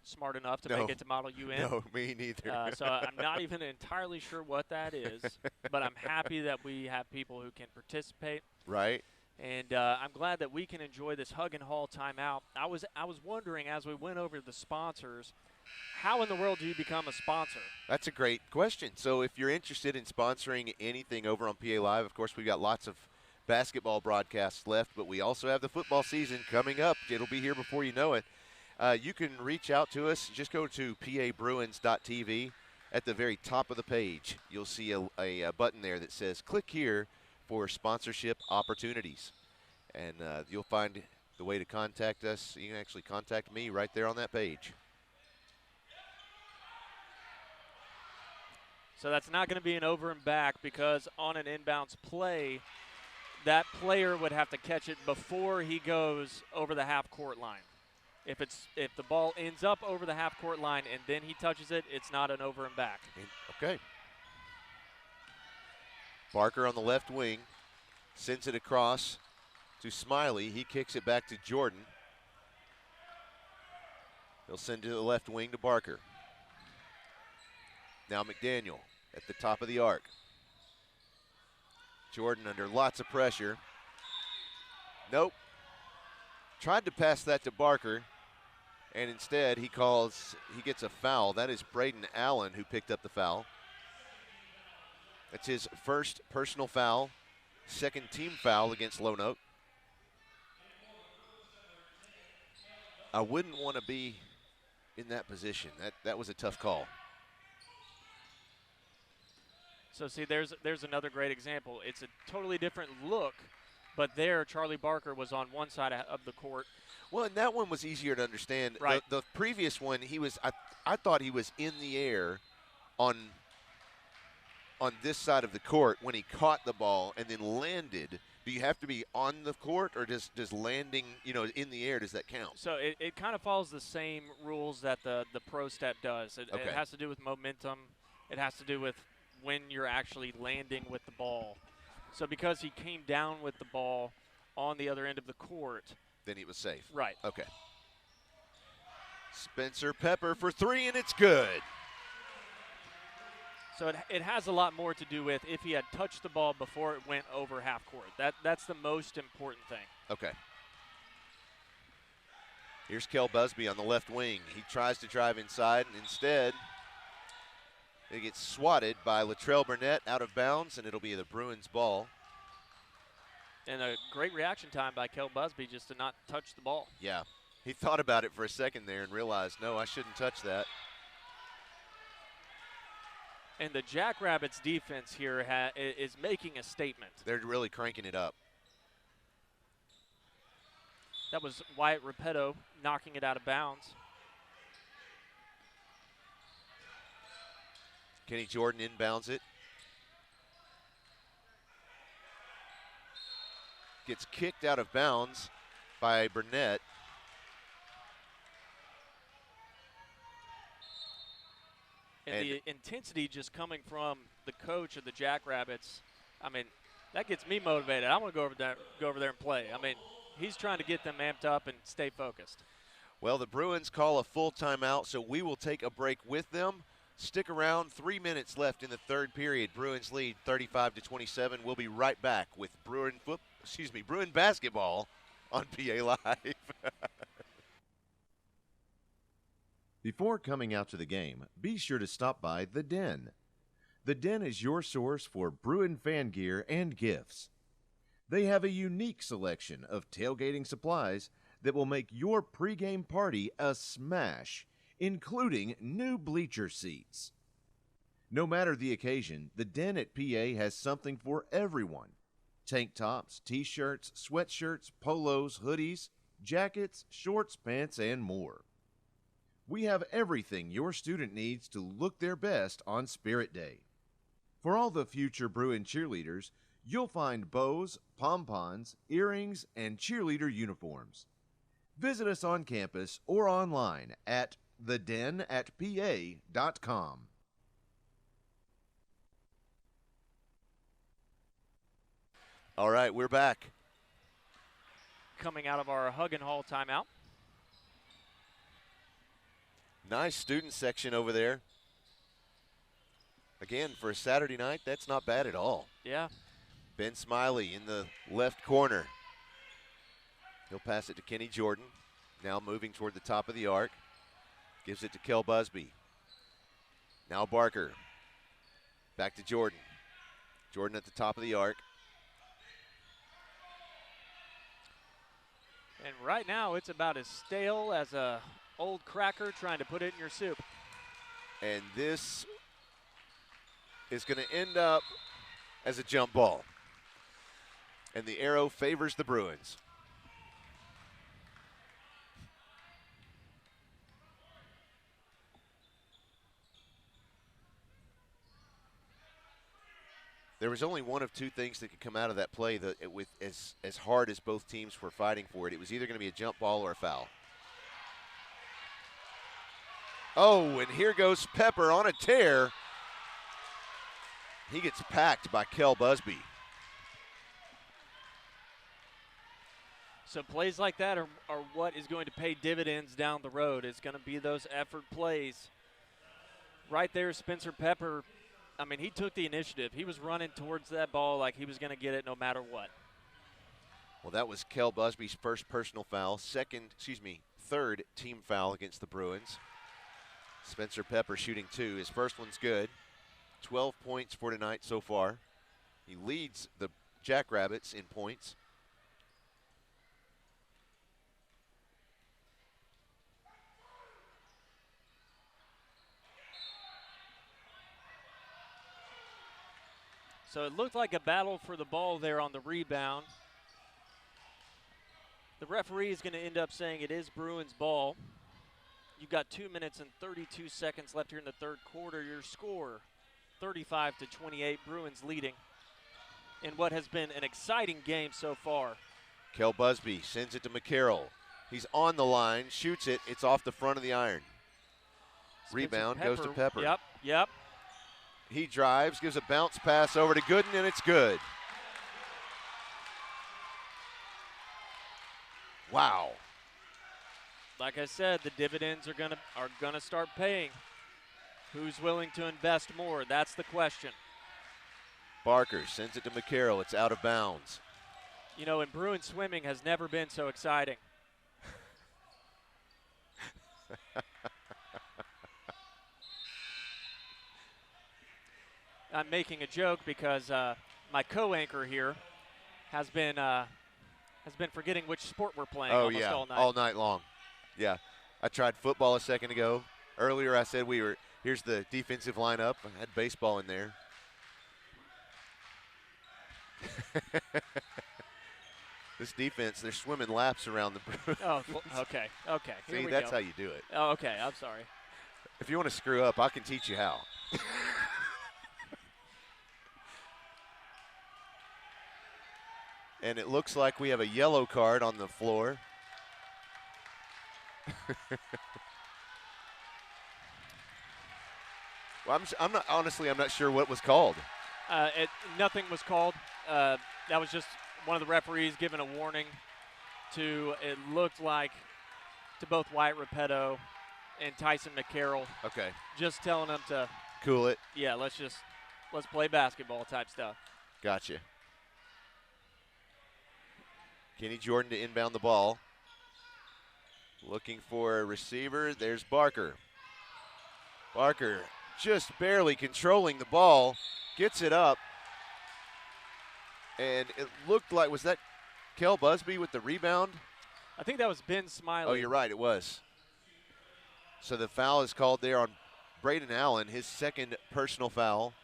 smart enough to make it to Model UN. No, me neither. So I'm not even entirely sure what that is, but I'm happy that we have people who can participate. Right. And I'm glad that we can enjoy this Hug and Haul timeout. I was wondering as we went over the sponsors, how in the world do you become a sponsor? That's a great question. So if you're interested in sponsoring anything over on PA Live, of course, we've got lots of basketball broadcasts left, but we also have the football season coming up. It'll be here before you know it. You can reach out to us. Just go to pabruins.tv. At the very top of the page, you'll see a button there that says click here for sponsorship opportunities. And you'll find the way to contact us. You can actually contact me right there on that page. So that's not going to be an over and back because on an inbounds play, that player would have to catch it before he goes over the half-court line. If the ball ends up over the half-court line and then he touches it, it's not an over and back. Okay. Barker on the left wing sends it across to Smiley. He kicks it back to Jordan. He'll send it to the left wing to Barker. Now McDaniel at the top of the arc. Jordan under lots of pressure. Nope. Tried to pass that to Barker, and instead he gets a foul. That is Braden Allen who picked up the foul. That's his first personal foul, second team foul against Lonoke. I wouldn't want to be in that position. That was a tough call. So see, there's another great example. It's a totally different look, but there Charlie Barker was on one side of the court. Well, and that one was easier to understand. Right. The previous one, I thought he was in the air on this side of the court when he caught the ball and then landed. Do you have to be on the court, or does landing, in the air, does that count? So it kind of follows the same rules that the pro step does. It has to do with momentum. It has to do with when you're actually landing with the ball. So because he came down with the ball on the other end of the court, then he was safe. Right. Okay. Spencer Pepper for 3, and it's good. So it has a lot more to do with if he had touched the ball before it went over half court. That's the most important thing. Okay. Here's Kel Busby on the left wing. He tries to drive inside, and instead it gets swatted by Latrell Burnett out of bounds, and it'll be the Bruins ball. And a great reaction time by Kel Busby just to not touch the ball. Yeah. He thought about it for a second there and realized, no, I shouldn't touch that. And the Jackrabbits defense here is making a statement. They're really cranking it up. That was Wyatt Repetto knocking it out of bounds. Kenny Jordan inbounds it. Gets kicked out of bounds by Burnett. And the intensity just coming from the coach of the Jackrabbits, I mean, that gets me motivated. I want to go over there and play. I mean, he's trying to get them amped up and stay focused. Well, the Bruins call a full timeout, so we will take a break with them. Stick around. 3 minutes left in the third period. Bruins lead 35-27. We'll be right back with Bruin basketball on PA Live. Before coming out to the game, be sure to stop by The Den. The Den is your source for Bruin fan gear and gifts. They have a unique selection of tailgating supplies that will make your pregame party a smash, including new bleacher seats. No matter the occasion, The Den at PA has something for everyone. Tank tops, t-shirts, sweatshirts, polos, hoodies, jackets, shorts, pants, and more. We have everything your student needs to look their best on Spirit Day. For all the future Bruin cheerleaders, you'll find bows, pom-poms, earrings, and cheerleader uniforms. Visit us on campus or online at thedenatpa.com. All right, we're back. Coming out of our Hug and Haul timeout. Nice student section over there. Again, for a Saturday night, that's not bad at all. Yeah. Ben Smiley in the left corner. He'll pass it to Kenny Jordan. Now moving toward the top of the arc. Gives it to Kel Busby. Now Barker. Back to Jordan. Jordan at the top of the arc. And right now, it's about as stale as a old cracker trying to put it in your soup. And this is going to end up as a jump ball. And the arrow favors the Bruins. There was only one of two things that could come out of that play with as hard as both teams were fighting for it. It was either going to be a jump ball or a foul. Oh, and here goes Pepper on a tear. He gets packed by Kel Busby. So plays like that are what is going to pay dividends down the road. It's going to be those effort plays. Right there, Spencer Pepper, I mean, he took the initiative. He was running towards that ball like he was going to get it no matter what. Well, that was Kel Busby's first personal foul, third team foul against the Bruins. Spencer Pepper shooting 2. His first one's good. 12 points for tonight so far. He leads the Jackrabbits in points. So it looked like a battle for the ball there on the rebound. The referee is going to end up saying it is Bruins ball. You've got 2 minutes and 32 seconds left here in the third quarter. Your score, 35-28, Bruins leading in what has been an exciting game so far. Kel Busby sends it to McCarroll. He's on the line, shoots it. It's off the front of the iron. Rebound goes to Pepper. Yep. He drives, gives a bounce pass over to Gooden, and it's good. Wow. Like I said, the dividends are gonna start paying. Who's willing to invest more? That's the question. Barker sends it to McCarroll. It's out of bounds. You know, and Bruins swimming has never been so exciting. I'm making a joke because my co-anchor here has been forgetting which sport we're playing almost all night. All night long. Yeah, I tried football a second ago. Earlier I said here's the defensive lineup. I had baseball in there. This defense, they're swimming laps around the Bruins. Oh, okay. See, that's how you do it. Oh, okay, I'm sorry. If you want to screw up, I can teach you how. And it looks like we have a yellow card on the floor. Well, I'm not sure what was called. Nothing was called. That was just one of the referees giving a warning to, it looked like, to both Wyatt Repetto and Tyson McCarroll. Okay. Just telling them to cool it. Yeah, let's play basketball type stuff. Gotcha. Kenny Jordan to inbound the ball. Looking for a receiver. There's Barker. Barker just barely controlling the ball. Gets it up. And it looked like, was that Kel Busby with the rebound? I think that was Ben Smiley. Oh, you're right, it was. So the foul is called there on Braden Allen, his second personal foul.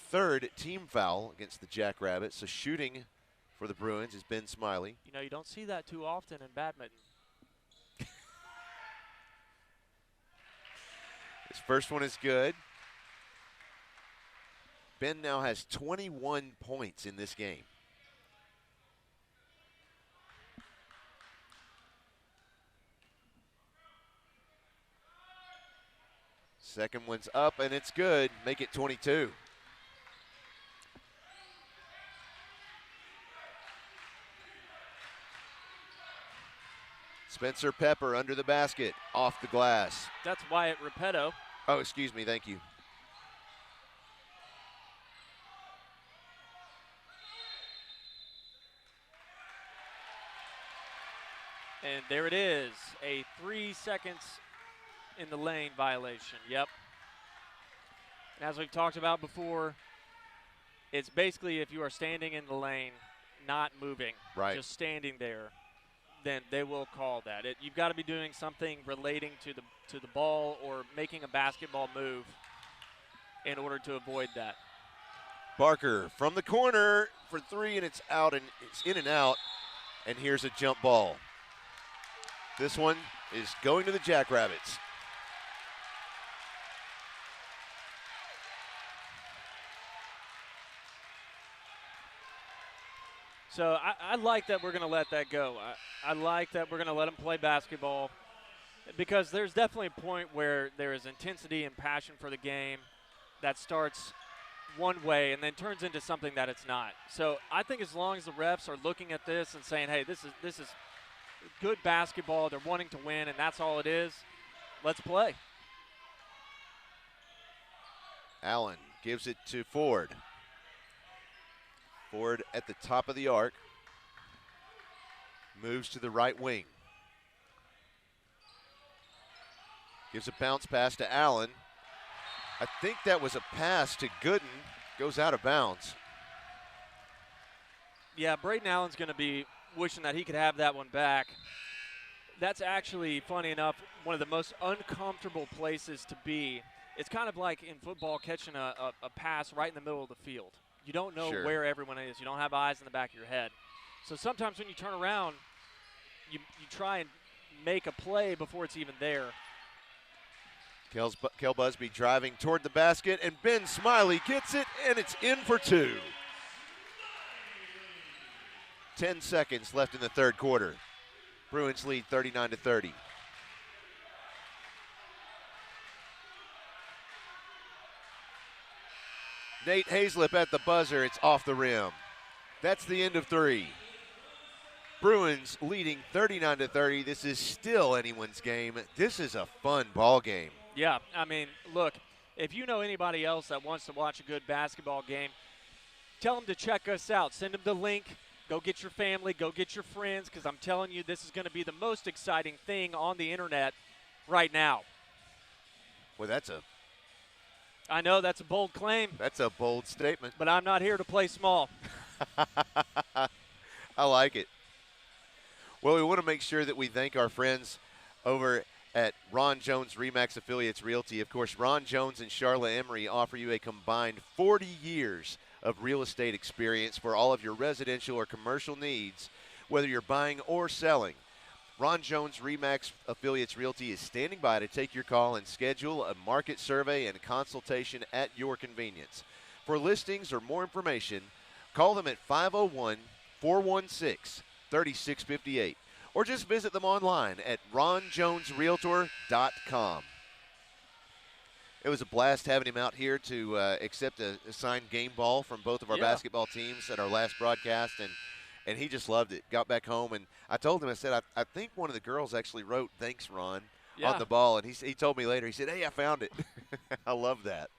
Third team foul against the Jackrabbits. So shooting for the Bruins is Ben Smiley. You know, you don't see that too often in badminton. His first one is good. Ben now has 21 points in this game. Second one's up, and it's good. Make it 22. Spencer Pepper under the basket, off the glass. That's Wyatt Repetto. Oh, excuse me, thank you. And there it is, a 3 seconds in the lane violation. Yep. And as we've talked about before, it's basically if you are standing in the lane, not moving, right, just standing there, then they will call that. You've got to be doing something relating to the ball or making a basketball move in order to avoid that. Barker from the corner for three, and it's out, and it's in and out. And here's a jump ball. This one is going to the Jackrabbits. So I like that we're going to let that go. I like that we're going to let them play basketball because there's definitely a point where there is intensity and passion for the game that starts one way and then turns into something that it's not. So I think as long as the refs are looking at this and saying, hey, this is good basketball, they're wanting to win, and that's all it is, let's play. Allen gives it to Ford. Ford at the top of the arc. Moves to the right wing. Gives a bounce pass to Allen. I think that was a pass to Gooden. Goes out of bounds. Yeah, Braden Allen's going to be wishing that he could have that one back. That's actually, funny enough, one of the most uncomfortable places to be. It's kind of like in football catching a pass right in the middle of the field. You don't know Sure. where everyone is. You don't have eyes in the back of your head. So sometimes when you turn around, you try and make a play before it's even there. Kel Busby driving toward the basket, and Ben Smiley gets it, and it's in for two. 10 seconds left in the third quarter. Bruins lead 39-30. Nate Hazlip at the buzzer. It's off the rim. That's the end of three. Bruins leading 39-30. This is still anyone's game. This is a fun ball game. Yeah, I mean, look, if you know anybody else that wants to watch a good basketball game, tell them to check us out. Send them the link. Go get your family. Go get your friends, because I'm telling you, this is going to be the most exciting thing on the internet right now. Well, I know that's a bold claim. That's a bold statement. But I'm not here to play small. I like it. Well, we want to make sure that we thank our friends over at Ron Jones Remax Affiliates Realty. Of course, Ron Jones and Charla Emery offer you a combined 40 years of real estate experience for all of your residential or commercial needs, whether you're buying or selling. Ron Jones Remax Affiliates Realty is standing by to take your call and schedule a market survey and consultation at your convenience. For listings or more information, call them at 501-416-3658 or just visit them online at ronjonesrealtor.com. It was a blast having him out here to accept a signed game ball from both of our basketball teams at our last broadcast, and he just loved it. Got back home, and I told him, I said, I think one of the girls actually wrote "Thanks, Ron" on the ball, and he told me later, he said, "Hey, I found it." I love that.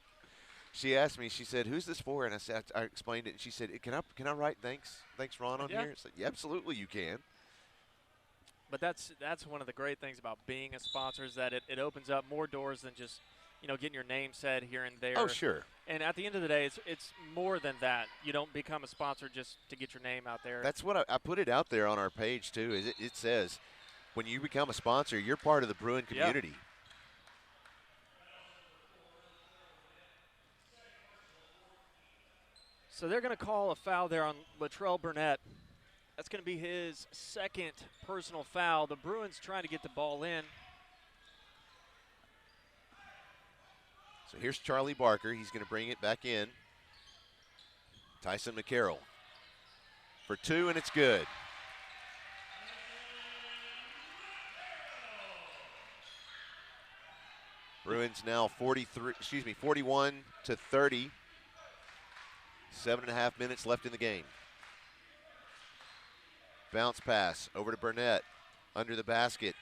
She asked me, she said, "Who's this for?" And I said, I explained it, and she said, "Can I write thanks, Ron, on here?" It's like, yeah, absolutely you can. But that's one of the great things about being a sponsor, is that it opens up more doors than just, getting your name said here and there. Oh, sure. And at the end of the day, it's more than that. You don't become a sponsor just to get your name out there. That's what I put it out there on our page, too. Is it says, when you become a sponsor, you're part of the Bruin community. Yeah. So they're going to call a foul there on Latrell Burnett. That's going to be his second personal foul. The Bruins trying to get the ball in. So here's Charlie Barker. He's going to bring it back in. Tyson McCarroll for two, and it's good. Bruins now 41-30. 7.5 minutes left in the game. Bounce pass over to Burnett. Under the basket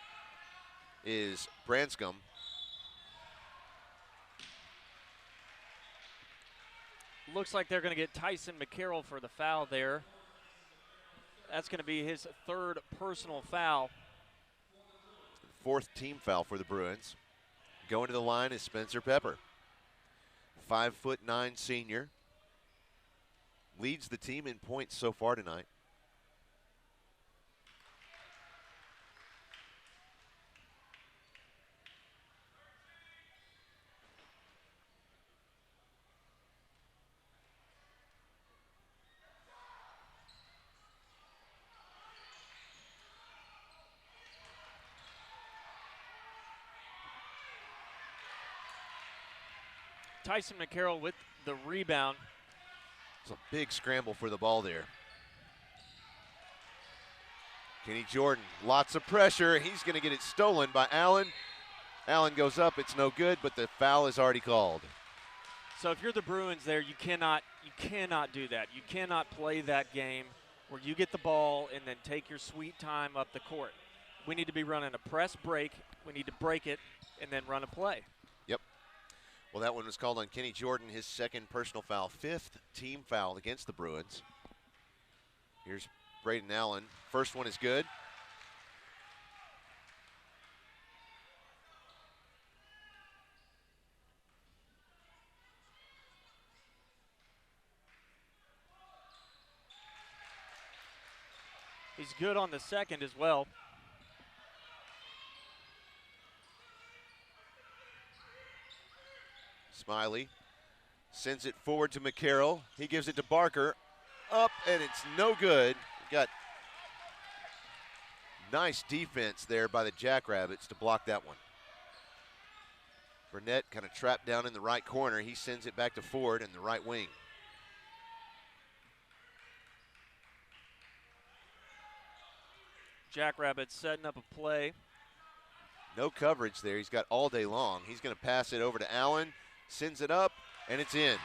is Branscombe. Looks like they're going to get Tyson McCarroll for the foul there. That's going to be his third personal foul. Fourth team foul for the Bruins. Going to the line is Spencer Pepper. 5'9" senior. Leads the team in points so far tonight. Tyson McCarroll with the rebound. It's a big scramble for the ball there. Kenny Jordan, lots of pressure. He's going to get it stolen by Allen. Allen goes up, it's no good, but the foul is already called. So if you're the Bruins there, you cannot do that. You cannot play that game where you get the ball and then take your sweet time up the court. We need to be running a press break. We need to break it and then run a play. Well, that one was called on Kenny Jordan, his second personal foul, fifth team foul against the Bruins. Here's Braden Allen. First one is good. He's good on the second as well. Smiley Sends it forward to McCarroll. He gives it to Barker. Up, and it's no good. Got nice defense there by the Jackrabbits to block that one. Burnett kind of trapped down in the right corner. He sends it back to Ford in the right wing. Jackrabbits setting up a play. No coverage there. He's got all day long. He's going to pass it over to Allen. Sends it up, and it's in.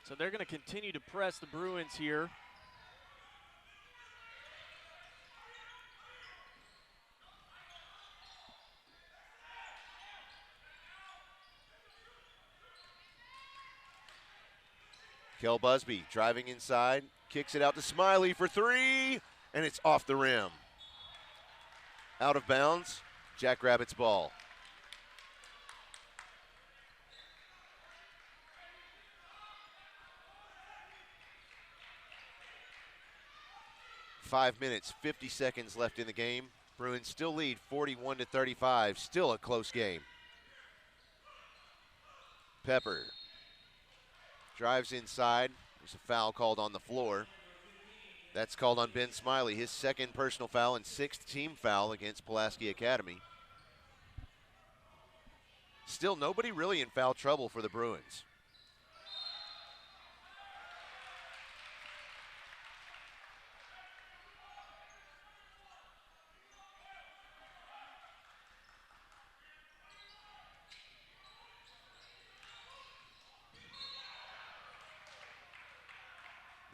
So they're going to continue to press the Bruins here. Kel Busby driving inside, kicks it out to Smiley for three, and it's off the rim. Out of bounds, Jackrabbits ball. Five minutes, 50 seconds left in the game. Bruins still lead 41-35, still a close game. Pepper drives inside. There's a foul called on the floor. That's called on Ben Smiley, his second personal foul and sixth team foul against Pulaski Academy. Still nobody really in foul trouble for the Bruins.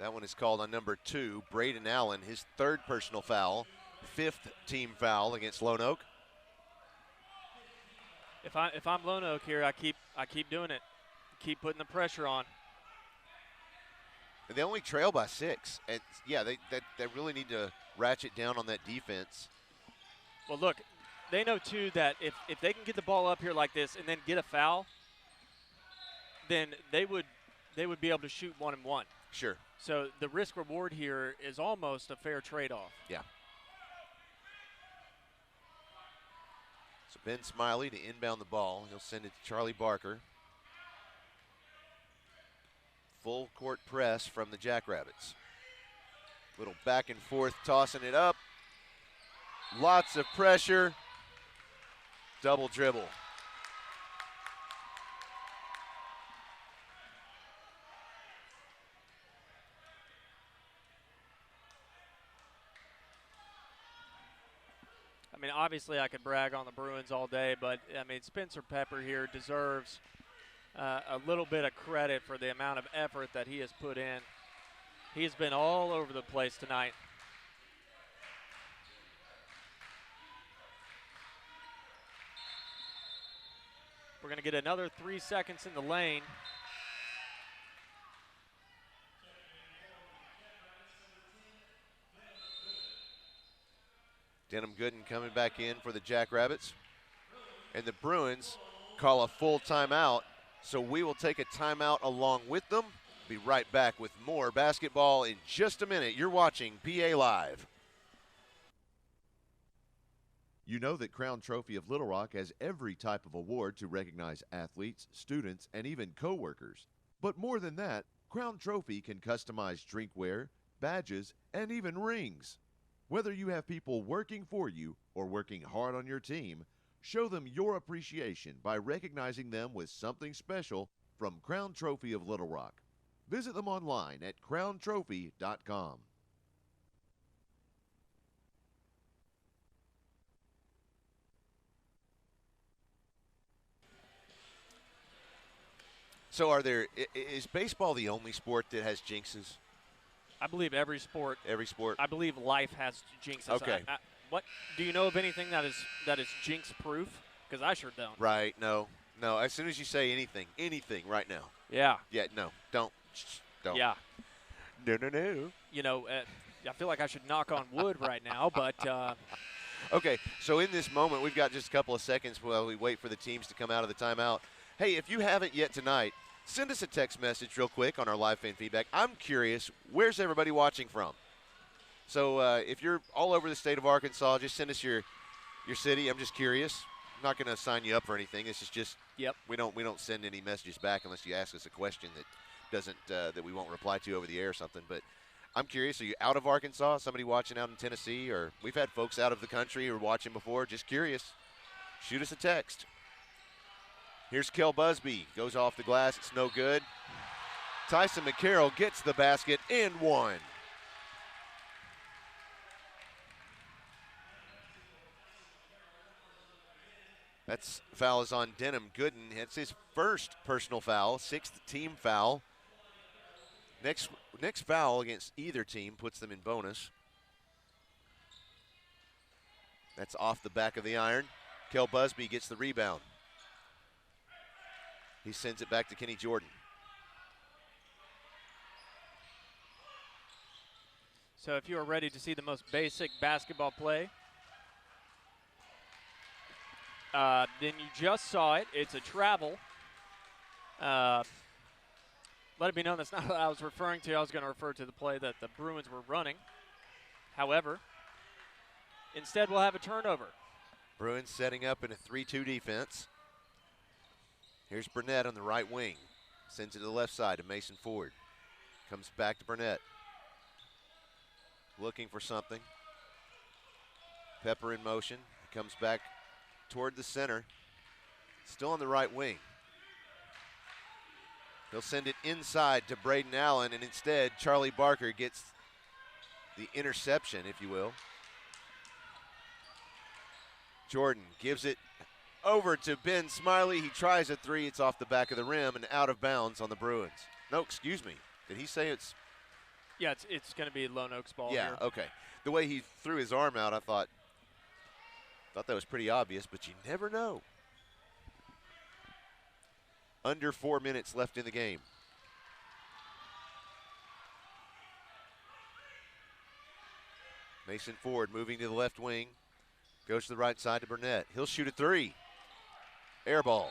That one is called on number 2, Braden Allen, his third personal foul, fifth team foul against Lonoke. If I'm Lonoke here, I keep doing it, keep putting the pressure on. And they only trail by 6, and yeah, they really need to ratchet down on that defense. Well, look, they know too that if they can get the ball up here like this and then get a foul, then they would be able to shoot 1 and 1. Sure. So the risk reward here is almost a fair trade-off. Yeah. So Ben Smiley to inbound the ball. He'll send it to Charlie Barker. Full court press from the Jackrabbits. Little back and forth, tossing it up. Lots of pressure. Double dribble. I mean, obviously I could brag on the Bruins all day, but, I mean, Spencer Pepper here deserves a little bit of credit for the amount of effort that he has put in. He has been all over the place tonight. We're going to get another 3 seconds in the lane. Denham Gooden coming back in for the Jackrabbits. And the Bruins call a full timeout, so we will take a timeout along with them. Be right back with more basketball in just a minute. You're watching PA Live. You know that Crown Trophy of Little Rock has every type of award to recognize athletes, students, and even co-workers. But more than that, Crown Trophy can customize drinkware, badges, and even rings. Whether you have people working for you or working hard on your team, show them your appreciation by recognizing them with something special from Crown Trophy of Little Rock. Visit them online at crowntrophy.com. So is baseball the only sport that has jinxes? I believe every sport. Every sport? I believe life has jinxes. Okay. What do you know of anything that is jinx proof? Because I sure don't. Right, no. As soon as you say anything right now. Yeah. Yeah, no, don't. Yeah. No. You know, I feel like I should knock on wood right now, but. Okay, so in this moment, we've got just a couple of seconds while we wait for the teams to come out of the timeout. Hey, if you haven't yet tonight, send us a text message real quick on our live fan feedback. I'm curious, where's everybody watching from? So if you're all over the state of Arkansas, just send us your city. I'm just curious. not going to sign you up for anything. This is just Yep. we don't send any messages back unless you ask us a question that we won't reply to over the air or something. But I'm curious, are you out of Arkansas? Somebody watching out in Tennessee? Or we've had folks out of the country who are watching before. Just curious. Shoot us a text. Here's Kel Busby. Goes off the glass. It's no good. Tyson McCarroll gets the basket and one. That's foul is on Denham Gooden. It's his first personal foul, 6th team foul. Next foul against either team puts them in bonus. That's off the back of the iron. Kel Busby gets the rebound. He sends it back to Kenny Jordan. So if you are ready to see the most basic basketball play, then you just saw it. It's a travel. Let it be known that's not what I was referring to. I was going to refer to the play that the Bruins were running. However, instead we'll have a turnover. Bruins setting up in a 3-2 defense. Here's Burnett on the right wing. Sends it to the left side to Mason Ford. Comes back to Burnett. Looking for something. Pepper in motion. Comes back toward the center. Still on the right wing. He'll send it inside to Braden Allen, and instead Charlie Barker gets the interception, if you will. Jordan gives it over to Ben Smiley. He tries a three. It's off the back of the rim and out of bounds on the Bruins. No, excuse me. Did he say it's? Yeah, it's going to be Lonoke's ball Yeah, here. okay. The way he threw his arm out, I thought that was pretty obvious, but you never know. Under 4 minutes left in the game. Mason Ford moving to the left wing. Goes to the right side to Burnett. He'll shoot a three. Air ball.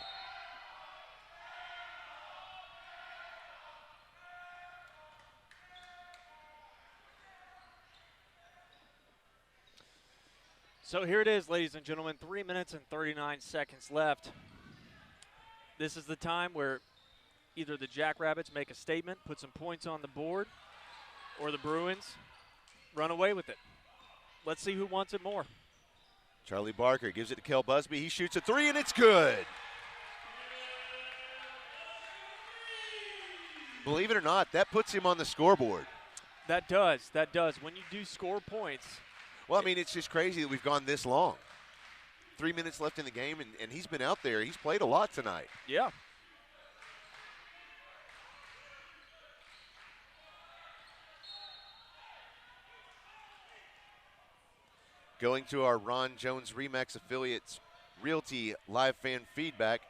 So here it is, ladies and gentlemen, 3 minutes and 39 seconds left. This is the time where either the Jackrabbits make a statement, put some points on the board, or the Bruins run away with it. Let's see who wants it more. Charlie Barker gives it to Kel Busby. He shoots a three, and it's good. Believe it or not, that puts him on the scoreboard. That does. When you do score points. Well, I mean, it's just crazy that we've gone this long. 3 minutes left in the game, and he's been out there. He's played a lot tonight. Yeah. Going to our Ron Jones Remax Affiliates Realty live fan feedback.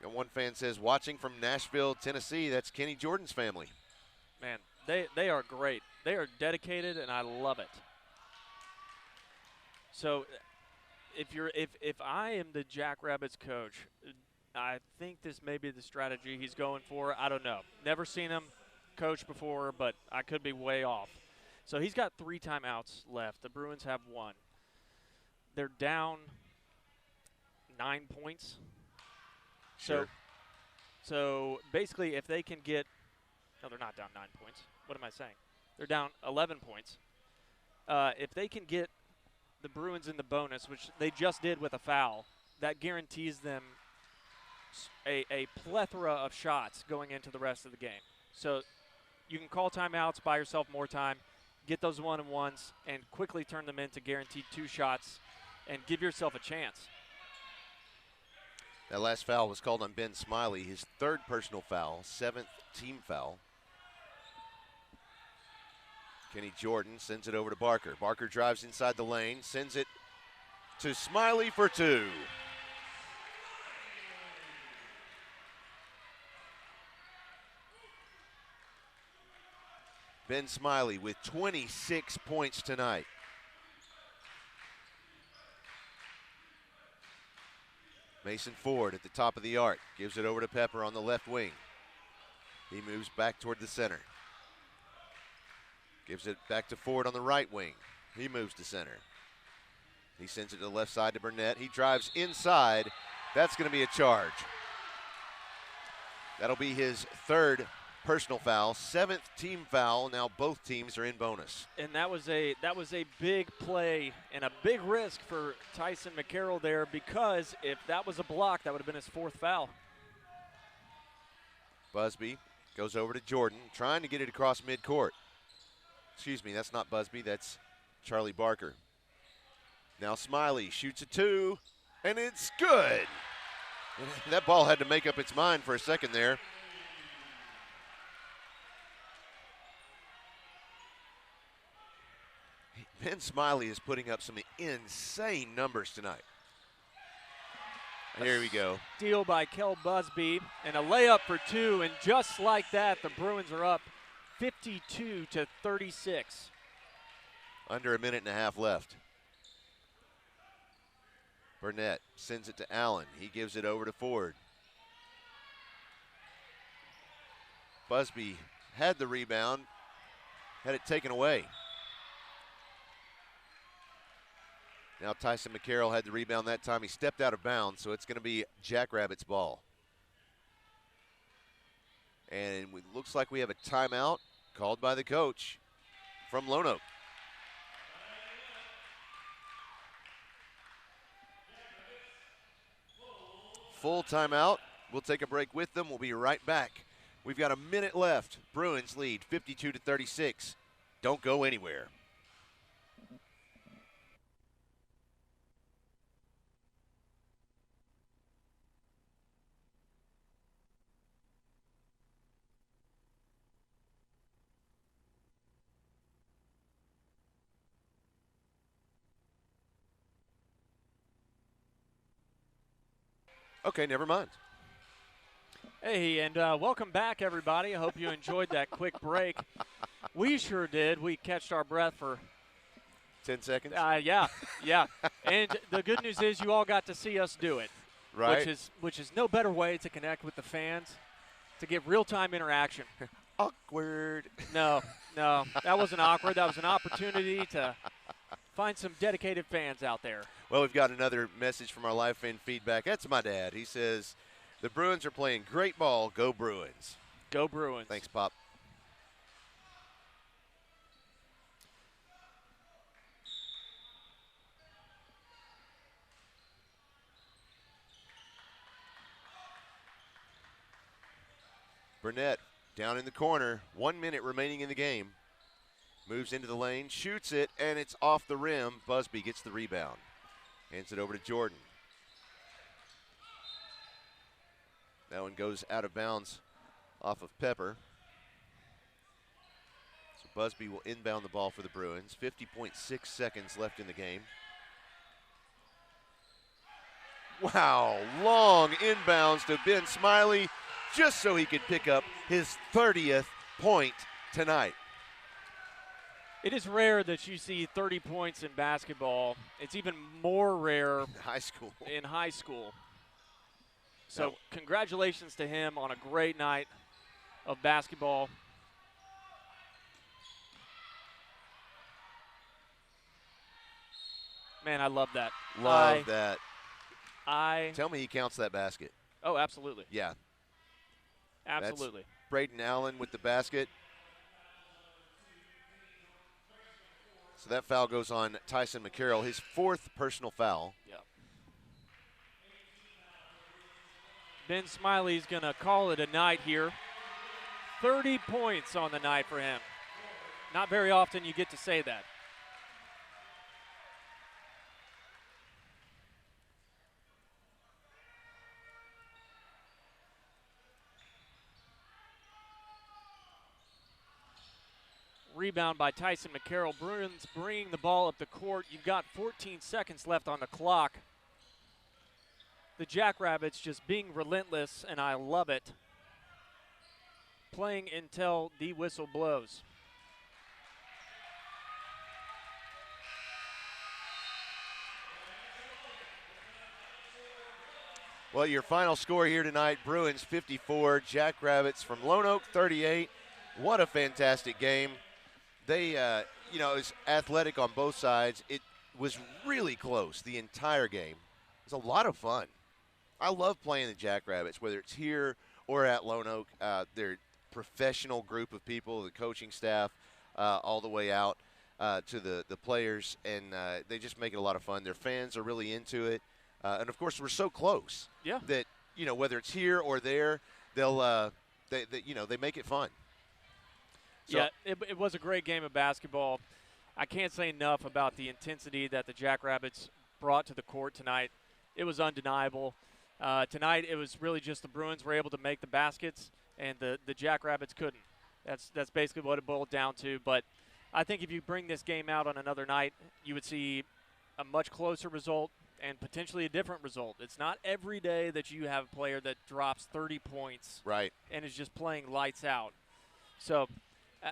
And one fan says, watching from Nashville, Tennessee, that's Kenny Jordan's family. Man, they are great. They are dedicated, and I love it. So if I am the Jackrabbits coach, I think this may be the strategy he's going for. I don't know. Never seen him coach before, but I could be way off. So he's got 3 timeouts left. The Bruins have 1. They're down 9 points. Sure. So basically if they can get – no, they're not down 9 points. What am I saying? They're down 11 points. If they can get the Bruins in the bonus, which they just did with a foul, that guarantees them a plethora of shots going into the rest of the game. So you can call timeouts, buy yourself more time, get those 1-and-1s, and quickly turn them into guaranteed 2 shots and give yourself a chance. That last foul was called on Ben Smiley, his 3rd personal foul, 7th team foul. Kenny Jordan sends it over to Barker. Barker drives inside the lane, sends it to Smiley for 2. Ben Smiley with 26 points tonight. Mason Ford at the top of the arc. Gives it over to Pepper on the left wing. He moves back toward the center. Gives it back to Ford on the right wing. He moves to center. He sends it to the left side to Burnett. He drives inside. That's going to be a charge. That'll be his 3rd personal foul, 7th team foul. Now both teams are in bonus. And that was a big play and a big risk for Tyson McCarroll there, because if that was a block, that would have been his 4th foul. Busby goes over to Jordan, trying to get it across midcourt. Excuse me, that's not Busby, that's Charlie Barker. Now Smiley shoots a 2, and it's good. That ball had to make up its mind for a second there. Ben Smiley is putting up some insane numbers tonight. Here we go. Steal by Kel Busby and a layup for 2, and just like that, the Bruins are up 52-36. Under a minute and a half left. Burnett sends it to Allen. He gives it over to Ford. Busby had the rebound, had it taken away. Now Tyson McCarroll had the rebound that time. He stepped out of bounds, so it's going to be Jackrabbits ball. And it looks like we have a timeout called by the coach from Lonoke. Full timeout. We'll take a break with them. We'll be right back. We've got a minute left. Bruins lead 52-36. Don't go anywhere. Okay, never mind. Hey, and welcome back, everybody. I hope you enjoyed that quick break. We sure did. We catched our breath for 10 seconds? Yeah. And the good news is you all got to see us do it. Right. Which is no better way to connect with the fans, to get real-time interaction. Awkward. No, that wasn't awkward. That was an opportunity to find some dedicated fans out there. Well, we've got another message from our live fan feedback. That's my dad. He says, the Bruins are playing great ball. Go Bruins. Go Bruins. Thanks, Pop. Burnett down in the corner. 1 minute remaining in the game. Moves into the lane, shoots it, and it's off the rim. Busby gets the rebound. Hands it over to Jordan. That one goes out of bounds off of Pepper. So Busby will inbound the ball for the Bruins. 50.6 seconds left in the game. Wow, long inbounds to Ben Smiley just so he could pick up his 30th point tonight. It is rare that you see 30 points in basketball. It's even more rare in high school. So congratulations to him on a great night of basketball. Man, I love that. Love that. I Tell me he counts that basket. Oh, absolutely. Yeah. Absolutely. That's Braden Allen with the basket. So that foul goes on Tyson McCarroll, his 4th personal foul. Yep. Ben Smiley's going to call it a night here. 30 points on the night for him. Not very often you get to say that. Rebound by Tyson McCarroll. Bruins bringing the ball up the court. You've got 14 seconds left on the clock. The Jackrabbits just being relentless, and I love it. Playing until the whistle blows. Well, your final score here tonight, Bruins 54, Jackrabbits from Lonoke 38. What a fantastic game. They, it was athletic on both sides. It was really close the entire game. It was a lot of fun. I love playing the Jackrabbits, whether it's here or at Lonoke. They're a professional group of people, the coaching staff, all the way out to the players, and they just make it a lot of fun. Their fans are really into it. And, of course, we're so close that, whether it's here or there, they'll they make it fun. So, yeah, it was a great game of basketball. I can't say enough about the intensity that the Jackrabbits brought to the court tonight. It was undeniable. Tonight it was really just the Bruins were able to make the baskets, and the Jackrabbits couldn't. That's basically what it boiled down to. But I think if you bring this game out on another night, you would see a much closer result and potentially a different result. It's not every day that you have a player that drops 30 points and is just playing lights out. So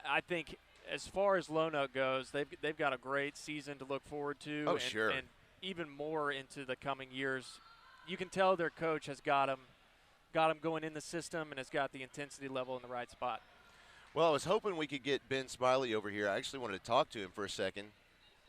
I think as far as Lonoke goes, they've got a great season to look forward to. Oh, sure. And even more into the coming years. You can tell their coach has got them going in the system and has got the intensity level in the right spot. Well, I was hoping we could get Ben Smiley over here. I actually wanted to talk to him for a second.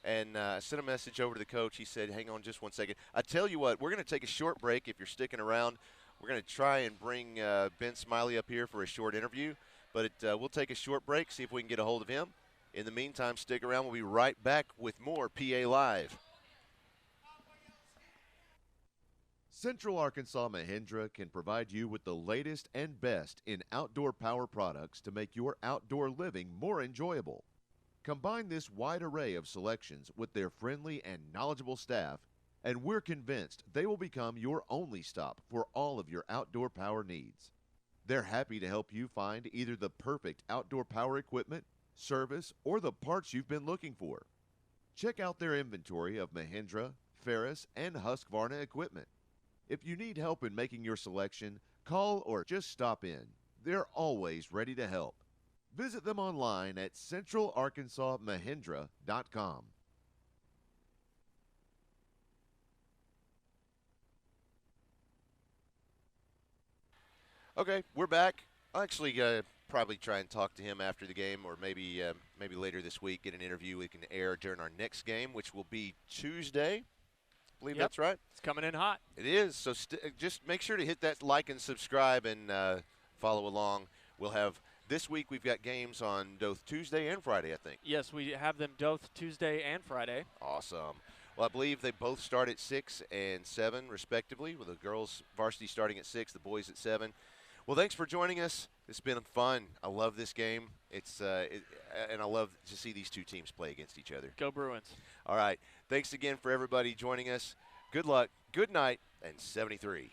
And I sent a message over to the coach. He said, hang on just one second. I tell you what, we're going to take a short break if you're sticking around. We're going to try and bring Ben Smiley up here for a short interview. But we'll take a short break, see if we can get a hold of him. In the meantime, stick around. We'll be right back with more PA Live. Central Arkansas Mahindra can provide you with the latest and best in outdoor power products to make your outdoor living more enjoyable. Combine this wide array of selections with their friendly and knowledgeable staff, and we're convinced they will become your only stop for all of your outdoor power needs. They're happy to help you find either the perfect outdoor power equipment, service, or the parts you've been looking for. Check out their inventory of Mahindra, Ferris, and Husqvarna equipment. If you need help in making your selection, call or just stop in. They're always ready to help. Visit them online at centralarkansasmahindra.com. Okay, we're back. I'll actually probably try and talk to him after the game, or maybe later this week, get an interview we can air during our next game, which will be Tuesday. I believe that's right. It's coming in hot. It is. So just make sure to hit that like and subscribe and follow along. We'll have this week. We've got games on both Tuesday and Friday, I think. Yes, we have them both Tuesday and Friday. Awesome. Well, I believe they both start at 6 and 7, respectively, with the girls varsity starting at 6, the boys at 7. Well, thanks for joining us. It's been fun. I love this game. And I love to see these two teams play against each other. Go Bruins. All right. Thanks again for everybody joining us. Good luck, good night, and 73.